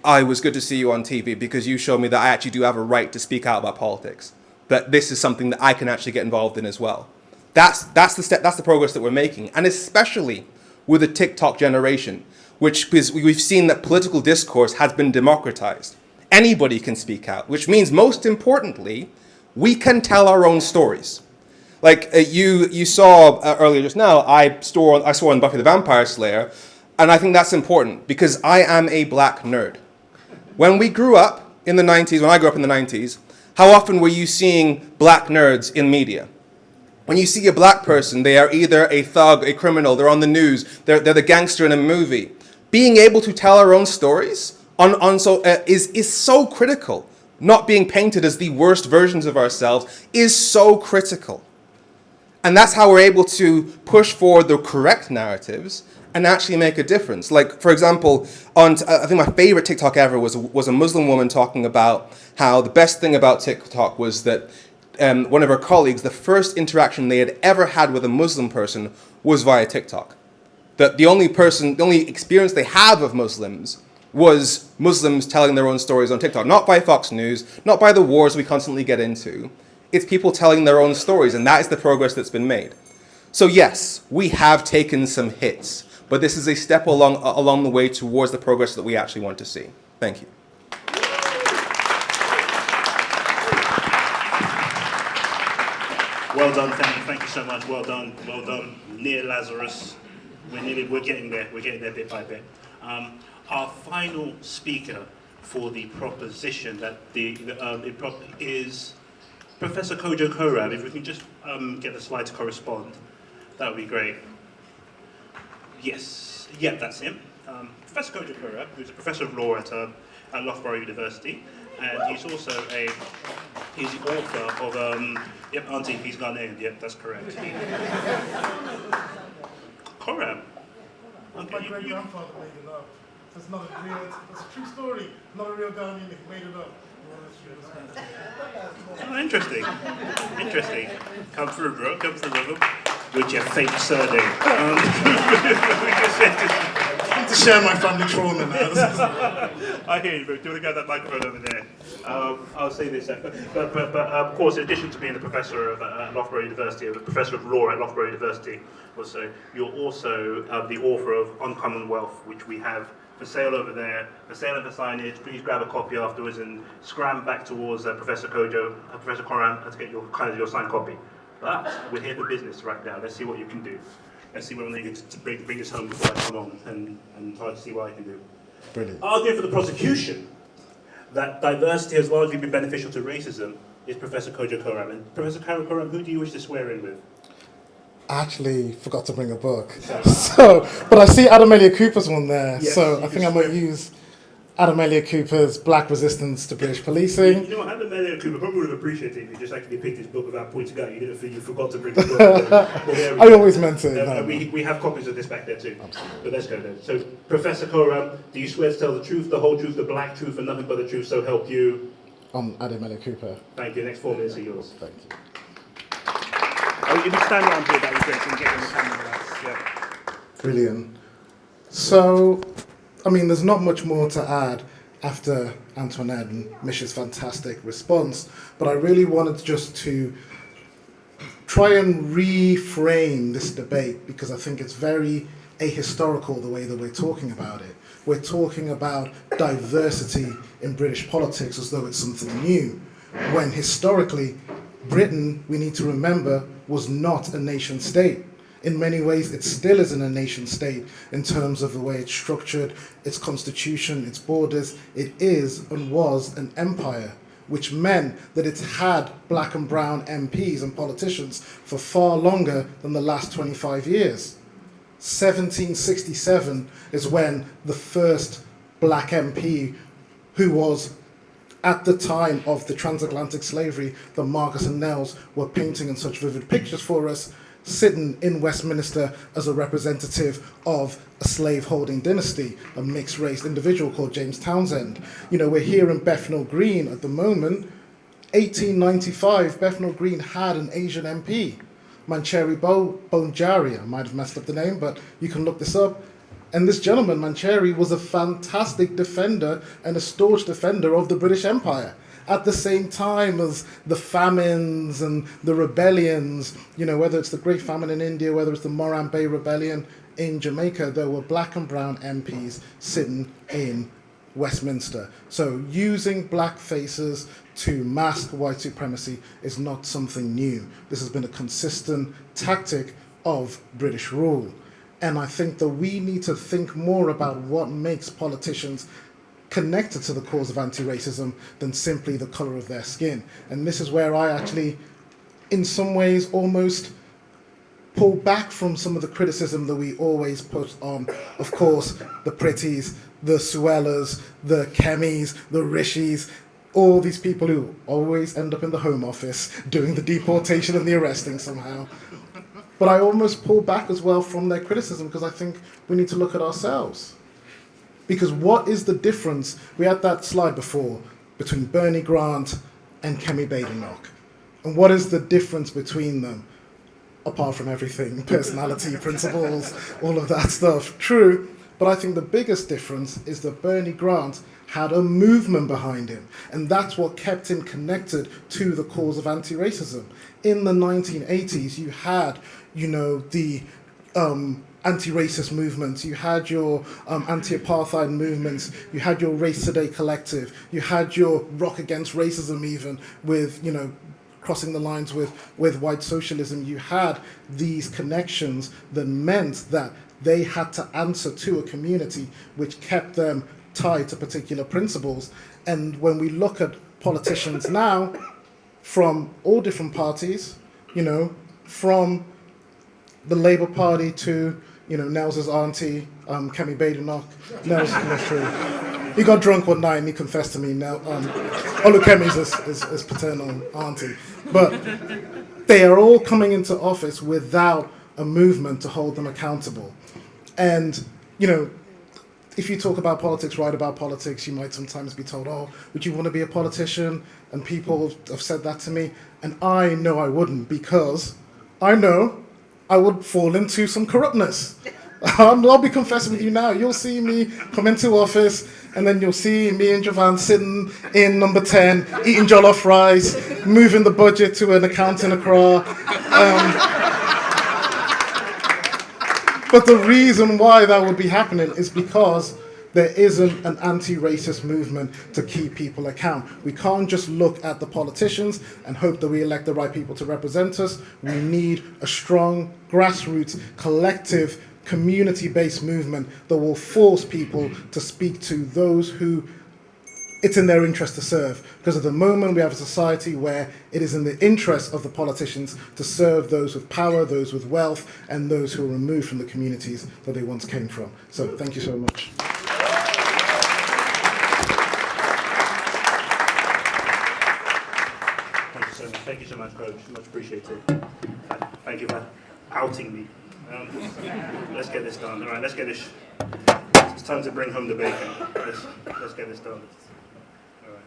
"I was good to see you on TV because you showed me that I actually do have a right to speak out about politics. That this is something that I can actually get involved in as well." That's the progress that we're making, and especially with the TikTok generation, because we've seen that political discourse has been democratized. Anybody can speak out, which means most importantly, we can tell our own stories. Like you saw earlier just now, I swore on Buffy the Vampire Slayer, and I think that's important because I am a black nerd. When we grew up in the 90s, when I grew up in the 90s, how often were you seeing black nerds in media? When you see a black person, they are either a thug, a criminal, they're on the news, they're the gangster in a movie. Being able to tell our own stories is so critical. Not being painted as the worst versions of ourselves is so critical. And that's how we're able to push forward the correct narratives and actually make a difference. Like, for example, I think my favorite TikTok ever was a Muslim woman talking about how the best thing about TikTok was that one of her colleagues, the first interaction they had ever had with a Muslim person was via TikTok. That the only experience they have of Muslims was Muslims telling their own stories on TikTok. Not by Fox News, not by the wars we constantly get into. It's people telling their own stories, and that is the progress that's been made. So yes, we have taken some hits, but this is a step along the way towards the progress that we actually want to see. Thank you. Well done, thank you so much. Well done, near Lazarus. We're getting there bit by bit. Our final speaker for the proposition that is Professor Kojo Korab. If we can just get the slide to correspond, that would be great. Yes, yeah, that's him. Professor Kojo Korab, who's a professor of law at Loughborough University, and he's also the author of yep, Auntie, he's Ghanaian. Yep, that's correct. Korab. Okay, my great grandfather made it up. So it's not a real. It's a true story. Not a real Ghanaian. He made it up. Oh, interesting. Come through, bro. Come through, brother. With your fake surname. I need to share my family trauma now. I hear you, bro. Do you want to get that microphone over there? I'll say this, but of course, in addition to being a professor of Loughborough University, a professor of law at Loughborough University, you're also the author of Uncommon Wealth, which we have for sale over there, for sale and for signage. Please grab a copy afterwards and scram back towards Professor Korab to get your signed copy. But we're here for business right now. Let's see what you can do. Let's see what we need to bring this home before I come on and try to see what I can do. Brilliant. Arguing for the prosecution that diversity has largely been beneficial to racism is Professor Kojo Korab. And Professor Korab, who do you wish to swear in with? I actually forgot to bring a book. But I see Eyitemi Cooper's one there. Yes, so I think I might use Eyitemi Cooper's Black Resistance to British Policing. You know what, Eyitemi Cooper probably would have appreciated if you just actually picked his book without pointing out. You forgot to bring the book. I always meant to. We have copies of this back there too. But let's go then. So, Professor Korab, do you swear to tell the truth, the whole truth, the black truth, and nothing but the truth, so help you? Eyitemi Cooper. Thank you. The next 4 minutes are yours. Thank you. Oh, you can stand around here, that would be great, so you can get on the camera. Yeah. Brilliant. So, I mean, there's not much more to add after Antoinette and Mish's fantastic response, but I really wanted just to try and reframe this debate because I think it's very ahistorical the way that we're talking about it. We're talking about diversity in British politics as though it's something new, when historically, Britain, we need to remember, was not a nation state. In many ways, it still isn't a nation state in terms of the way it's structured, its constitution, its borders. It is and was an empire, which meant that it's had black and brown MPs and politicians for far longer than the last 25 years. 1767 is when the first black MP, who was at the time of the transatlantic slavery that Marcus and Nels were painting in such vivid pictures for us, sitting in Westminster as a representative of a slave-holding dynasty, a mixed-race individual called James Townsend. You know, we're here in Bethnal Green at the moment. 1895, Bethnal Green had an Asian MP, Mancheri Bonjari. I might have messed up the name, but you can look this up. And this gentleman, Mancheri, was a fantastic defender and a staunch defender of the British Empire. At the same time as the famines and the rebellions, you know, whether it's the Great Famine in India, whether it's the Moran Bay Rebellion in Jamaica, there were black and brown MPs sitting in Westminster. So using black faces to mask white supremacy is not something new. This has been a consistent tactic of British rule. And I think that we need to think more about what makes politicians connected to the cause of anti-racism than simply the colour of their skin. And this is where I actually, in some ways, almost pull back from some of the criticism that we always put on, of course, the Pretties, the Suellas, the Kemis, the Rishis, all these people who always end up in the Home Office doing the deportation and the arresting somehow. But I almost pull back as well from their criticism because I think we need to look at ourselves. Because what is the difference? We had that slide before between Bernie Grant and Kemi Badenoch. And what is the difference between them? Apart from everything, personality, principles, all of that stuff. True, but I think the biggest difference is that Bernie Grant had a movement behind him. And that's what kept him connected to the cause of anti-racism. In the 1980s, you had, you know, the anti-racist movements, you had your anti-apartheid movements, you had your Race Today collective, you had your Rock Against Racism even with, you know, crossing the lines with white socialism. You had these connections that meant that they had to answer to a community which kept them tied to particular principles. And when we look at politicians now from all different parties, you know, from the Labour Party to, you know, Nels's auntie, Kemi Badenoch. Nels, that's true. He got drunk one night and he confessed to me now. Olukemi's his paternal auntie. But they are all coming into office without a movement to hold them accountable. And, you know, if you talk about politics, write about politics, you might sometimes be told, oh, would you want to be a politician? And people have said that to me. And I know I wouldn't, because I know I would fall into some corruptness. I'll be confessing with you now. You'll see me come into office, and then you'll see me and Javan sitting in number 10, eating jollof rice, moving the budget to an account in Accra. But the reason why that would be happening is because there isn't an anti-racist movement to keep people account. We can't just look at the politicians and hope that we elect the right people to represent us. We need a strong, grassroots, collective, community-based movement that will force people to speak to those who it's in their interest to serve. Because at the moment we have a society where it is in the interest of the politicians to serve those with power, those with wealth, and those who are removed from the communities that they once came from. So thank you so much. Thank you so much, Coach. Much appreciated. Thank you for outing me. Let's get this done. All right, let's get this. It's time to bring home the bacon. Let's get this done. All right.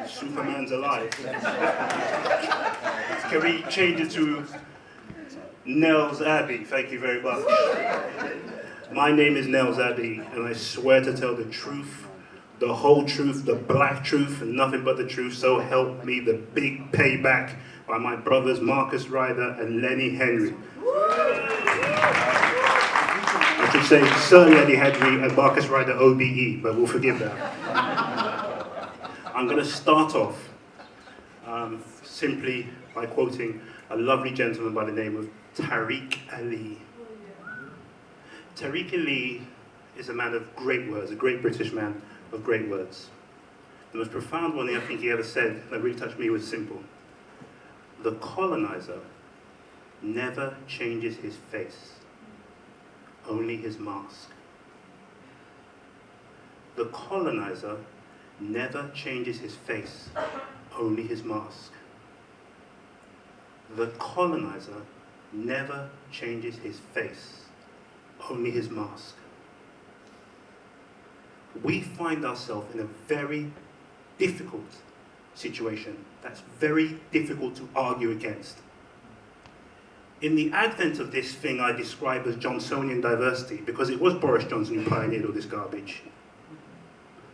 Superman's alive. Can we change it to Nels Abbey? Thank you very much. My name is Nels Abbey, and I swear to tell the truth, the whole truth, the black truth, and nothing but the truth, so help me the big payback by my brothers Marcus Ryder and Lenny Henry. I should say Sir Lenny Henry and Marcus Ryder OBE, but we'll forgive that. I'm going to start off simply by quoting a lovely gentleman by the name of Tariq Ali. Tariq Ali is a man of great words, a great British man of great words. The most profound one I think he ever said that really touched me was simple. The colonizer never changes his face, only his mask. The colonizer never changes his face, only his mask. The colonizer never changes his face, only his mask. We find ourselves in a very difficult situation that's very difficult to argue against. In the advent of this thing I describe as Johnsonian diversity, because it was Boris Johnson who pioneered all this garbage,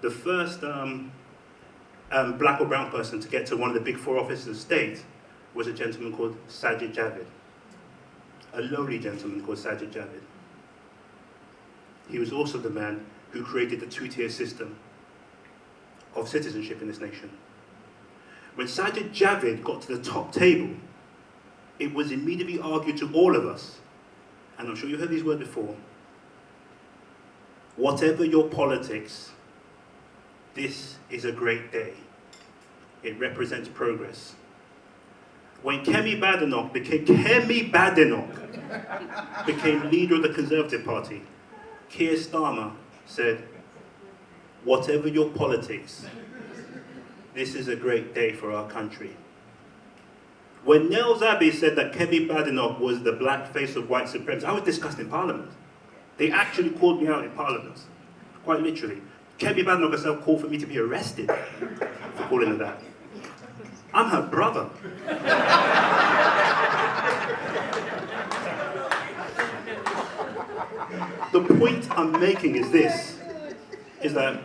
the first black or brown person to get to one of the big four offices of state was a gentleman called Sajid Javid, a lowly gentleman called Sajid Javid. He was also the man who created the two-tier system of citizenship in this nation. When Sajid Javid got to the top table, it was immediately argued to all of us, and I'm sure you've heard these words before, whatever your politics, this is a great day. It represents progress. When Kemi Badenoch became leader of the Conservative Party, Keir Starmer said, whatever your politics, this is a great day for our country. When Nels Abbey said that Kemi Badenoch was the black face of white supremacy, I was discussed in Parliament. They actually called me out in Parliament, quite literally. Kemi Badenoch herself called for me to be arrested for calling her that. I'm her brother. The point I'm making is this, is that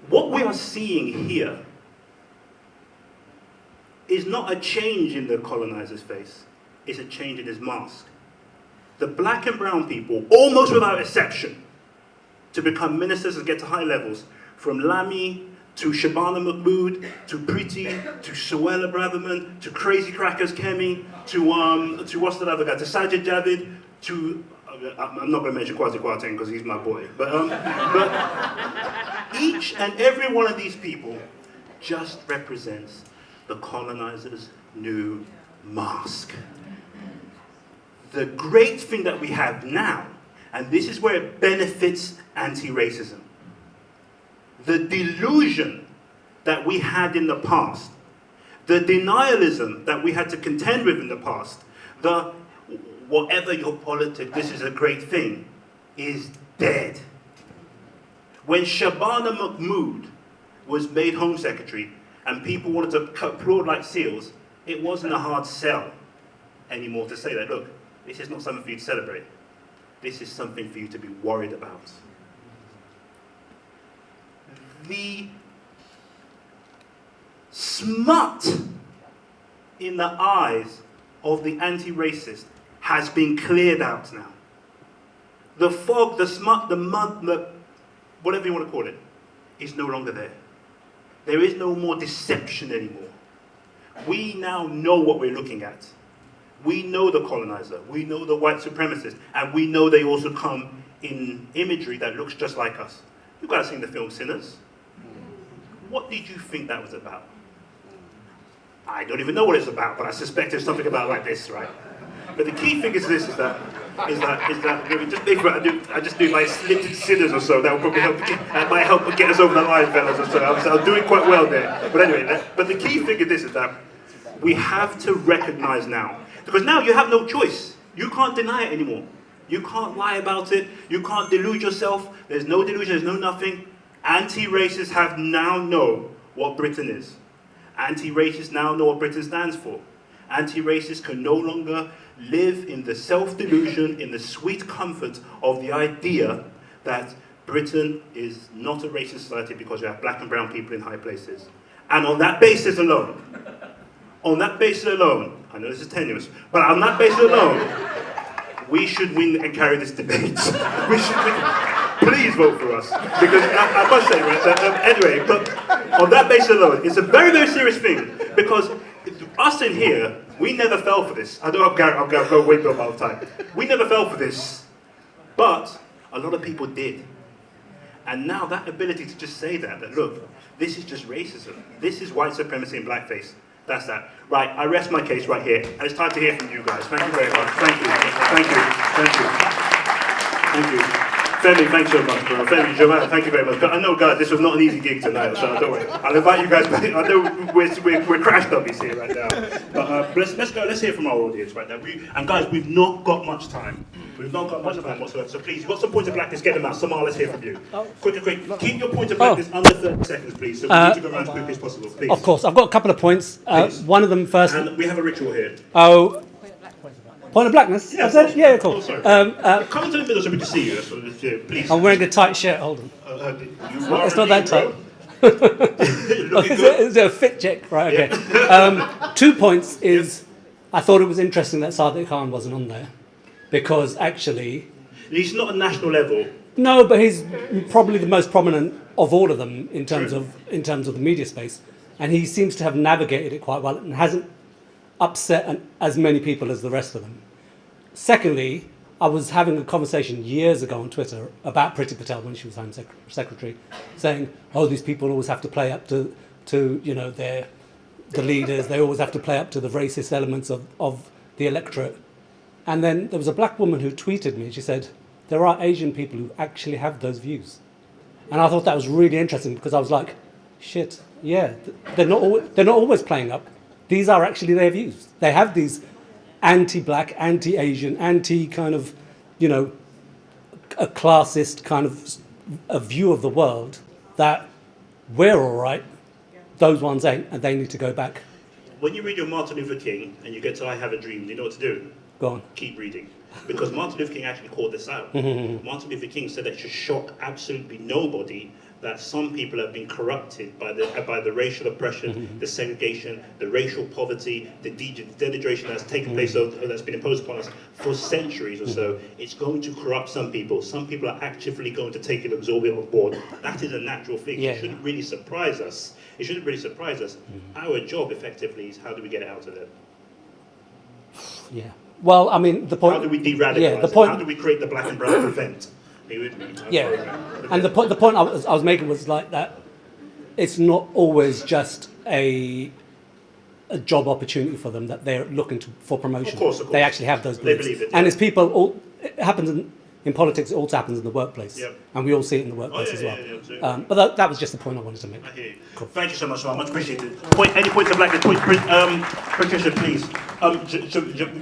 what we are seeing here is not a change in the colonizer's face, it's a change in his mask. The black and brown people, almost without exception, to become ministers and get to high levels, from Lamy to Shabana Mahmood, to Priti, to Suella Braverman, to Crazy Crackers Kemi, to what's that other guy, to Sajid Javid, to, I'm not going to mention Kwasi Kwarteng because he's my boy, but each and every one of these people just represents the colonizer's new mask. The great thing that we have now, and this is where it benefits anti-racism, the delusion that we had in the past, the denialism that we had to contend with in the past, the whatever your politics, this is a great thing, is dead. When Shabana Mahmood was made Home Secretary and people wanted to applaud like seals, it wasn't a hard sell anymore to say that, look, this is not something for you to celebrate. This is something for you to be worried about. The smut in the eyes of the anti-racist has been cleared out now. The fog, the smut, the mud, whatever you want to call it, is no longer there. There is no more deception anymore. We now know what we're looking at. We know the colonizer, we know the white supremacist, and we know they also come in imagery that looks just like us. You guys seen the film Sinners? What did you think that was about? I don't even know what it's about, but I suspect it's something about like this, right? But the key thing is this, is that I just do like slitted Sinners or so. That will probably help. That might help get us over the line, fellas. Or so. I was doing quite well there. But anyway, but the key thing is this: is that we have to recognize now, because now you have no choice. You can't deny it anymore. You can't lie about it. You can't delude yourself. There's no delusion. There's no nothing. Anti-racists have now know what Britain is. Anti-racists now know what Britain stands for. Anti-racists can no longer live in the self-delusion, in the sweet comfort of the idea that Britain is not a racist society because you have black and brown people in high places. And on that basis alone, I know this is tenuous, but on that basis alone, we should win and carry this debate. We should win. Please vote for us. Because I must say, right, anyway, but on that basis alone, it's a very, very serious thing. Because us in here, we never fell for this. I know I'll go way beyond my time. We never fell for this. But a lot of people did. And now that ability to just say that look, this is just racism. This is white supremacy and blackface. That's that. Right, I rest my case right here, and it's time to hear from you guys. Thank you very much. Thank you. Thank you. Thank you. Thank you. Femi, thanks so much, bro. Femi, Joanna, thank you very much. I know, guys, this was not an easy gig tonight, so don't worry. I'll invite you guys back. I know we're crash dummies here right now. But let's go. Let's hear from our audience right now. And guys, we've not got much time. We've not got much time whatsoever. So please, you've got some points of blackness, get them out. Samar, let's hear from you. Quick. Keep your point of blackness under 30 seconds, please. So we need to go around as quickly as possible, please. Of course, I've got a couple of points. One of them first. And we have a ritual here. Oh. Point of blackness? Yeah, yeah, cool. Oh, sorry. Come into the middle so we can see you. That's what it is, please. I'm wearing a tight shirt, hold on. It's not that tight. Is it a fit check? Right, okay. 2 points is, I thought it was interesting that Sadiq Khan wasn't on there. Because actually... He's not a national level. No, but he's probably the most prominent of all of them in terms of the media space. And he seems to have navigated it quite well and hasn't upset as many people as the rest of them. Secondly, I was having a conversation years ago on Twitter about Priti Patel when she was Home Secretary, saying, oh, these people always have to play up to you know, the leaders, they always have to play up to the racist elements of the electorate. And then there was a black woman who tweeted me, she said, there are Asian people who actually have those views. And I thought that was really interesting because I was like, shit, yeah, they're not always playing up. These are actually their views. They have these anti-black, anti-Asian, anti-kind of, you know, a classist kind of a view of the world that we're all right, those ones ain't, and they need to go back. When you read your Martin Luther King and you get to I Have a Dream, do you know what to do? Go on. Keep reading. Because Martin Luther King actually called this out. Martin Luther King said that it should shock absolutely nobody that some people have been corrupted by the racial oppression, the segregation, the racial poverty, the denigration that's taken place, that's been imposed upon us for centuries or so. It's going to corrupt some people. Some people are actively going to take it, absorb it on board. That is a natural thing. Yeah. It shouldn't really surprise us. It shouldn't really surprise us. Our job, effectively, is how do we get it out of it? Yeah. Well, I mean, the point... How do we de-radicalise it? How do we create the black and brown event? Are you with me? Yeah. And the point I was making was like that it's not always just a job opportunity for them that they're looking for promotion. Of course. They actually have those beliefs. They believe it. And it's people, it happens in politics, it also happens in the workplace. Yep. And we all see it in the workplace as well. Yeah, but that was just the point I wanted to make. I hear you. Cool. Thank you so much, much appreciated. Any points of blackness? Patricia, please.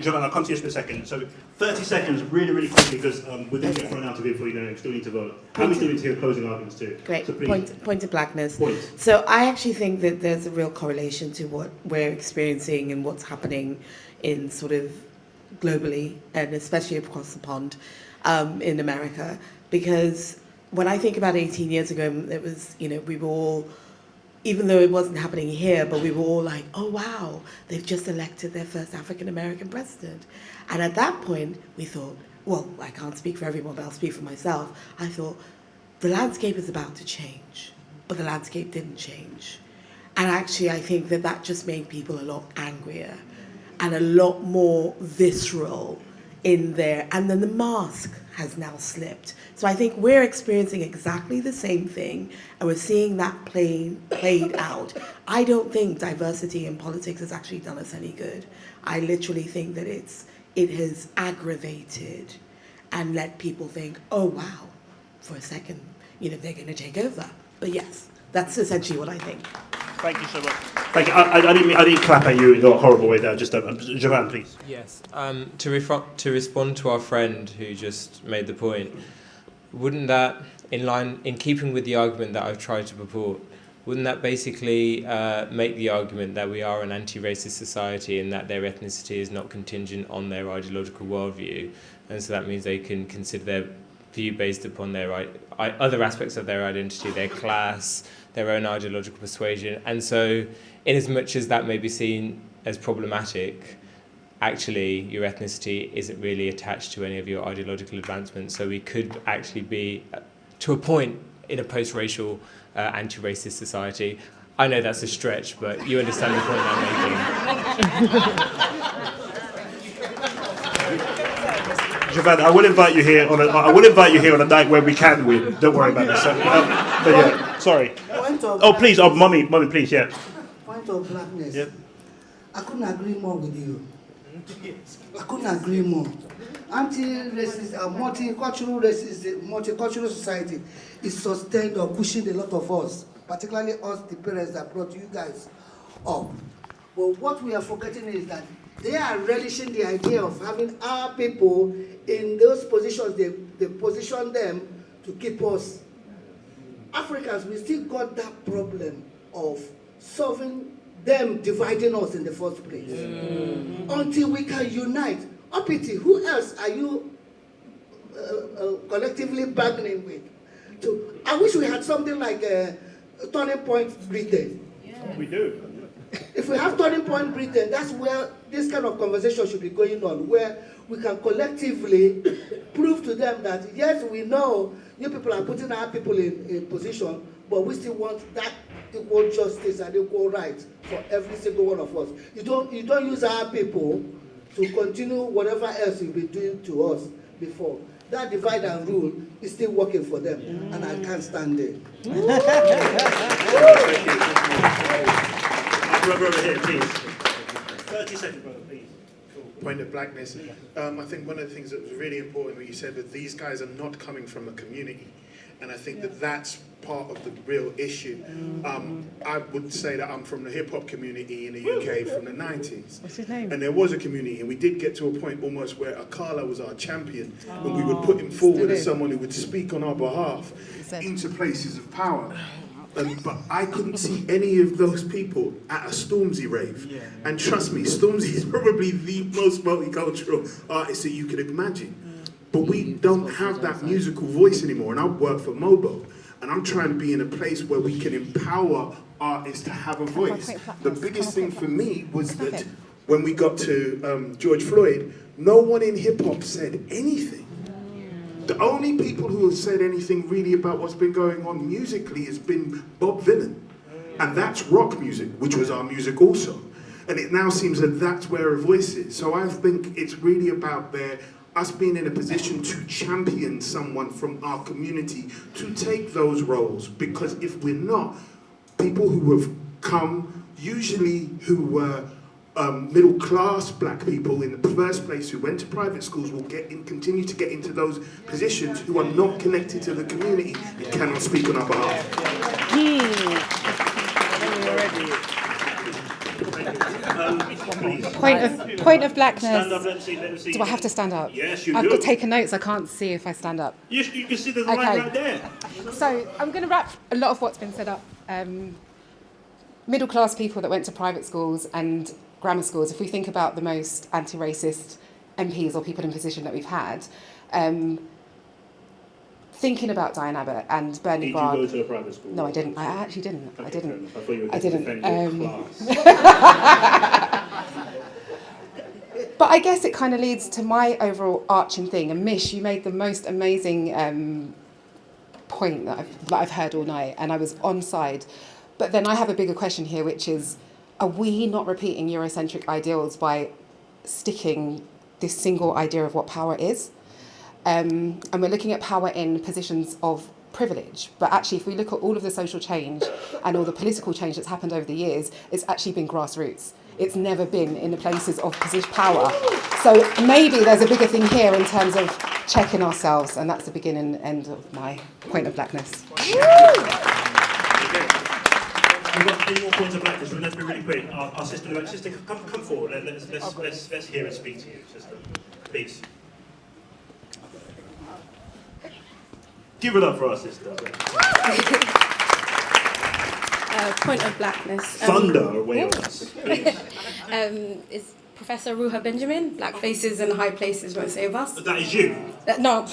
Giovanna, I'll come to you in a second. So 30 seconds, really quickly, because we're going to get thrown out of it before you know, we still need to vote. And we still need to hear closing arguments too. Great. So please. Point of blackness. Point. So I actually think that there's a real correlation to what we're experiencing and what's happening in sort of globally and especially across the pond in America. Because when I think about 18 years ago, it was, you know, we were all, even though it wasn't happening here, but we were all like, oh wow, they've just elected their first African-American president. And at that point, we thought, well, I can't speak for everyone, but I'll speak for myself. I thought, the landscape is about to change, but the landscape didn't change. And actually, I think that just made people a lot angrier and a lot more visceral in there. And then the mask has now slipped. So I think we're experiencing exactly the same thing, and we're seeing that played out. I don't think diversity in politics has actually done us any good. I literally think that it has aggravated and let people think, oh wow, for a second, you know, they're going to take over. But yes, that's essentially what I think. Thank you so much. Thank you. I didn't clap at you in a horrible way there. Just Jovan, please. Yes. To respond to our friend who just made the point, wouldn't that, in keeping with the argument that I've tried to purport, wouldn't that basically make the argument that we are an anti-racist society and that their ethnicity is not contingent on their ideological worldview, and so that means they can consider their view based upon their other aspects of their identity, their class, their own ideological persuasion. And so, in as much as that may be seen as problematic, actually your ethnicity isn't really attached to any of your ideological advancements. So we could actually be, to a point, in a post-racial, anti-racist society. I know that's a stretch, but you understand the point I'm making. Jovan, I will invite you here on a night where we can win. Don't worry about this. But yeah, sorry. Please, mommy, please, yeah. Point of blackness. Yeah. I couldn't agree more with you. I couldn't agree more. Anti-racist, multicultural society is sustained or pushing a lot of us, particularly us, the parents that brought you guys up. But what we are forgetting is that they are relishing the idea of having our people in those positions. They position them to keep us. Africans, we still got that problem of solving them dividing us in the first place. Until we can unite. Uppity, who else are you collectively bargaining with? I wish we had something like a Turning Point Britain. We do. If we have Turning Point Britain, that's where this kind of conversation should be going on, where we can collectively prove to them that, yes, we know you people are putting our people in position, but we still want that equal justice and equal rights for every single one of us. You don't use our people to continue whatever else you've been doing to us before. That divide and rule is still working for them, and I can't stand it. Brother over here, please. 30 seconds, brother, please. Point of blackness. I think one of the things that was really important what you said that these guys are not coming from a community. And I think that that's part of the real issue. I would say that I'm from the hip-hop community in the UK from the 90s. What's his name? And there was a community, and we did get to a point almost where Akala was our champion, and we would put him forward as someone who would speak on our behalf into places of power. But I couldn't see any of those people at a Stormzy rave. And trust me, Stormzy is probably the most multicultural artist that you could imagine. But we don't have that musical voice anymore. And I work for Mobo. And I'm trying to be in a place where we can empower artists to have a voice. The biggest thing for me was that when we got to George Floyd, no one in hip-hop said anything. The only people who have said anything really about what's been going on musically has been Bob Vylan. And that's rock music, which was our music also. And it now seems that that's where our voice is. So I think it's really about us being in a position to champion someone from our community to take those roles. Because if we're not, people who have come, usually who were middle class black people in the first place who went to private schools will continue to get into those positions who are not connected to the community and cannot speak on our behalf. Point of blackness. Stand up, let's see. Do I have to stand up? Yes, you I've do. got taken notes. I can't see if I stand up. You can see there's a line right there. So I'm going to wrap a lot of what's been said up. Middle class people that went to private schools and grammar schools, if we think about the most anti-racist MPs or people in position that we've had, thinking about Diane Abbott and Bernie Grant. Did you go to a private school? No, I didn't. I actually didn't. Okay, I didn't. I thought you were I didn't. defending your But I guess it kind of leads to my overall arching thing. And Mish, you made the most amazing point that I've heard all night, and I was on side. But then I have a bigger question here, which is, are we not repeating Eurocentric ideals by sticking this single idea of what power is? And we're looking at power in positions of privilege. But actually, if we look at all of the social change and all the political change that's happened over the years, it's actually been grassroots. It's never been in the places of position power. So maybe there's a bigger thing here in terms of checking ourselves, and that's the beginning and end of my point of blackness. We've got any more points of blackness, so let's be really quick. Our sister, come forward. Let's hear and speak to you, sister. Please. Give it up for our sister. Point of blackness. Thunder away on us. Please. Is Professor Ruha Benjamin, Black Faces in High Places Won't Save Us. That is you? No,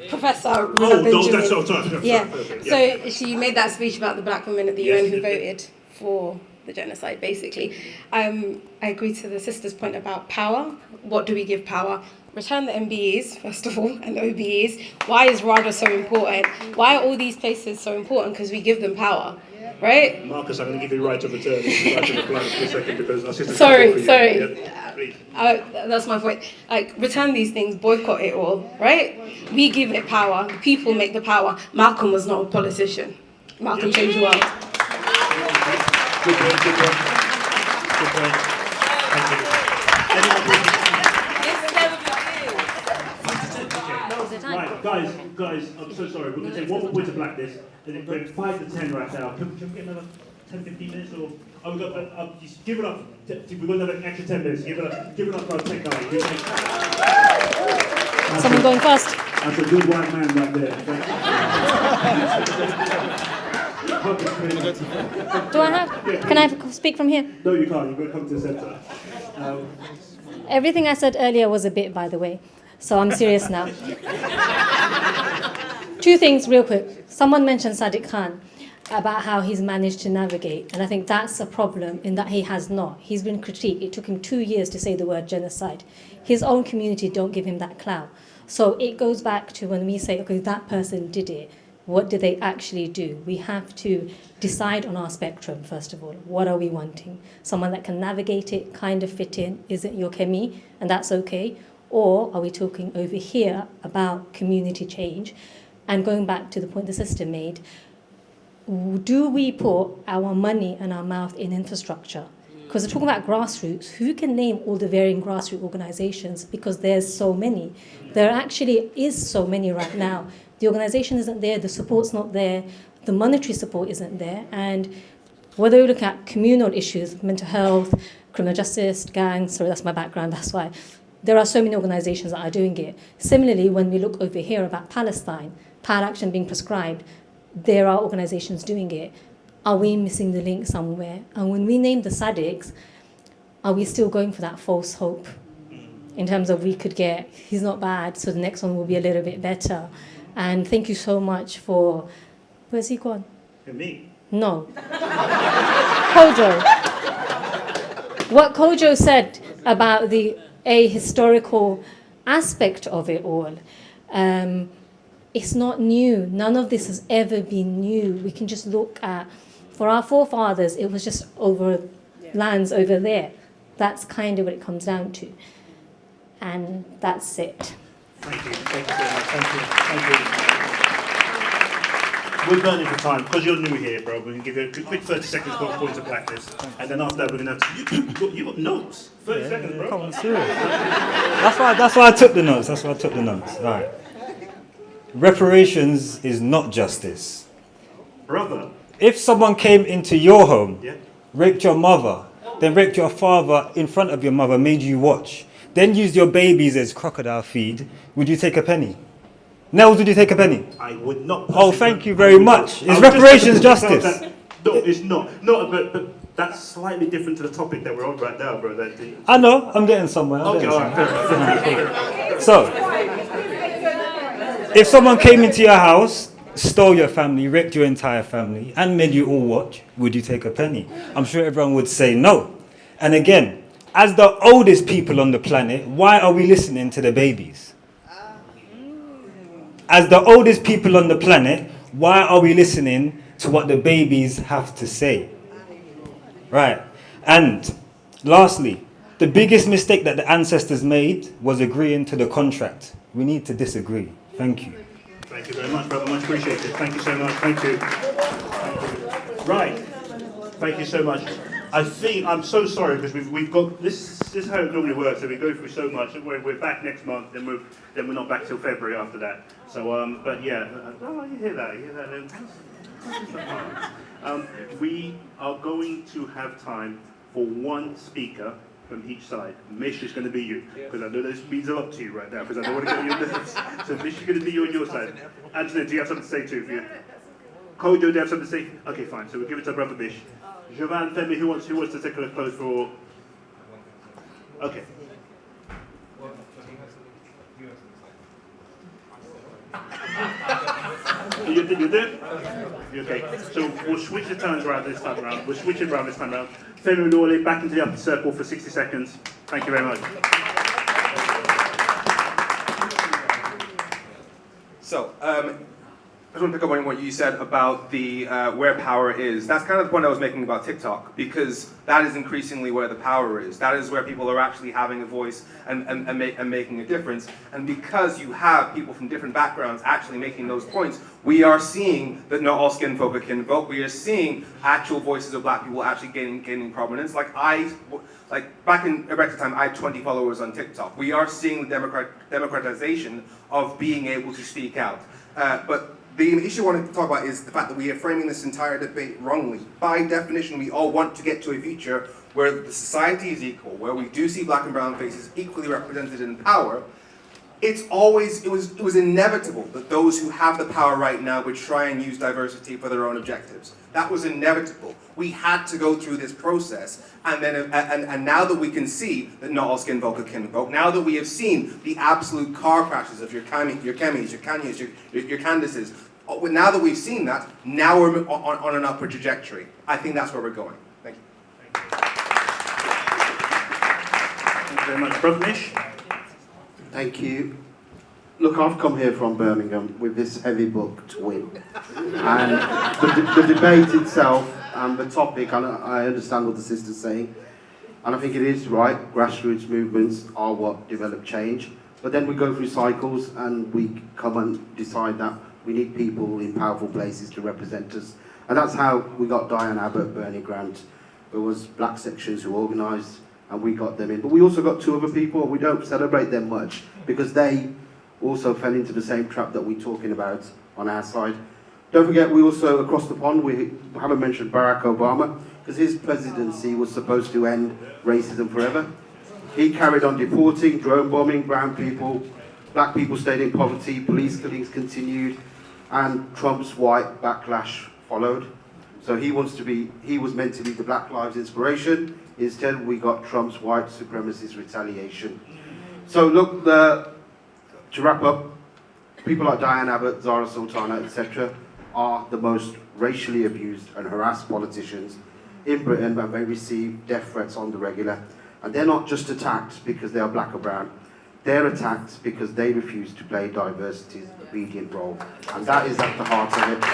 Professor Ruha Benjamin. That's sorry. Yeah. Okay, So she made that speech about the black women at the UN who voted for the genocide, basically. I agree to the sister's point about power. What do we give power? Return the MBEs, first of all, and OBEs. Why is Ryder so important? Why are all these places so important? Because we give them power. Right? Marcus, I'm going to give you right of return. Right to reply for a second because our sister's sorry. Yeah, please. That's my point. Like, return these things, boycott it all, right? We give it power. The people make the power. Malcolm was not a politician. Malcolm changed the world. Good point. Guys, I'm so sorry. We're going to take one more point of blackness. Then we're 5 to 10 right now. Can we get another 10, 15 minutes? Or we've got, just give it up. We've got another extra 10 minutes. Give it up for our tech guy. Someone going first. That's a good white man right there. Do I have? Can I speak from here? No, you can't. You've got to come to the centre. Everything I said earlier was a bit, by the way. So I'm serious now. 2 things real quick. Someone mentioned Sadiq Khan about how he's managed to navigate. And I think that's a problem in that he has not. He's been critiqued. It took him 2 years to say the word genocide. His own community don't give him that clout. So it goes back to when we say, okay, that person did it. What did they actually do? We have to decide on our spectrum, first of all. What are we wanting? Someone that can navigate it, kind of fit in, isn't your Kemi, and that's okay? Or are we talking over here about community change? And going back to the point the sister made, do we put our money and our mouth in infrastructure? Because we're talking about grassroots. Who can name all the varying grassroots organizations? Because there's so many. There actually is so many right now. The organization isn't there, the support's not there, the monetary support isn't there. And whether we look at communal issues, mental health, criminal justice, gangs, sorry, that's my background, that's why. There are so many organizations that are doing it. Similarly, when we look over here about Palestine, Power Action being prescribed, there are organizations doing it. Are we missing the link somewhere? And when we name the Sadiqs, are we still going for that false hope? In terms of we could get, he's not bad, so the next one will be a little bit better. And thank you so much for, where's he gone? Me? No. Kojo. What Kojo said about the historical aspect of it all, it's not new. None of this has ever been new. We can just look at, for our forefathers, it was just over lands over there. That's kind of what it comes down to. And that's it. Thank you. Thank you so much. Thank you. We're burning for time. Because you're new here, bro, we're going to give you a quick 30 seconds for points of practice. And then after that, we're going to have to... You got notes. 30 seconds, bro. Come on, serious. That's why I took the notes. All right. Reparations is not justice. Brother. If someone came into your home, raped your mother, then raped your father in front of your mother, made you watch, then used your babies as crocodile feed, would you take a penny? Nels, would you take a penny? I would not. Oh, thank you very much. Is reparations justice? No, it's not. No, but that's slightly different to the topic that we're on right now, bro. I know, I'm getting somewhere. Okay, all right, fair enough. So, if someone came into your house, stole your family, raped your entire family, and made you all watch, would you take a penny? I'm sure everyone would say no. And again, as the oldest people on the planet, why are we listening to the babies? As the oldest people on the planet, why are we listening to what the babies have to say? Right. And lastly, the biggest mistake that the ancestors made was agreeing to the contract. We need to disagree. Thank you. Thank you very much, brother. Much appreciated. Thank you so much. Thank you. Right. Thank you so much. I think I'm so sorry because we've got this. This is how it normally works. So we go through so much. We're back next month. Then we're not back till February after that. So but yeah. Oh, you hear that? We are going to have time for one speaker from each side. Mish is going to be you, because I know this means a lot to you right now, because I don't want to get your nerves. So Mish is going to be you on your side. Antoinette, do you have something to say too? For you? Kojo, do you have something to say? Okay, fine. So we'll give it to Brother Mish. Jovan, Femi, who wants to take a close for? Okay. You do? Okay. So we'll switch the turns around this time around. We'll switch it around this time around. Femi and Orly, back into the upper circle for 60 seconds. Thank you very much. So, I just want to pick up on what you said about the where power is. That's kind of the point I was making about TikTok, because that is increasingly where the power is. That is where people are actually having a voice and making a difference. And because you have people from different backgrounds actually making those points, we are seeing that not all skin folk can vote. We are seeing actual voices of black people actually gaining prominence. Like back in Brexit time, I had 20 followers on TikTok. We are seeing the democratization of being able to speak out. But the issue I wanted to talk about is the fact that we are framing this entire debate wrongly. By definition, we all want to get to a future where the society is equal, where we do see black and brown faces equally represented in power. It was inevitable that those who have the power right now would try and use diversity for their own objectives. That was inevitable. We had to go through this process, and now that we can see that not all skin folk can vote, now that we have seen the absolute car crashes of your Kemis, your Kanyas, your Candaces, now that we've seen that, now we're on an upward trajectory. I think that's where we're going. Thank you. Thank you very much. Brother Nish? Thank you. Look, I've come here from Birmingham with this heavy book to win. And the debate itself and the topic, and I understand what the sister's saying, and I think it is right, grassroots movements are what develop change. But then we go through cycles and we come and decide that we need people in powerful places to represent us. And that's how we got Diane Abbott, Bernie Grant. There was black sections who organised, and we got them in. But we also got two other people, we don't celebrate them much, because they also fell into the same trap that we're talking about on our side. Don't forget, we also, across the pond, we haven't mentioned Barack Obama, because his presidency was supposed to end racism forever. He carried on deporting, drone bombing brown people, black people stayed in poverty, police killings continued, and Trump's white backlash followed. So he was meant to be the Black Lives inspiration. Instead, we got Trump's white supremacist retaliation. So look, to wrap up, people like Diane Abbott, Zara Sultana, etc. are the most racially abused and harassed politicians in Britain, and they receive death threats on the regular. And they're not just attacked because they are black or brown. They're attacked because they refuse to play diversity's obedient role. And that is at the heart of it.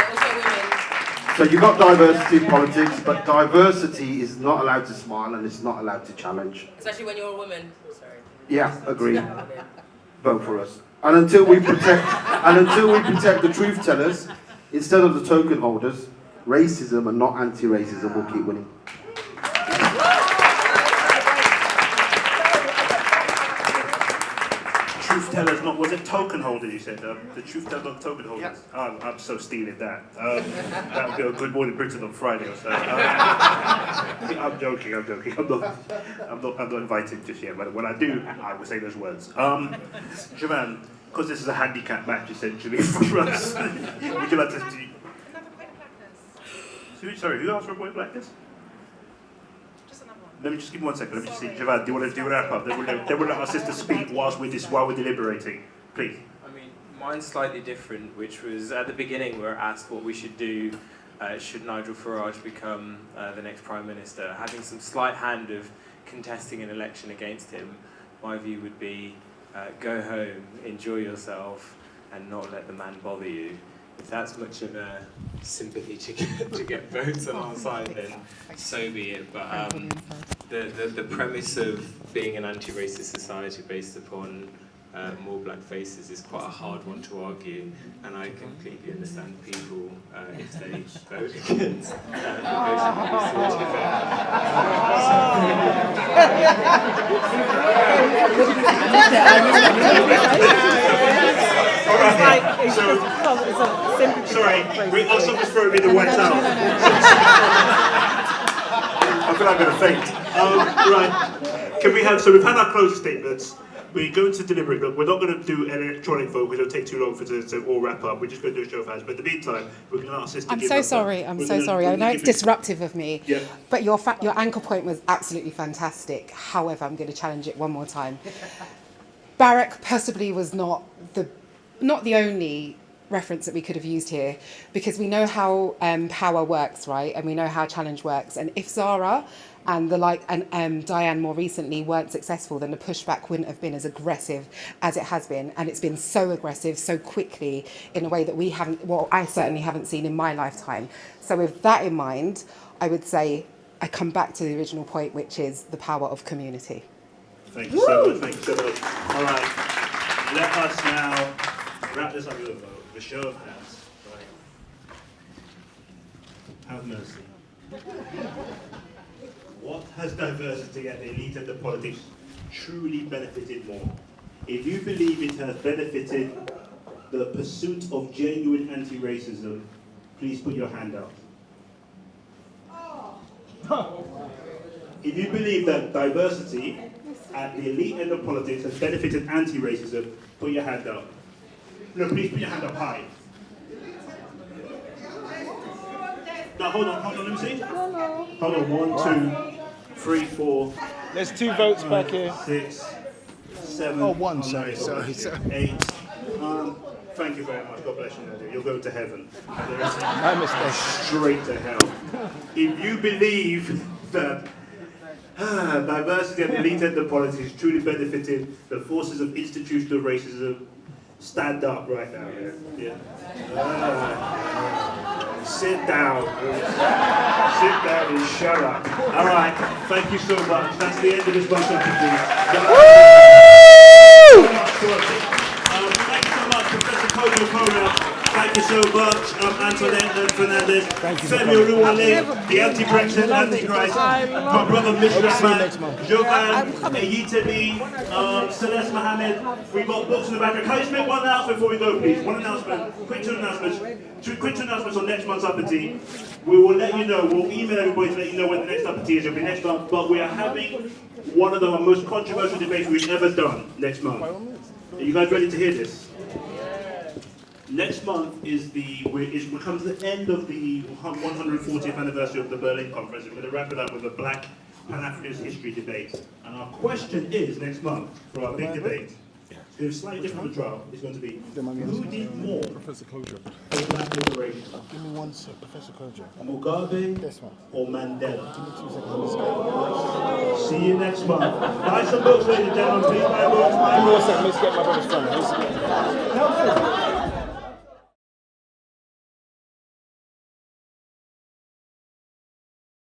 So you've got diversity in politics, but diversity is not allowed to smile and it's not allowed to challenge. Especially when you're a woman. Sorry. Yeah, agree. Vote for us. And until we protect the truth tellers, instead of the token holders, racism and not anti-racism will keep winning. Truth tellers, not, was it token holders you said? The truth tellers, not token holders. Yep. I'm so stealing that. That would be a Good Morning Britain on Friday or so. I'm joking. I'm not invited just yet, but when I do, I will say those words. Joanne, because this is a handicap match essentially for us, would you like to do... Sorry, who asked for a point like this? Let me just give me 1 second. Let me just see. Javad, do you want to wrap up? Then we'll let our sister speak while we're deliberating. Please. I mean, mine's slightly different, which was at the beginning we were asked what we should do should Nigel Farage become the next Prime Minister. Having some slight hand of contesting an election against him, my view would be go home, enjoy yourself, and not let the man bother you. If that's much of a sympathy to get votes on our side, then so be it. But the premise of being an anti-racist society based upon more black faces is quite a hard one to argue, and I completely understand people if they vote against Sorry, someone's throwing me the wet towel. I feel like I'm going to faint. Right, can we have, so we've had our closing statements. We're going to deliberate. Look, we're not going to do an electronic vote because it'll take too long for it to all wrap up. We're just going to do a show of hands. But in the meantime, we're going to ask Sister. I'm so sorry. I know it's disruptive of me. Yeah. But your anchor point was absolutely fantastic. However, I'm going to challenge it one more time. Barack possibly was not the only reference that we could have used here, because we know how power works, right? And we know how challenge works. And if Zara and Diane more recently weren't successful, then the pushback wouldn't have been as aggressive as it has been. And it's been so aggressive so quickly in a way that I certainly haven't seen in my lifetime. So with that in mind, I would say I come back to the original point, which is the power of community. Thank you so much. Thank you so much. All right, let us now wrap this up with a vote. The show of hands. Right. Have mercy. What has diversity at the elite and the politics truly benefited more? If you believe it has benefited the pursuit of genuine anti-racism, please put your hand up. If you believe that diversity at the elite end of politics has benefited anti-racism, put your hand up. No, please put your hand up high. No, hold on, let me see. Hold on, 1, 2, 3, 4. There's 2 votes back here. 6, 7. Oh, 1, sorry. 8. Thank you very much. God bless you, Nadia. You'll go to heaven. My mistake. Straight to hell. If you believe that diversity and elite end of politics truly benefited the forces of institutional racism, stand up right now. Yeah. Sit down. Sit down and shut up. All right. Thank you so much. That's the end of this month's Uppity. Thank you so much, Professor Kojo. Thank you so much, Antoinette and Fernandez. Femi Oluwole, the anti-Brexit, anti-Christ, my brother Mishra, Jovan, Eyitemi, Celeste Mohammed. We've got books in the back. Can you just make one announcement before we go, please? One announcement. Quick two announcements on next month's Uppity. We will let you know. We'll email everybody to let you know when the next Uppity is. It'll be next month. But we are having one of the most controversial debates we've ever done next month. Are you guys ready to hear this? Next month becomes the end of the 140th anniversary of the Berlin Conference. We're going to wrap it up with a Black Pan-Africanist history debate. And our question is, next month, for our big debate, it's slightly different from the trial, it's going to be, who did more Professor Kojo. for Black liberation? Give me 1 sec, Professor Kojo. Mugabe or Mandela? See you next month. Buy some books, ladies and gentlemen. Please buy books. Give me 1 sec, let's get my brother's phone.